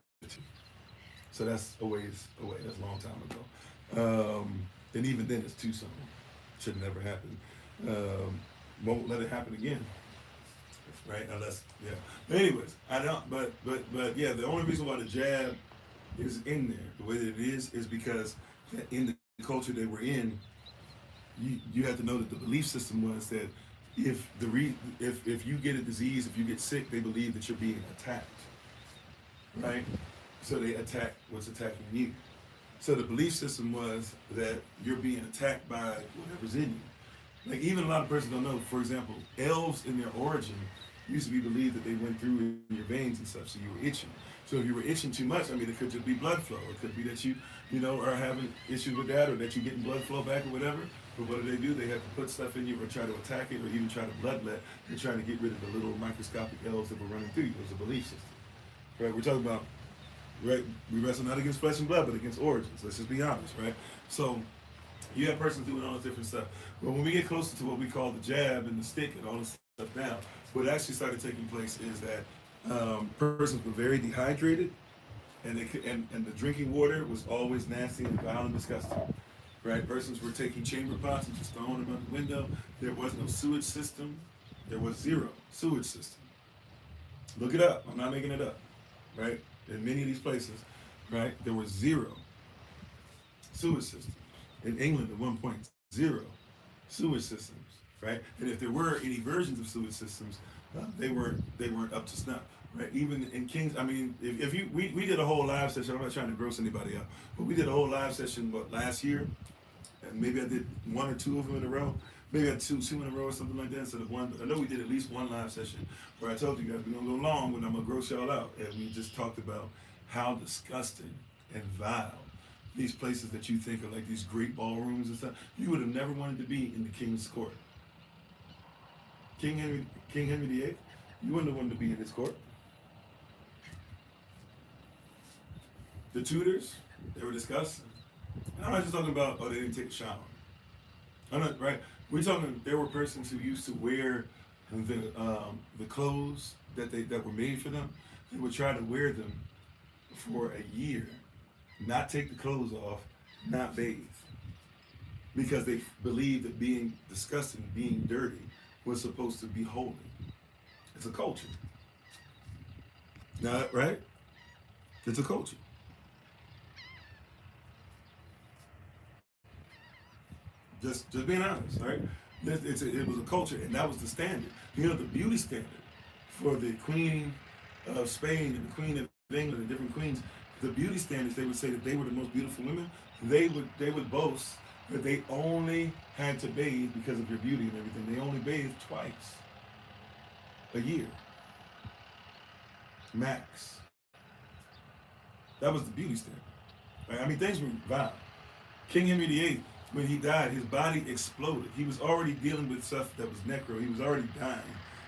So that's a ways away. That's a long time ago. And even then, it's too soon. Should never happen. Won't let it happen again. Right? Unless, yeah. But anyways, I don't. But yeah, the only reason why the jab is in there the way that it is because in the culture that we're in, you have to know that the belief system was that if you get a disease, if you get sick, they believe that you're being attacked. Right? So they attack what's attacking you. So the belief system was that you're being attacked by whatever's in you. Like even a lot of persons don't know, for example, elves in their origin used to be believed that they went through in your veins and stuff, so you were itching. So if you were itching too much, I mean, it could just be blood flow. It could be that you are having issues with that or that you're getting blood flow back or whatever. But what do? They have to put stuff in you or try to attack it or even try to bloodlet. They're trying to get rid of the little microscopic elves that were running through you. It was a belief system. Right? We're talking about, right? We wrestle not against flesh and blood, but against origins. Let's just be honest, right? So you have persons doing all this different stuff. But when we get closer to what we call the jab and the stick and all this stuff now, what actually started taking place is that persons were very dehydrated, and the drinking water was always nasty and vile and disgusting. Right? Persons were taking chamber pots and just throwing them out the window. There was no sewage system. There was zero sewage system. Look it up. I'm not making it up. Right? In many of these places, right, there was zero sewage systems. In England, at one point, zero sewage systems. Right? And if there were any versions of sewage systems, they weren't up to snuff. Right? Even in Kings, I mean, if you we did a whole live session. I'm not trying to gross anybody out, but we did a whole live session last year, and maybe I did one or two of them in a row. Maybe I had two in a row or something like that instead of one. I know we did at least one live session where I told you guys we're gonna go long, but I'm gonna gross y'all out, and we just talked about how disgusting and vile these places that you think are like these great ballrooms and stuff. You would have never wanted to be in the king's court. King Henry VIII, you wouldn't have wanted to be in his court. The Tudors, they were disgusting. And I'm not just talking about, they didn't take a shower. I'm not, right? We're talking, there were persons who used to wear the clothes that were made for them. They would try to wear them for a year, not take the clothes off, not bathe. Because they believed that being disgusting, being dirty, was supposed to be holy. It's a culture. Now, right? It's a culture. Just being honest, right? It was a culture, and that was the standard. You know, the beauty standard for the Queen of Spain and the Queen of England and different queens, the beauty standards, they would say that they were the most beautiful women. They would boast that they only had to bathe because of your beauty and everything. They only bathed twice a year, max. That was the beauty standard. Right? I mean, things were vile. King Henry VIII, when he died, his body exploded. He was already dealing with stuff that was necro. He was already dying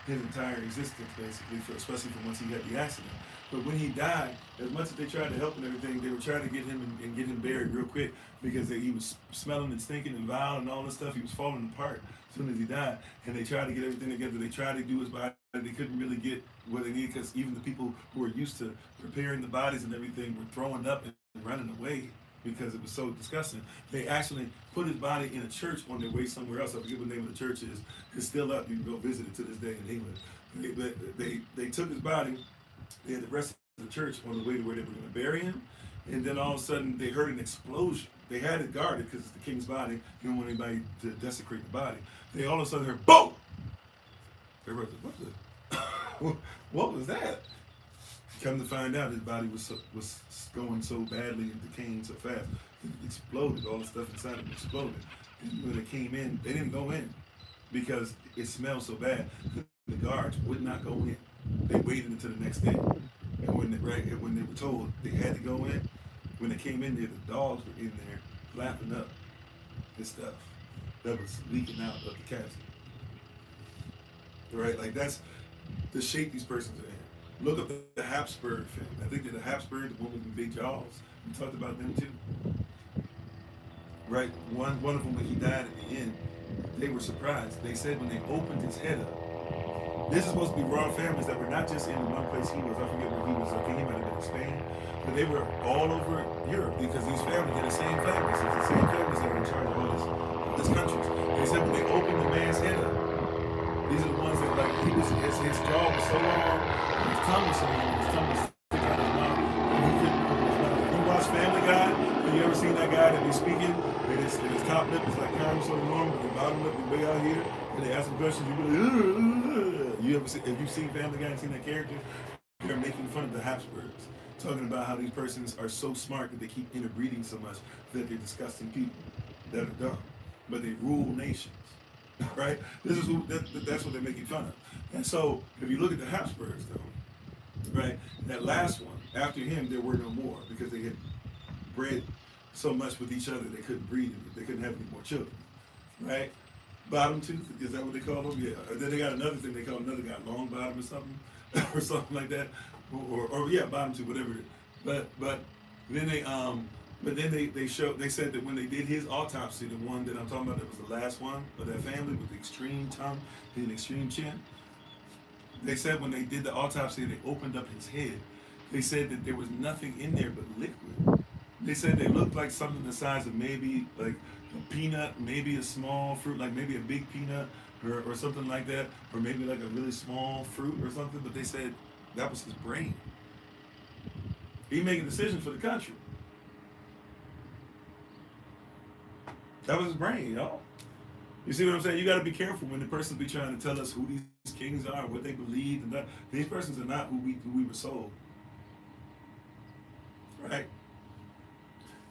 his entire existence, basically, especially from once he had the accident. But when he died, as much as they tried to help and everything, they were trying to get him and get him buried real quick because he was smelling and stinking and vile and all this stuff. He was falling apart as soon as he died. And they tried to get everything together. They tried to do his body. They couldn't really get what they needed because even the people who were used to preparing the bodies and everything were throwing up and running away because it was so disgusting. They actually put his body in a church on their way somewhere else. I forget what the name of the church is. It's still up. You can go visit it to this day in England. They took his body. They had the rest of the church on the way to where they were going to bury him. And then all of a sudden, they heard an explosion. They had it guarded because it's the king's body. You don't want anybody to desecrate the body. They all of a sudden heard, boom! Everybody said, what was that? Come to find out, his body was going so badly and decaying so fast. It exploded. All the stuff inside of it exploded. And when they came in, they didn't go in because it smelled so bad. The guards would not go in. They waited until the next day. And when they were told they had to go in, when they came in there, the dogs were in there lapping up this stuff that was leaking out of the casket. Right? Like that's the shape these persons are in. Look up the Habsburg family. I think that the Habsburg, the one with the big jaws, we talked about them too. Right? One of them, when he died at the end, they were surprised. They said when they opened his head up, this is supposed to be royal families that were not just in the one place he was. I forget where he was. I think he might have been in Spain. But they were all over Europe because these families, they're the same families. It's the same families that are in charge of all these countries. They said when they opened the man's head up, these are the ones that like his jaw was so long, his tongue was so long, his tongue was sticking out of his mouth, and he couldn't open his mouth. If you watch Family Guy, have you ever seen that guy that be speaking? And his top lip is like kind of sort of normal, but the bottom lip is way out here. And they ask him questions, you be like, you ever see, if you've seen Family Guy and seen that character, they're making fun of the Habsburgs, talking about how these persons are so smart that they keep interbreeding so much that they're disgusting people that are dumb, but they rule nations, right? That's what they're making fun of. And so if you look at the Habsburgs, though, right, that last one, after him, there were no more because they had bred so much with each other they couldn't breed, they couldn't have any more children, right? Bottom tooth, is that what they call them? Yeah. And then they got another thing they call another guy long bottom or something, or something like that, or yeah, bottom tooth, whatever it is. But then they said that when they did his autopsy, the one that I'm talking about, that was the last one of that family with the extreme tongue and the extreme chin. They said when they did the autopsy, they opened up his head. They said that there was nothing in there but liquid. They said they looked like something the size of maybe like a peanut, maybe a small fruit, like maybe a big peanut or something like that, or maybe like a really small fruit or something, but they said that was his brain. He making decisions for the country. That was his brain, y'all. You see what I'm saying? You got to be careful when the person be trying to tell us who these kings are, what they believe, and that. These persons are not who we were sold. Right?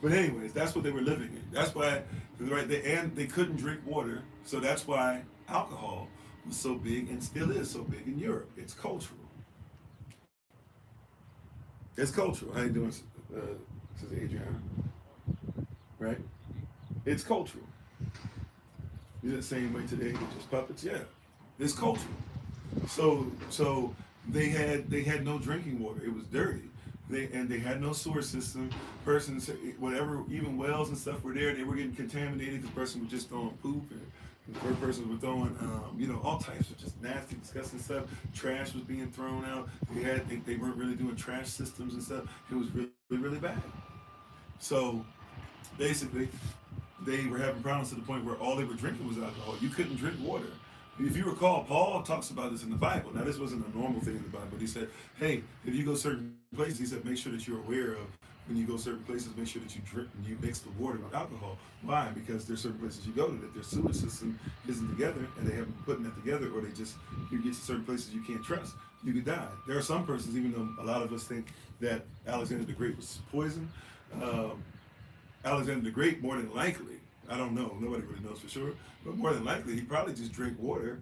But anyways, that's what they were living in. That's why, right? They couldn't drink water, so that's why alcohol was so big and still is so big in Europe. It's cultural. It's cultural. How you doing, Sister Adriana? Right? It's cultural. You're the same way today with just puppets. Yeah, it's cultural. So they had no drinking water. It was dirty. They had no sewer system. Persons, whatever, even wells and stuff were there. They were getting contaminated because persons were just throwing poop and persons were throwing, all types of just nasty, disgusting stuff. Trash was being thrown out. They weren't really doing trash systems and stuff. It was really, really bad. So basically, they were having problems to the point where all they were drinking was alcohol. You couldn't drink water. If you recall, Paul talks about this in the Bible. Now, this wasn't a normal thing in the Bible, but he said, hey, if you go certain places, he said, make sure that you're aware of when you go certain places, make sure that you drink and you mix the water with alcohol. Why? Because there's certain places you go to that their sewage system isn't together and they haven't put that together, or you get to certain places you can't trust. You could die. There are some persons, even though a lot of us think that Alexander the Great was poisoned, Alexander the Great, more than likely, I don't know, nobody really knows for sure, but more than likely, he probably just drank water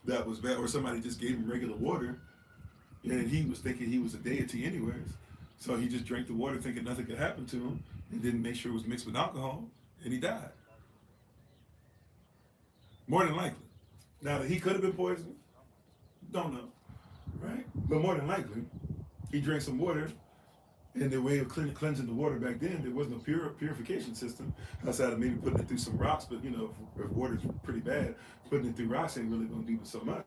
that was bad, or somebody just gave him regular water, and he was thinking he was a deity anyways, so he just drank the water thinking nothing could happen to him, and didn't make sure it was mixed with alcohol, and he died. More than likely. Now, that he could have been poisoned, don't know, right? But more than likely, he drank some water. And the way of cleansing the water back then, there wasn't a purification system outside of maybe putting it through some rocks. But if water's pretty bad, putting it through rocks ain't really going to do so much.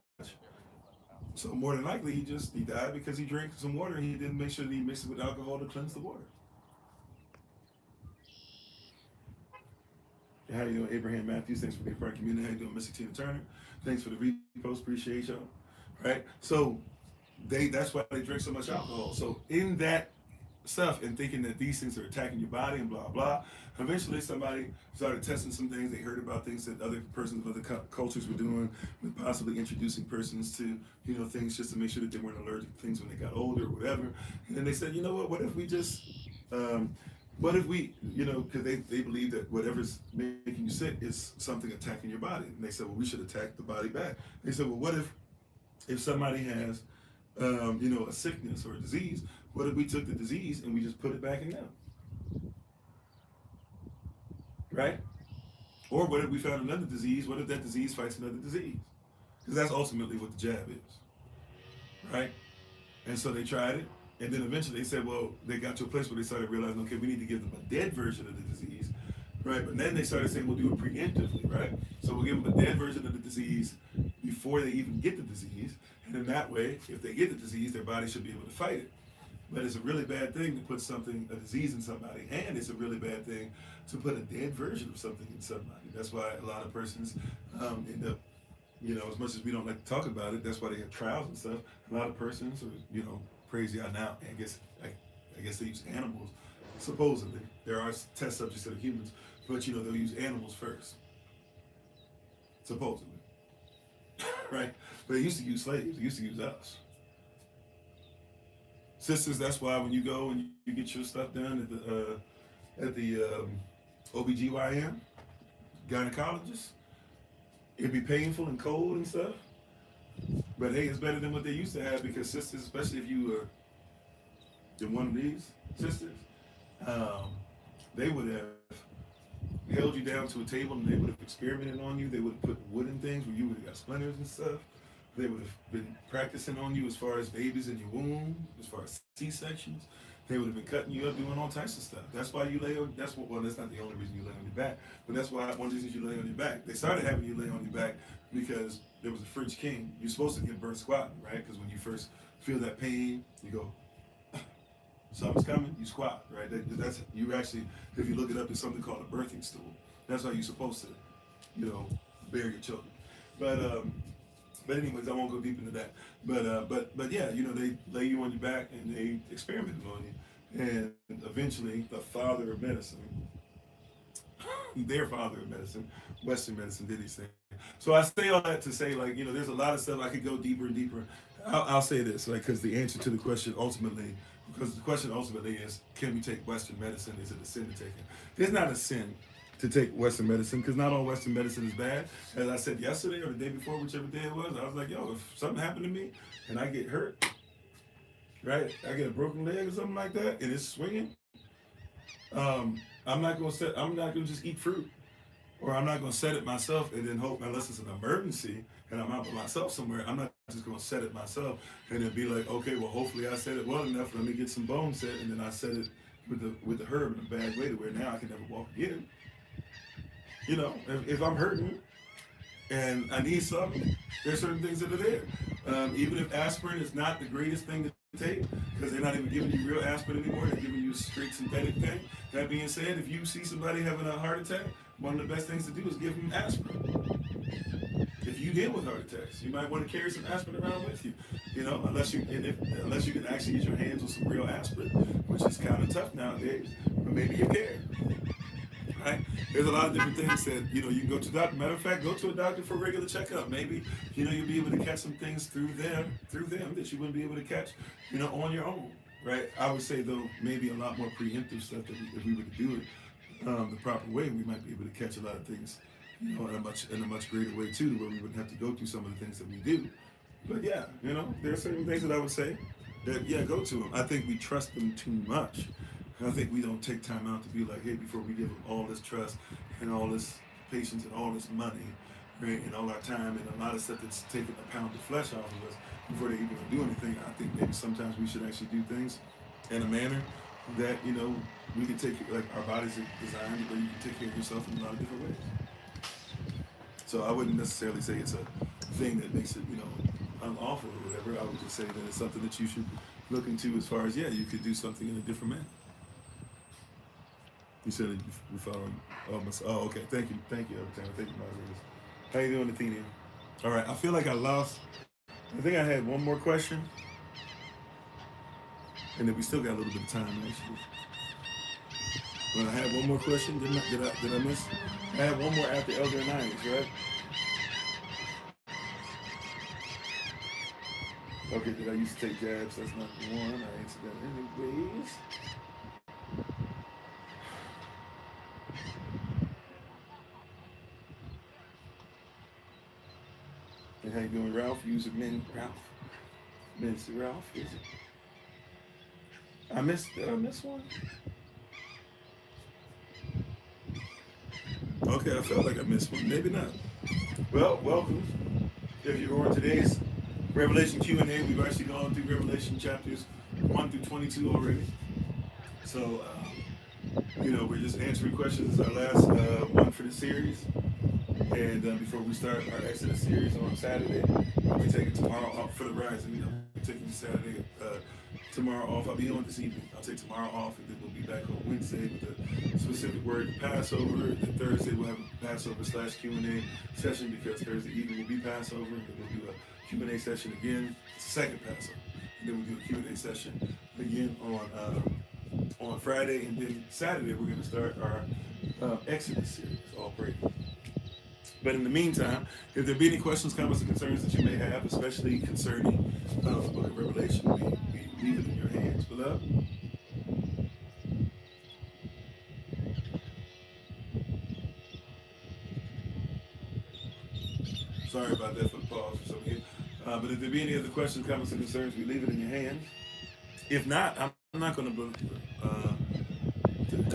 So more than likely, he died because he drank some water and he didn't make sure that he mixed it with alcohol to cleanse the water. How you doing, Abraham Matthews? Thanks for being part of the community. How you doing, Mr. Tina Turner? Thanks for the repost. Appreciate y'all. Right? So that's why they drink so much alcohol. So in that stuff and thinking that these things are attacking your body and blah blah, eventually somebody started testing some things. They heard about things that other persons of other cultures were doing, with possibly introducing persons to things just to make sure that they weren't allergic to things when they got older or whatever. And then they said, what if we just What if we, because they believe that whatever's making you sick is something attacking your body. And they said, well, we should attack the body back. They said, well, what if somebody has, a sickness or a disease, what if we took the disease and we just put it back in them? Right? Or what if we found another disease? What if that disease fights another disease? Because that's ultimately what the jab is. Right? And so they tried it. And then eventually they said, well, they got to a place where they started realizing, okay, we need to give them a dead version of the disease, right? But then they started saying, we'll do it preemptively, right? So we'll give them a dead version of the disease before they even get the disease. And in that way, if they get the disease, their body should be able to fight it. But it's a really bad thing to put a disease in somebody, and it's a really bad thing to put a dead version of something in somebody. That's why a lot of persons end up, as much as we don't like to talk about it, that's why they have trials and stuff. A lot of persons are, crazy out now. I guess they use animals. Supposedly, there are test subjects that are humans, but they'll use animals first. Supposedly, right? But they used to use slaves. They used to use us. Sisters, that's why when you go and you get your stuff done at the OBGYN, gynecologist, it'd be painful and cold and stuff. But hey, it's better than what they used to have, because sisters, especially if you were in one of these sisters, they would have held you down to a table and they would have experimented on you. They would have put wooden things where you would have got splinters and stuff. They would have been practicing on you as far as babies in your womb, as far as C-sections. They would have been cutting you up, doing all types of stuff. That's why you lay on, that's not the only reason you lay on your back, but that's why one of the reasons you lay on your back. They started having you lay on your back because there was a French king. You're supposed to give birth squatting, right? Because when you first feel that pain, you go, something's coming, you squat, right? That's, you actually, if you look it up, there's something called a birthing stool. That's how you're supposed to, bear your children. But anyways, I won't go deep into that. But yeah, they lay you on your back and they experimented on you. And eventually the father of medicine, their father of medicine, Western medicine, did these things. So I say all that to say, there's a lot of stuff I could go deeper and deeper. I'll say this, because the answer to the question ultimately, is, can we take Western medicine? Is it a sin to take it? There's not a sin to take Western medicine, because not all Western medicine is bad. As I said yesterday or the day before, whichever day it was, I was like, yo, if something happened to me and I get hurt, right? I get a broken leg or something like that, and it's swinging. I'm not gonna just eat fruit, or I'm not gonna set it myself and then hope, unless it's an emergency and I'm out by myself somewhere. I'm not just gonna set it myself and then be like, okay, well, hopefully I set it well enough. Let me get some bone set, and then I set it with the herb in a bad way to where now I can never walk again. If I'm hurting and I need something, there's certain things that are there. Even if aspirin is not the greatest thing to take, because they're not even giving you real aspirin anymore, they're giving you a straight synthetic thing. That being said, if you see somebody having a heart attack, one of the best things to do is give them aspirin. If you deal with heart attacks, you might want to carry some aspirin around with you. Unless you can actually get your hands on some real aspirin, which is kind of tough nowadays, but maybe you can. Right? There's a lot of different things that, you can go to a doctor. Matter of fact, go to a doctor for a regular checkup. Maybe, you'll be able to catch some things through them that you wouldn't be able to catch, on your own. Right? I would say, though, maybe a lot more preemptive stuff that if we were to do it the proper way, we might be able to catch a lot of things, in a much greater way, too, to where we wouldn't have to go through some of the things that we do. But yeah, there are certain things that I would say that, yeah, go to them. I think we trust them too much. I think we don't take time out to be like, hey, before we give them all this trust and all this patience and all this money, right, and all our time and a lot of stuff that's taking a pound of flesh off of us before they even do anything. I think maybe sometimes we should actually do things in a manner that, we can take, like, our bodies are designed where you can take care of yourself in a lot of different ways. So I wouldn't necessarily say it's a thing that makes it, unlawful or whatever. I would just say that it's something that you should look into as far as, yeah, you could do something in a different manner. You said that you following. Oh, okay. Thank you, Thank you, moderators. How you doing, Athenia? All right. I feel like I lost. I think I had one more question, and then we still got a little bit of time actually. But I had one more question. Did I miss? I had one more after Elder Ananias, right? Okay. Did I used to take jabs? That's not the one. I answered that anyways. And how you doing, Ralph? User Ralph. Minister Ralph, is it? Did I miss one? Okay, I felt like I missed one. Maybe not. Well, welcome. If you're on today's Revelation Q&A, we've actually gone through Revelation chapters 1 through 22 already. So, we're just answering questions. It's our last one for the series. And before we start our Exodus series on Saturday, I'll be taking tomorrow off for the rise. I'm taking Saturday, tomorrow off. I'll be on this evening. I'll take tomorrow off, and then we'll be back on Wednesday with a specific word, Passover. And Thursday we'll have a Passover / Q&A session, because Thursday evening will be Passover, and then we'll do a Q&A session again, second Passover. And then we'll do a Q&A session again on Friday, and then Saturday we're going to start our Exodus series, all praise. But in the meantime, if there be any questions, comments, or concerns that you may have, especially concerning the book of Revelation, we leave it in your hands, beloved. Sorry about that for the pause for some of you. But if there be any other questions, comments, or concerns, we leave it in your hands. If not, I'm not going to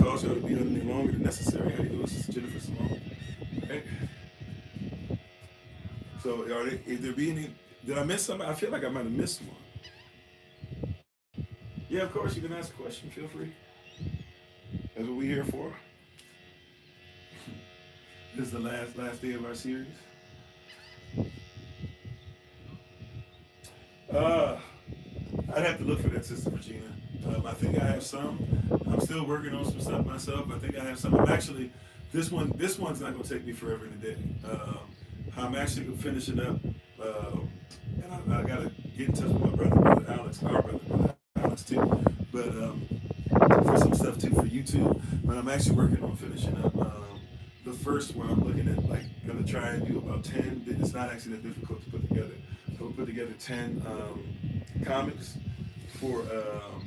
cause you to be on any longer than necessary. How you doing, Sister Jennifer Simone? Okay. So, if there be any, did I miss something? I feel like I might have missed one. Yeah, of course, you can ask a question. Feel free. That's what we're here for. This is the last day of our series. I'd have to look for that, Sister Regina. I think I have some. I'm still working on some stuff myself. I think I have some. This one's not going to take me forever in a day. I'm actually finishing up, and I got to get in touch with my brother Alex, our brother Alex too, but for some stuff too for YouTube. But I'm actually working on finishing up the first one. I'm looking at going to try and do about 10. It's not actually that difficult to put together. So we'll put together 10 comics for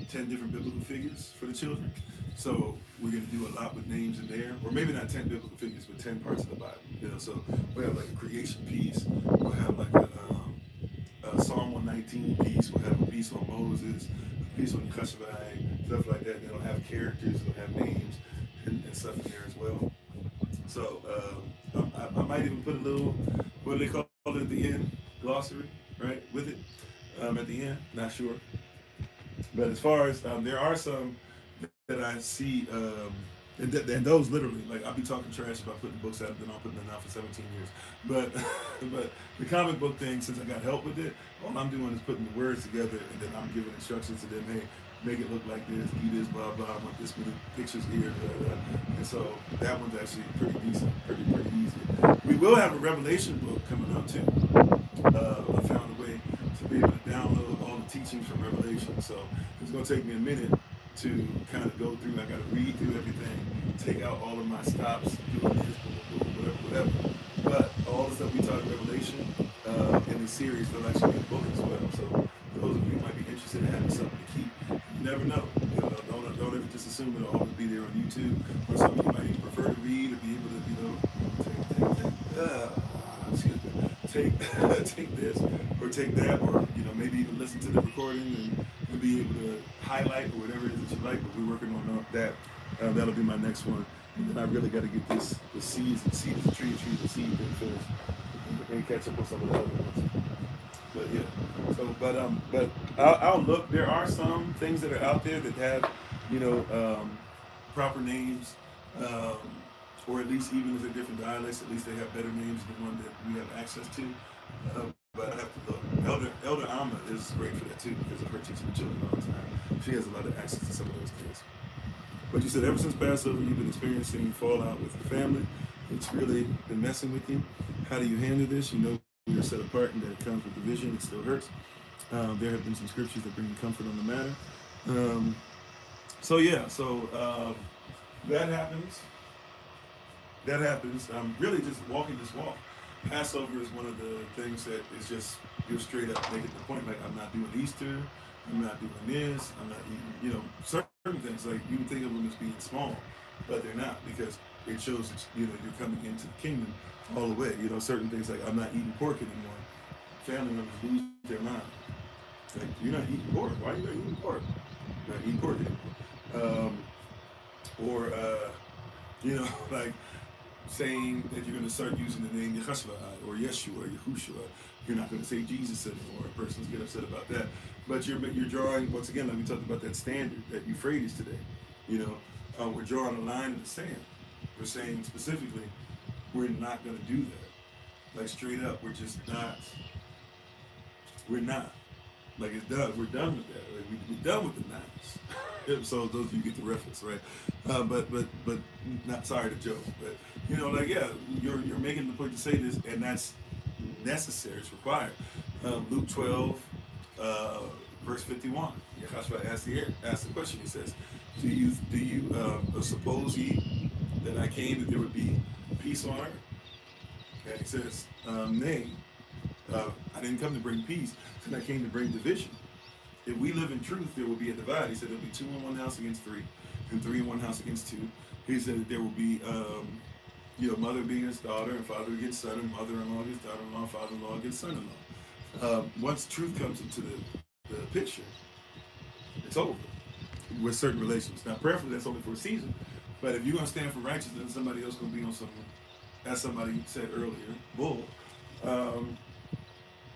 10 different biblical figures for the children. So we're going to do a lot with names in there, or maybe not 10 biblical figures, but 10 parts of the Bible. So we'll have like a creation piece. We'll have like a Psalm 119 piece. We'll have a piece on Moses, a piece on Kofi, stuff like that. They'll have characters, they'll have names and stuff in there as well. So I might even put a little, what do they call it at the end? Glossary, right? With it at the end. Not sure. But as far as there are some that I see, and those literally, like I'll be talking trash about putting books out, then I'll put them out for 17 years. But the comic book thing, since I got help with it, all I'm doing is putting the words together, and then I'm giving instructions to them. Hey, make it look like this, do this, blah blah. I want this many pictures here, blah, blah. And so that one's actually pretty decent, pretty easy. We will have a Revelation book coming out too. I found a way to be able to download all the teachings from Revelation, so it's going to take me a minute to kind of go through. I got to read through everything, take out all of my stops, doing this, whatever. But all the stuff we talk Revelation in the series, they'll actually be a book as well. So those of you who might be interested in having something to keep, you never know. Don't ever just assume it'll always be there on YouTube, or something you might even prefer to read, or be able to, take this or take that, or maybe even listen to the recording and be able to highlight or whatever it is that you like. But we're working on that. That'll be my next one. And then I really got to get the seeds of the tree the seed and finished, and catch up with some of the other ones. But yeah, so but I'll look. There are some things that are out there that have proper names, or at least even if they're different dialects, at least they have better names than one that we have access to. But I have to look. Elder Alma is great for that too, because of her teaching the children all the time. She has a lot of access to some of those things. But you said ever since Passover, you've been experiencing fallout with your family. It's really been messing with you. How do you handle this? You're set apart, and that it comes with division. It still hurts. There have been some scriptures that bring you comfort on the matter. So that happens. I'm really just walking this walk. Passover is one of the things that is just, you're straight up making the point, like, I'm not doing Easter, I'm not doing this, I'm not eating, certain things, like, you think of them as being small, but they're not, because it shows that, you're coming into the kingdom all the way. Certain things like, I'm not eating pork anymore. family members lose their mind. Like, you're not eating pork. Why are you not eating pork? Not eating pork anymore. Or, like saying that you're going to start using the name Yeshua or Yeshua or Yahushua. You're not going to say Jesus anymore. Persons get upset about that. But you're drawing, once again, like we talked about that standard, that Euphrates today. We're drawing a line in the sand. We're saying specifically, we're not going to do that. Like straight up, we're just not. We're not. Like it's done. We're done with that. Like we're done with the nines. So those of you get the reference, right? But not sorry to joke, but you're making the point to say this, and that's necessary. It's required. Luke 12, verse 51. Yahshua asked the question. He says, "Do you suppose ye that I came that there would be peace on earth?" And he says, "Nay, I didn't come to bring peace. I came to bring division. If we live in truth, there will be a divide." He said there'll be 2 in one house against 3, and 3 in one house against 2. He said that there will be, mother against daughter, and father against son, and mother-in-law against daughter-in-law, father-in-law against son-in-law. Once truth comes into the picture, it's over with certain relations. Now, prayerfully, that's only for a season. But if you're going to stand for righteousness, somebody else going to be on some, as somebody said earlier, bull.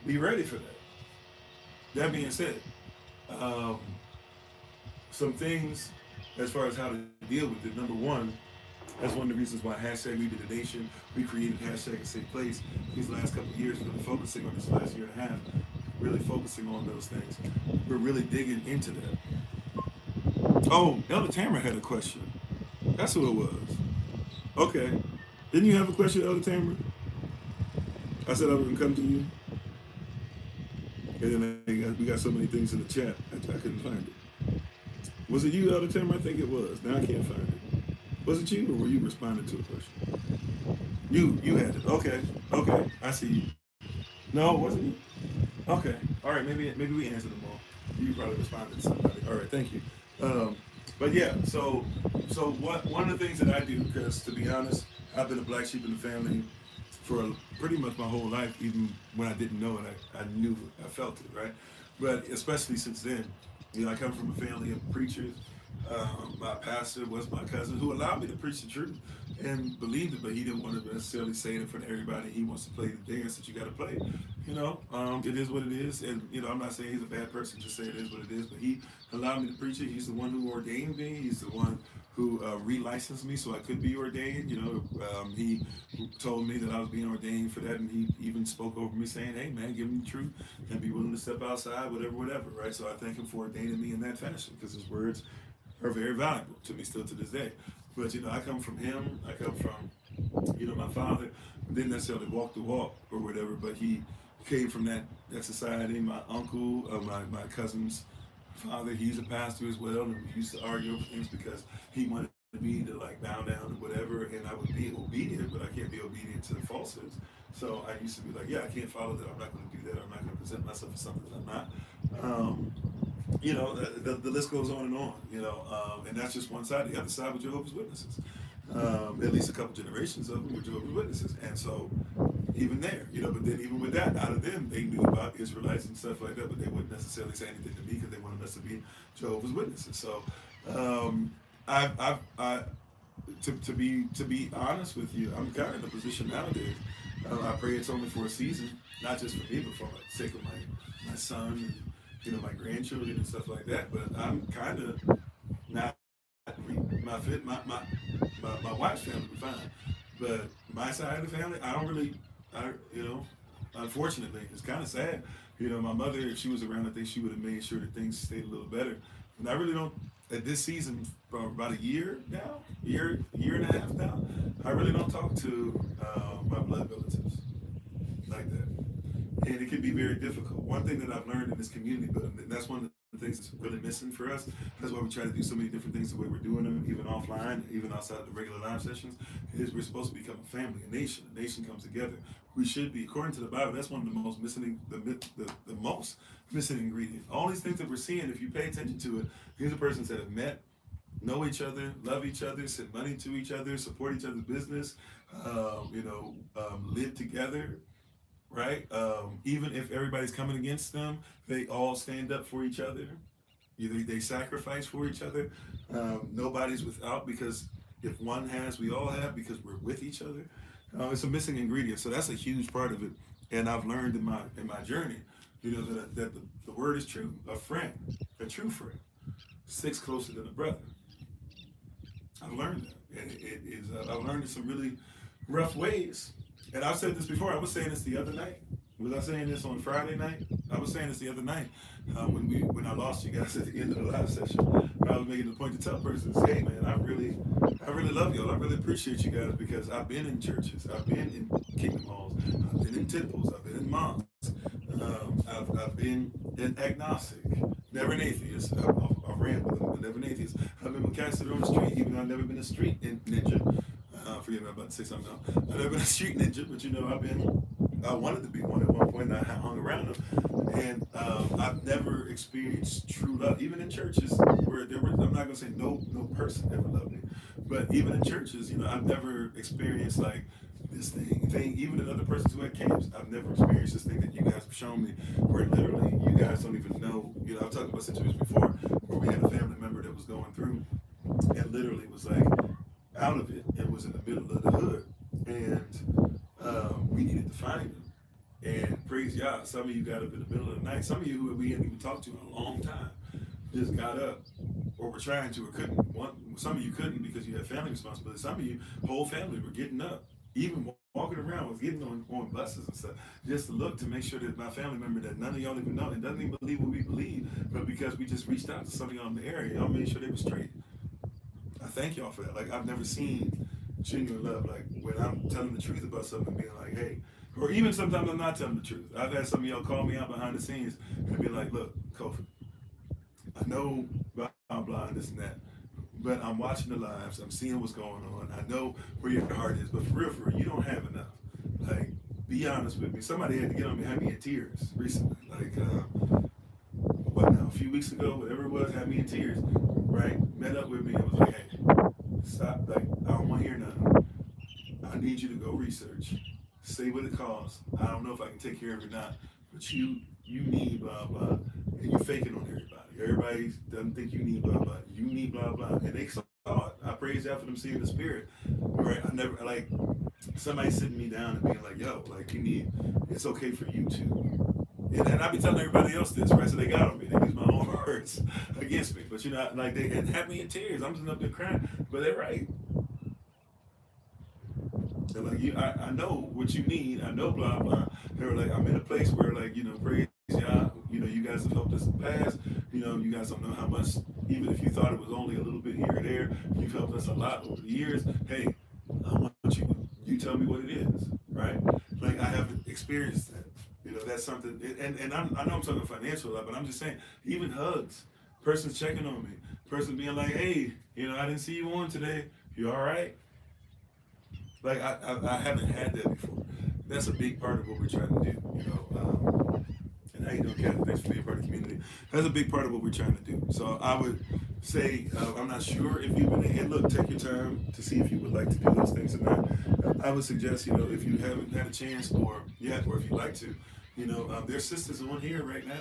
Be ready for that. That being said, some things as far as how to deal with it. Number one, that's one of the reasons why hashtag We Be The Nation, we created hashtag A Safe Place these last couple of years, really focusing on this last year and a half, really focusing on those things. We're really digging into that. Oh, Elder Tamara had a question. That's who it was. Okay. Didn't you have a question, Elder Tamara? I said I was going to come to you. And then we got so many things in the chat, I couldn't find it. Was it you, Elder Tamara? I think it was. Now I can't find it. Was it you, or were you responding to a question? You had it. Okay. I see you. No, it wasn't you. Okay. All right. Maybe we answered them all. You probably responded to somebody. All right. Thank you. But yeah. So one of the things that I do, because to be honest, I've been a black sheep in the family for pretty much my whole life, even when I didn't know it, I knew it, I felt it, right? But especially since then, I come from a family of preachers. My pastor was my cousin who allowed me to preach the truth and believed it, but he didn't want to necessarily say it in front of everybody. He wants to play the dance that you got to play. It is what it is. And, I'm not saying he's a bad person, just say it is what it is, but he allowed me to preach it. He's the one who ordained me. He's the one who relicensed me so I could be ordained. He told me that I was being ordained for that, and he even spoke over me saying, "Hey man, give him the truth and be willing to step outside, whatever, right?" So I thank him for ordaining me in that fashion, because his words are very valuable to me still to this day. But I come from him. I come from, my father didn't necessarily walk the walk or whatever, but he came from that society. My uncle, my cousin's father, he's a pastor as well, and we used to argue over things because he wanted me to bow down to whatever, and I would be obedient, but I can't be obedient to the falsehoods. So I used to be like, yeah, I can't follow that. I'm not going to do that. I'm not going to present myself as something that I'm not. The list goes on, and that's just one side. The other side with Jehovah's Witnesses. At least a couple generations of them were Jehovah's Witnesses. And so even there, but then even with that, out of them, they knew about Israelites and stuff like that, but they wouldn't necessarily say anything to me because they wanted us to be Jehovah's Witnesses. So to be honest with you, I'm kind of in a position nowadays. I pray it's only for a season, not just for me, but for the sake of my son and my grandchildren and stuff like that. But I'm kind of not my wife's family will be fine, but my side of the family, unfortunately, it's kind of sad. My mother, if she was around, I think she would have made sure that things stayed a little better. And I really don't, at this season, for about a year now, year and a half now, I really don't talk to my blood relatives like that. And it can be very difficult. One thing that I've learned in this community building, and that's one of the things that's really missing for us, that's why we try to do so many different things the way we're doing them, even offline, even outside of the regular live sessions, is we're supposed to become a family, a nation. A nation comes together. We should be, according to the Bible, that's one of the most missing, the most missing ingredient. All these things that we're seeing, if you pay attention to it, these are persons that have met, know each other, love each other, send money to each other, support each other's business, live together, right? Even if everybody's coming against them, they all stand up for each other. Either they sacrifice for each other. Nobody's without, because if one has, we all have, because we're with each other. It's a missing ingredient, so that's a huge part of it. And I've learned in my journey, that the word is true. A friend, a true friend, sticks closer than a brother. I've learned that, and it is. I've learned in some really rough ways. And I've said this before. I was saying this the other night. Was I saying this on Friday night? I was saying this the other night when I lost you guys at the end of the live session. I was making the point to tell persons, hey man, I really love y'all. I really appreciate you guys, because I've been in churches, I've been in kingdom halls, I've been in temples, I've been in mosques, I've been an agnostic, never an atheist. I've ran with them, but never an atheist. I've been with cats that are on the street, even though I've never been a street ninja. Forget me, I'm about to say something else. I've never been a street ninja, but I wanted to be one at one point, and I hung around them. And I've never experienced true love, even in churches where I'm not gonna say no person ever loved me, but even in churches, I've never experienced like this thing, even in other persons who had camps, I've never experienced this thing that you guys have shown me, where literally you guys don't even know. I've talked about situations before where we had a family member that was going through, and literally was like out of it, and was in the middle of the hood, and we needed to find him. And praise God, some of you got up in the middle of the night. Some of you who we hadn't even talked to in a long time just got up, or were trying to, or couldn't. Some of you couldn't because you had family responsibilities. Some of you, whole family, were getting up, even walking around, was getting on buses and stuff, just to look to make sure that my family member that none of y'all even know and doesn't even believe what we believe, but because we just reached out to some of y'all in the area, y'all made sure they were straight. I thank y'all for that. Like, I've never seen genuine love. Like, when I'm telling the truth about something, being like, hey, or even sometimes I'm not telling the truth. I've had some of y'all call me out behind the scenes and be like, look, Kofi, I know blah, blah, and this and that, but I'm watching the lives. I'm seeing what's going on. I know where your heart is, but for real, you don't have enough. Like, be honest with me. Somebody had to get on me, had me in tears recently. Like, a few weeks ago, whatever it was, had me in tears, right? Met up with me and was like, hey, stop. Like, I don't want to hear nothing. I need you to go research. Say what it costs. I don't know if I can take care of it or not, but you need blah, blah. And you faking on everybody. Everybody doesn't think you need blah, blah. You need blah, blah. And they saw it. I praise God for them seeing the spirit. Right? I never, like, somebody sitting me down and being like, yo, like, it's okay for you to. And I be telling everybody else this, right? So they got on me. They use my own words against me. But like, they had me in tears. I'm just up there crying. But they're right. They're like, I know what you need. I know blah, blah. They were like, I'm in a place where, like, praise God. You guys have helped us in the past. You guys don't know how much, even if you thought it was only a little bit here or there, you've helped us a lot over the years. Hey, I want you tell me what it is, right? Like, I haven't experienced that. That's something, and I know I'm talking financial a lot, but I'm just saying, even hugs, person's checking on me, person being like, hey, I didn't see you on today. You all right? Like, I haven't had that before. That's a big part of what we're trying to do, and how you doing, Kathy? Thanks for being part of the community. That's a big part of what we're trying to do. So I would say, I'm not sure if you've been in, look, take your time to see if you would like to do those things or not. I would suggest, if you haven't had a chance or if you'd like to, there's sisters on here right now,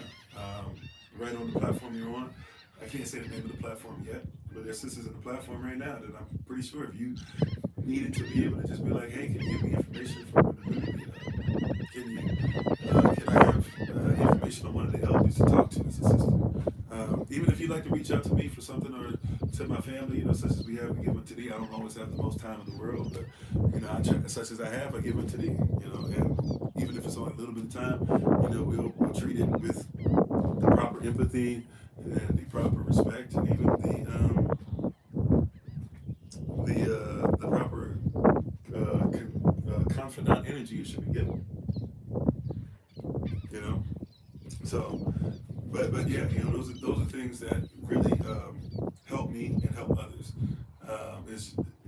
right on the platform you're on. I can't say the name of the platform yet, but there's sisters in the platform right now that I'm pretty sure if you needed to be able to just be like, hey, can you give me information from the community? Can I have information on one of the elders to talk to as a sister? Even if you'd like to reach out to me for something, or to my family, such as we have, we give unto thee. I don't always have the most time in the world, but I try, such as I have, I give unto thee. And even if it's only a little bit of time, we'll treat it with the proper empathy and the proper respect, and even the proper confidant energy you should be given. So, but yeah, those are things that really help me and help others.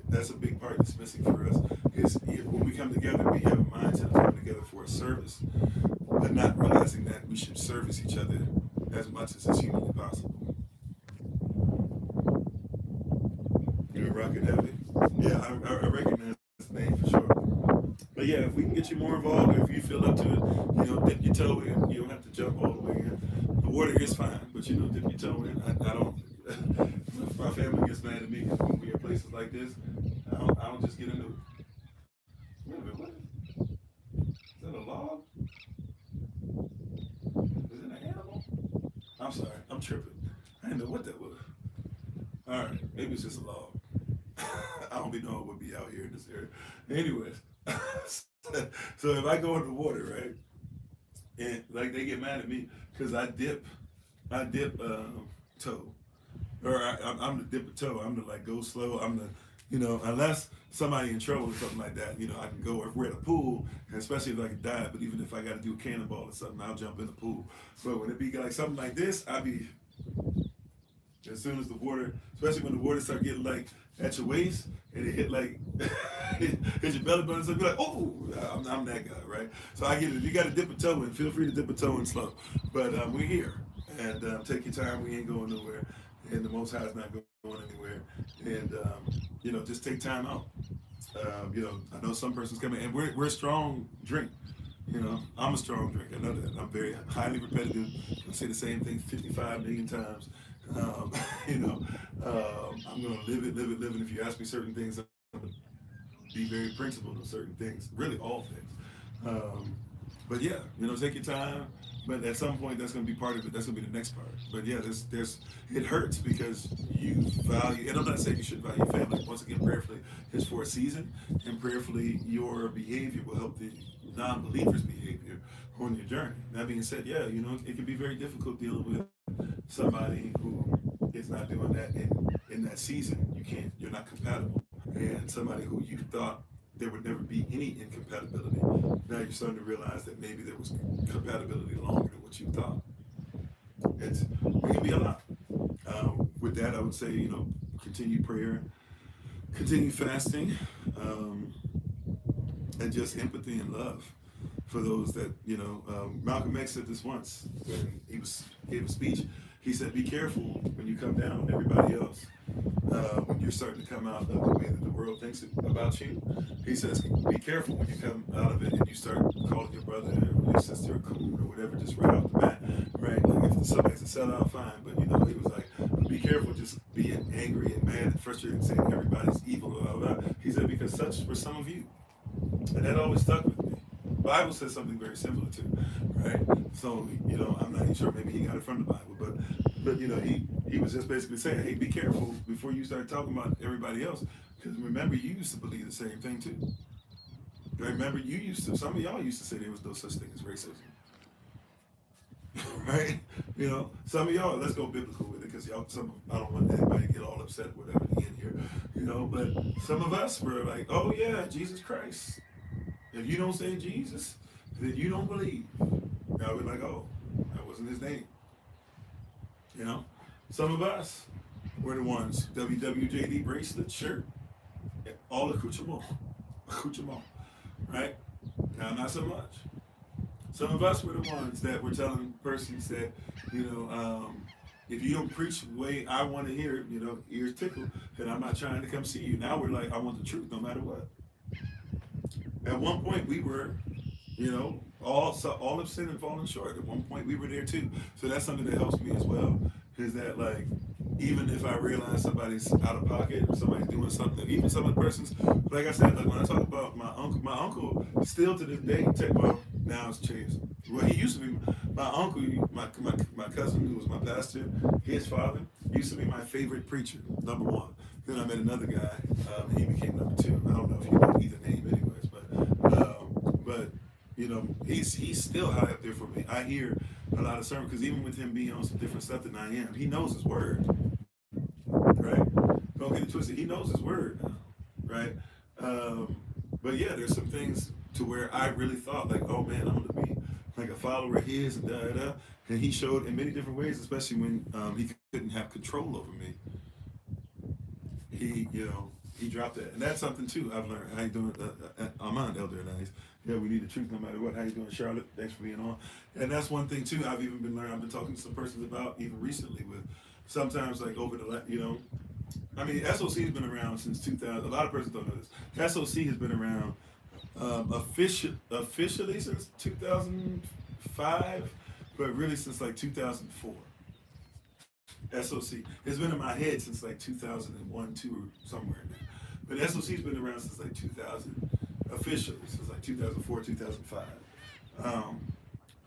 That's a big part that's missing for us. Is when we come together, we have a mindset of coming together for a service, but not realizing that we should service each other as much as is humanly possible. You're rocking heavy. Yeah, I recognize his name for sure. But But yeah, if we can get you more involved, or if you feel up to it, dip your toe in. You don't have to jump all the way in. The water is fine, but dip your toe in. I don't. My family gets mad at me because when we are places like this, I don't just get into it. Wait a minute, what? Is that a log? Is it an animal? I'm sorry, I'm tripping. I didn't know what that was. All right, maybe it's just a log. I don't be knowing what would be out here in this area. Anyways, so if I go in the water, right, and like they get mad at me because I dip toe, or I'm the dip a toe. I'm the like go slow. I'm the unless somebody in trouble or something like that, I can go. If we're at a pool, and especially if I can dive, but even if I got to do a cannonball or something, I'll jump in the pool. But when it be like something like this, I be as soon as the water, especially when the water start getting like at your waist and it hit like hit your belly button, so be like, oh, I'm that guy, right? So I get it. If you got to dip a toe in, feel free to dip a toe in slow. But we're here, and take your time. We ain't going nowhere, and the Most High is not going anywhere. And just take time out. I know some persons coming, and we're a strong drink. I'm a strong drink. I know that. I'm very highly repetitive. I say the same thing 55 million times. I'm going to live it. And if you ask me certain things, I'm going to be very principled on certain things, really all things. But yeah, take your time. But at some point, that's going to be part of it. That's going to be the next part. But yeah, it hurts because you value, and I'm not saying you should value family. Once again, prayerfully, it's for a season, and prayerfully, your behavior will help the non-believer's behavior on your journey. That being said, yeah, it can be very difficult dealing with somebody who is not doing that in that season. You're not compatible. And somebody who you thought there would never be any incompatibility, now you're starting to realize that maybe there was compatibility longer than what you thought. It can be a lot. With that, I would say, continue prayer, continue fasting, and just empathy and love for those that, Malcolm X said this once when he gave a speech. He said, be careful when you come down with everybody else. When you're starting to come out of the way that the world thinks about you. He says, be careful when you come out of it and you start calling your brother or your sister a coon or whatever just right off the bat, right? Like if somebody's a sellout, fine, but he was like, be careful just being angry and mad and frustrated and saying everybody's evil, blah, blah, blah. He said, because such were some of you. And that always stuck with me. The Bible says something very similar too, right? So, I'm not even sure, maybe he got it from the Bible, but he was just basically saying, hey, be careful before you start talking about everybody else, because remember, you used to believe the same thing too. Remember, some of y'all used to say there was no such thing as racism. Right? Some of y'all, let's go biblical with it, because I don't want anybody to get all upset with everything in here, but some of us were like, oh yeah, Jesus Christ. If you don't say Jesus, then you don't believe. Now we're like, oh, that wasn't his name. Some of us were the ones, WWJD bracelet, shirt, all accoutrement, right? Now, not so much. Some of us were the ones that were telling persons that, if you don't preach the way I want to hear, ears tickle, then I'm not trying to come see you. Now we're like, I want the truth no matter what. At one point, we were, all have sinned and fallen short. At one point, we were there too. So that's something that helps me as well. Is that like, even if I realize somebody's out of pocket or somebody's doing something, even some of the persons, like I said, like when I talk about my uncle still to this day, well, now it's changed. Well, he used to be my uncle, my cousin who was my pastor, his father, used to be my favorite preacher, number one. Then I met another guy, and he became number two. I don't know if you know either name anyways, but he's still high up there for me. I hear a lot of sermons, because even with him being on some different stuff than I am, he knows his word, right? Don't get it twisted. He knows his word, right? But yeah, there's some things to where I really thought like, oh man, I'm gonna be like a follower of his and da. And he showed in many different ways, especially when he couldn't have control over me. He dropped that, and that's something too I've learned. How you doing, Armand, Elder, nice. Yeah, we need the truth no matter what. How you doing, Charlotte? Thanks for being on. And that's one thing too I've even been learning. I've been talking to some persons about even recently with sometimes like over the I mean, SOC has been around since 2000. A lot of persons don't know this. SOC has been around Officially since 2005, but really since like 2004. SOC. It's been in my head since like 2001, 2, or somewhere in there. But SOC's been around since like 2000, officially since like 2004, 2005. Um,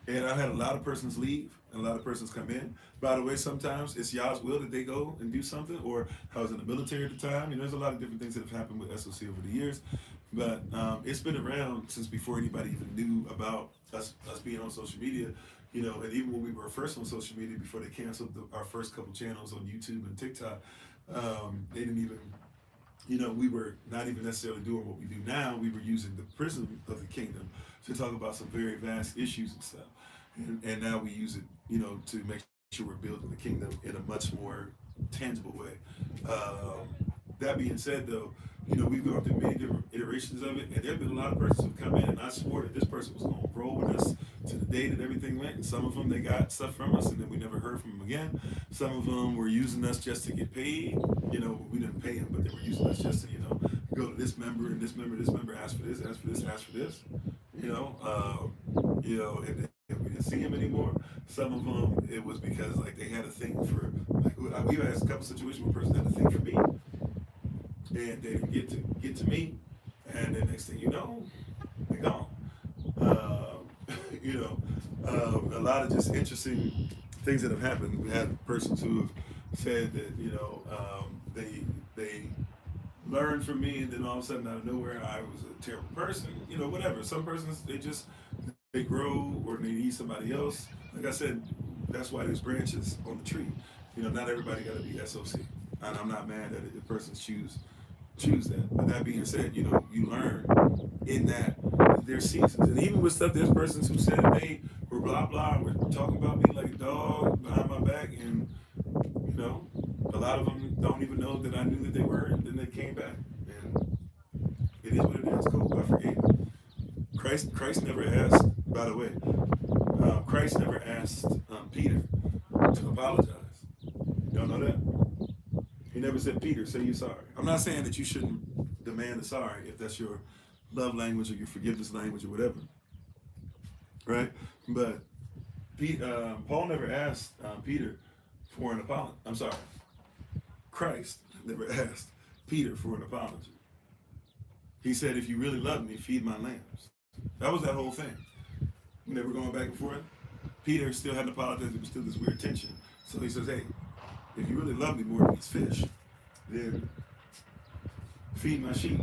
and I've had a lot of persons leave and a lot of persons come in. By the way, sometimes it's y'all's will that they go and do something, or I was in the military at the time. You know, there's a lot of different things that have happened with SOC over the years. But it's been around since before anybody even knew about us being on social media. You know, and even when we were first on social media, before they canceled our first couple channels on YouTube and TikTok, they didn't even, you know, we were not even necessarily doing what we do now. We were using the prism of the kingdom to talk about some very vast issues and stuff. And now we use it, you know, to make sure we're building the kingdom in a much more tangible way. That being said, though, you know, we've gone through many different iterations of it, and there have been a lot of persons who've come in, and I swore that this person was going to roll with us to the day that everything went. And some of them, they got stuff from us, and then we never heard from them again. Some of them were using us just to get paid. You know, we didn't pay them, but they were using us just to, you know, go to this member and this member, ask for this, ask for this, ask for this. You know, and we didn't see him anymore. Some of them, it was because like they had a thing for, like we had a couple situations where a person had a thing for me, and they didn't get to me, and then next thing you know, they're gone. You know, a lot of just interesting things that have happened. We had persons who have said that, you know, they learned from me, and then all of a sudden out of nowhere I was a terrible person. You know, whatever. Some persons, they grow, or they need somebody else. Like I said, that's why there's branches on the tree. You know, not everybody got to be SOC, and I'm not mad that if persons choose that. But that being said, you know, you learn in that there's seasons, and even with stuff, there's persons who said they were blah blah, were talking about me like a dog behind my back, and you know, a lot of them don't even know that I knew that they were, and then they came back, and it is what it is. Cool, I forgave. Christ never asked. By the way, Christ never asked Peter to apologize. Y'all know that? He never said, Peter, say you're sorry. I'm not saying that you shouldn't demand a sorry if that's your love language or your forgiveness language or whatever, right? But Paul never asked Peter for an apology. I'm sorry. Christ never asked Peter for an apology. He said, if you really love me, feed my lambs. That was that whole thing. When they were going back and forth, Peter still hadn't apologized. There was still this weird tension. So he says, hey, if you really love me more than these fish, then feed my sheep.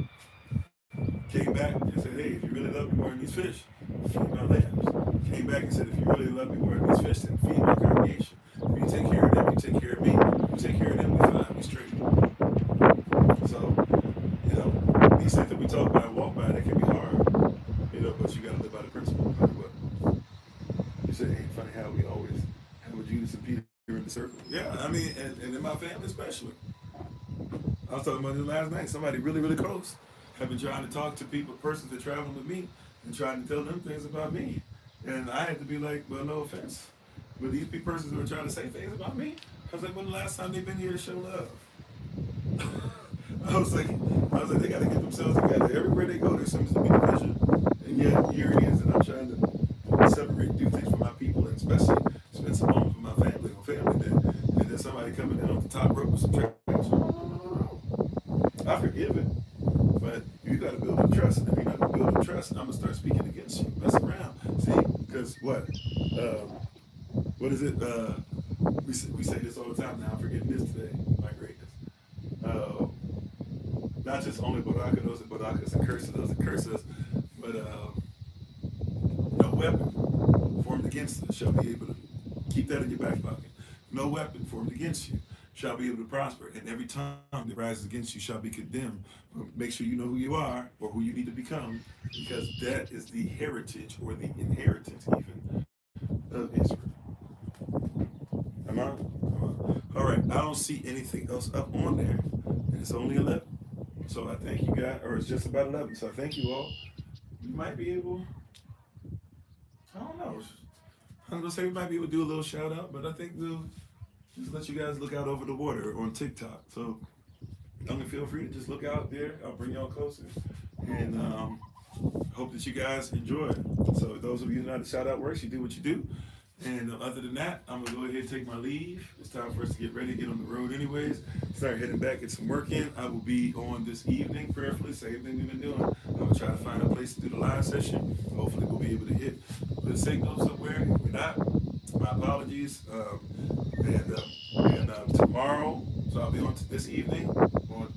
Came back and said, hey, if you really love me more than these fish, feed my lambs. Came back and said, if you really love me more than these fish, then feed my congregation. If you take care of them, you take care of me. If you take care of them, we fine, we straight. So, you know, these things that we talk about and walk by, they can be hard, you know, but you got to live by the principle no matter what. You say, hey, funny how we always have a Judas and Peter in the circle. Yeah, I mean, and in my family especially. I was talking about this last night. Somebody really, really close have been trying to talk to persons that travel with me, and trying to tell them things about me. And I had to be like, well, no offense, but these persons who are trying to say things about me, I was like, when the last time they've been here to show love? I was like, they got to get themselves together. Everywhere they go, there seems to be division. And yet, here it is, and I'm trying to separate, do things for my people, and especially spend some moments with my family and then somebody coming in off the top rope with some trash. I forgive it, but you got to build up trust. And if you're not going to build up trust, I'm going to start speaking against you. Mess around. See, because what is it? We say this all the time now. I'm forgetting this today. My greatness. Not just only Baraka knows it, Baraka's and curses those that curse us, but no weapon formed against us shall be able to keep that in your back pocket. No weapon formed against you shall be able to prosper, and every tongue that rises against you shall be condemned. Make sure you know who you are or who you need to become, because that is the heritage or the inheritance even of Israel. Am I? All right, I don't see anything else up on there, and it's only 11. So I thank you guys, or it's just about 11, so I thank you all. You might be able, I don't know, I'm gonna say we might be able to do a little shout out, but I think we'll just let you guys look out over the water on TikTok. So I'm gonna feel free to just look out there. I'll bring y'all closer. And hope that you guys enjoy it. So those of you who know how the shout out works, you do what you do. And other than that, I'm gonna go ahead and take my leave. It's time for us to get ready, get on the road anyways. Start heading back, get some work in. I will be on this evening, prayerfully, same thing we've been doing. I'm gonna try to find a place to do the live session. Hopefully we'll be able to hit the signal somewhere. If we're not, my apologies. Tomorrow, so I'll be on this evening on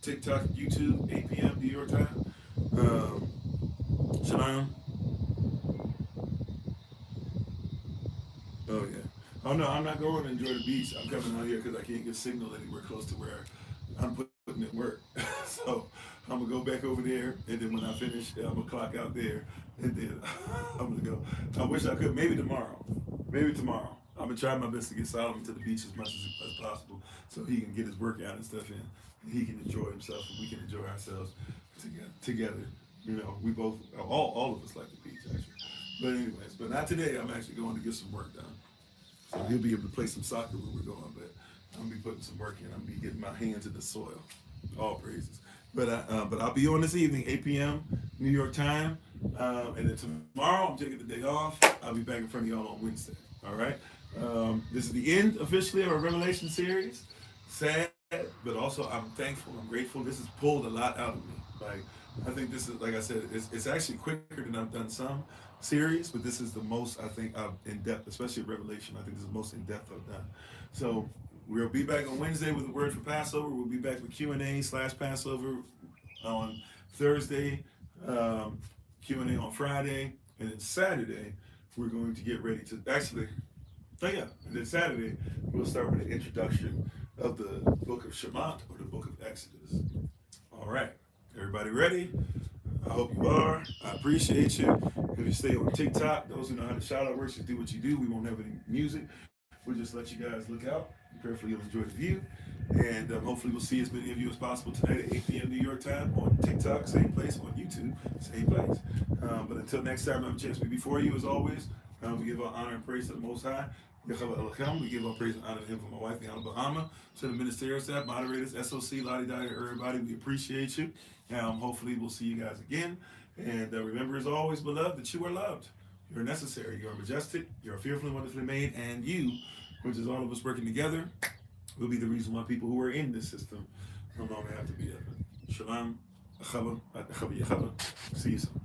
TikTok, YouTube, 8 p.m. New York time. Shalom. Oh yeah. Oh no, I'm not going to enjoy the beach. I'm coming out here because I can't get signal anywhere close to where I'm putting in work. So I'm gonna go back over there, and then when I finish, I'm gonna clock out there, and then I'm gonna go. I wish I could. Maybe tomorrow. Maybe tomorrow. I'm gonna try my best to get Solomon to the beach as much as possible, so he can get his workout and stuff in, and he can enjoy himself, and we can enjoy ourselves together. You know, we both, all of us like the beach actually. But anyways, but not today. I'm actually going to get some work done. So he'll be able to play some soccer where we're going, but I'm gonna be putting some work in. I'm gonna be getting my hands in the soil. All praises. But I'll be on this evening, 8 p.m. New York time, and then tomorrow I'm taking the day off. I'll be back in front of y'all on Wednesday. All right. This is the end officially of our Revelation series. Sad, but also I'm thankful. I'm grateful. This has pulled a lot out of me. Like I think this is, like I said, it's actually quicker than I've done some series, but this is the most I think I've in depth, especially Revelation. I think this is the most in depth I've done. So we'll be back on Wednesday with a word for Passover. We'll be back with Q&A/Passover on Thursday, Q&A on Friday, and then Saturday we're going to get ready to actually. Oh yeah, and then Saturday we'll start with an introduction of the book of Shemot or the book of Exodus. All right, everybody ready? I hope you are. I appreciate you. If you stay on TikTok, those who know how the shout out works, just do what you do. We won't have any music. We'll just let you guys look out. Prayerfully you'll enjoy the view. And hopefully we'll see as many of you as possible tonight at 8 p.m. New York time on TikTok, same place, on YouTube, same place. But until next time, I have a chance to be before you as always. We give our honor and praise to the Most High. We give our praise and honor to him for my wife, the Honorable Bahama, to the ministerial staff, moderators, SOC, Lottie Dottie, everybody. We appreciate you. Hopefully we'll see you guys again. And remember, as always, beloved, that you are loved. You're necessary. You're majestic. You're fearfully and wonderfully made. And you, which is all of us working together, will be the reason why people who are in this system no longer have to be there. Shalom. See you soon.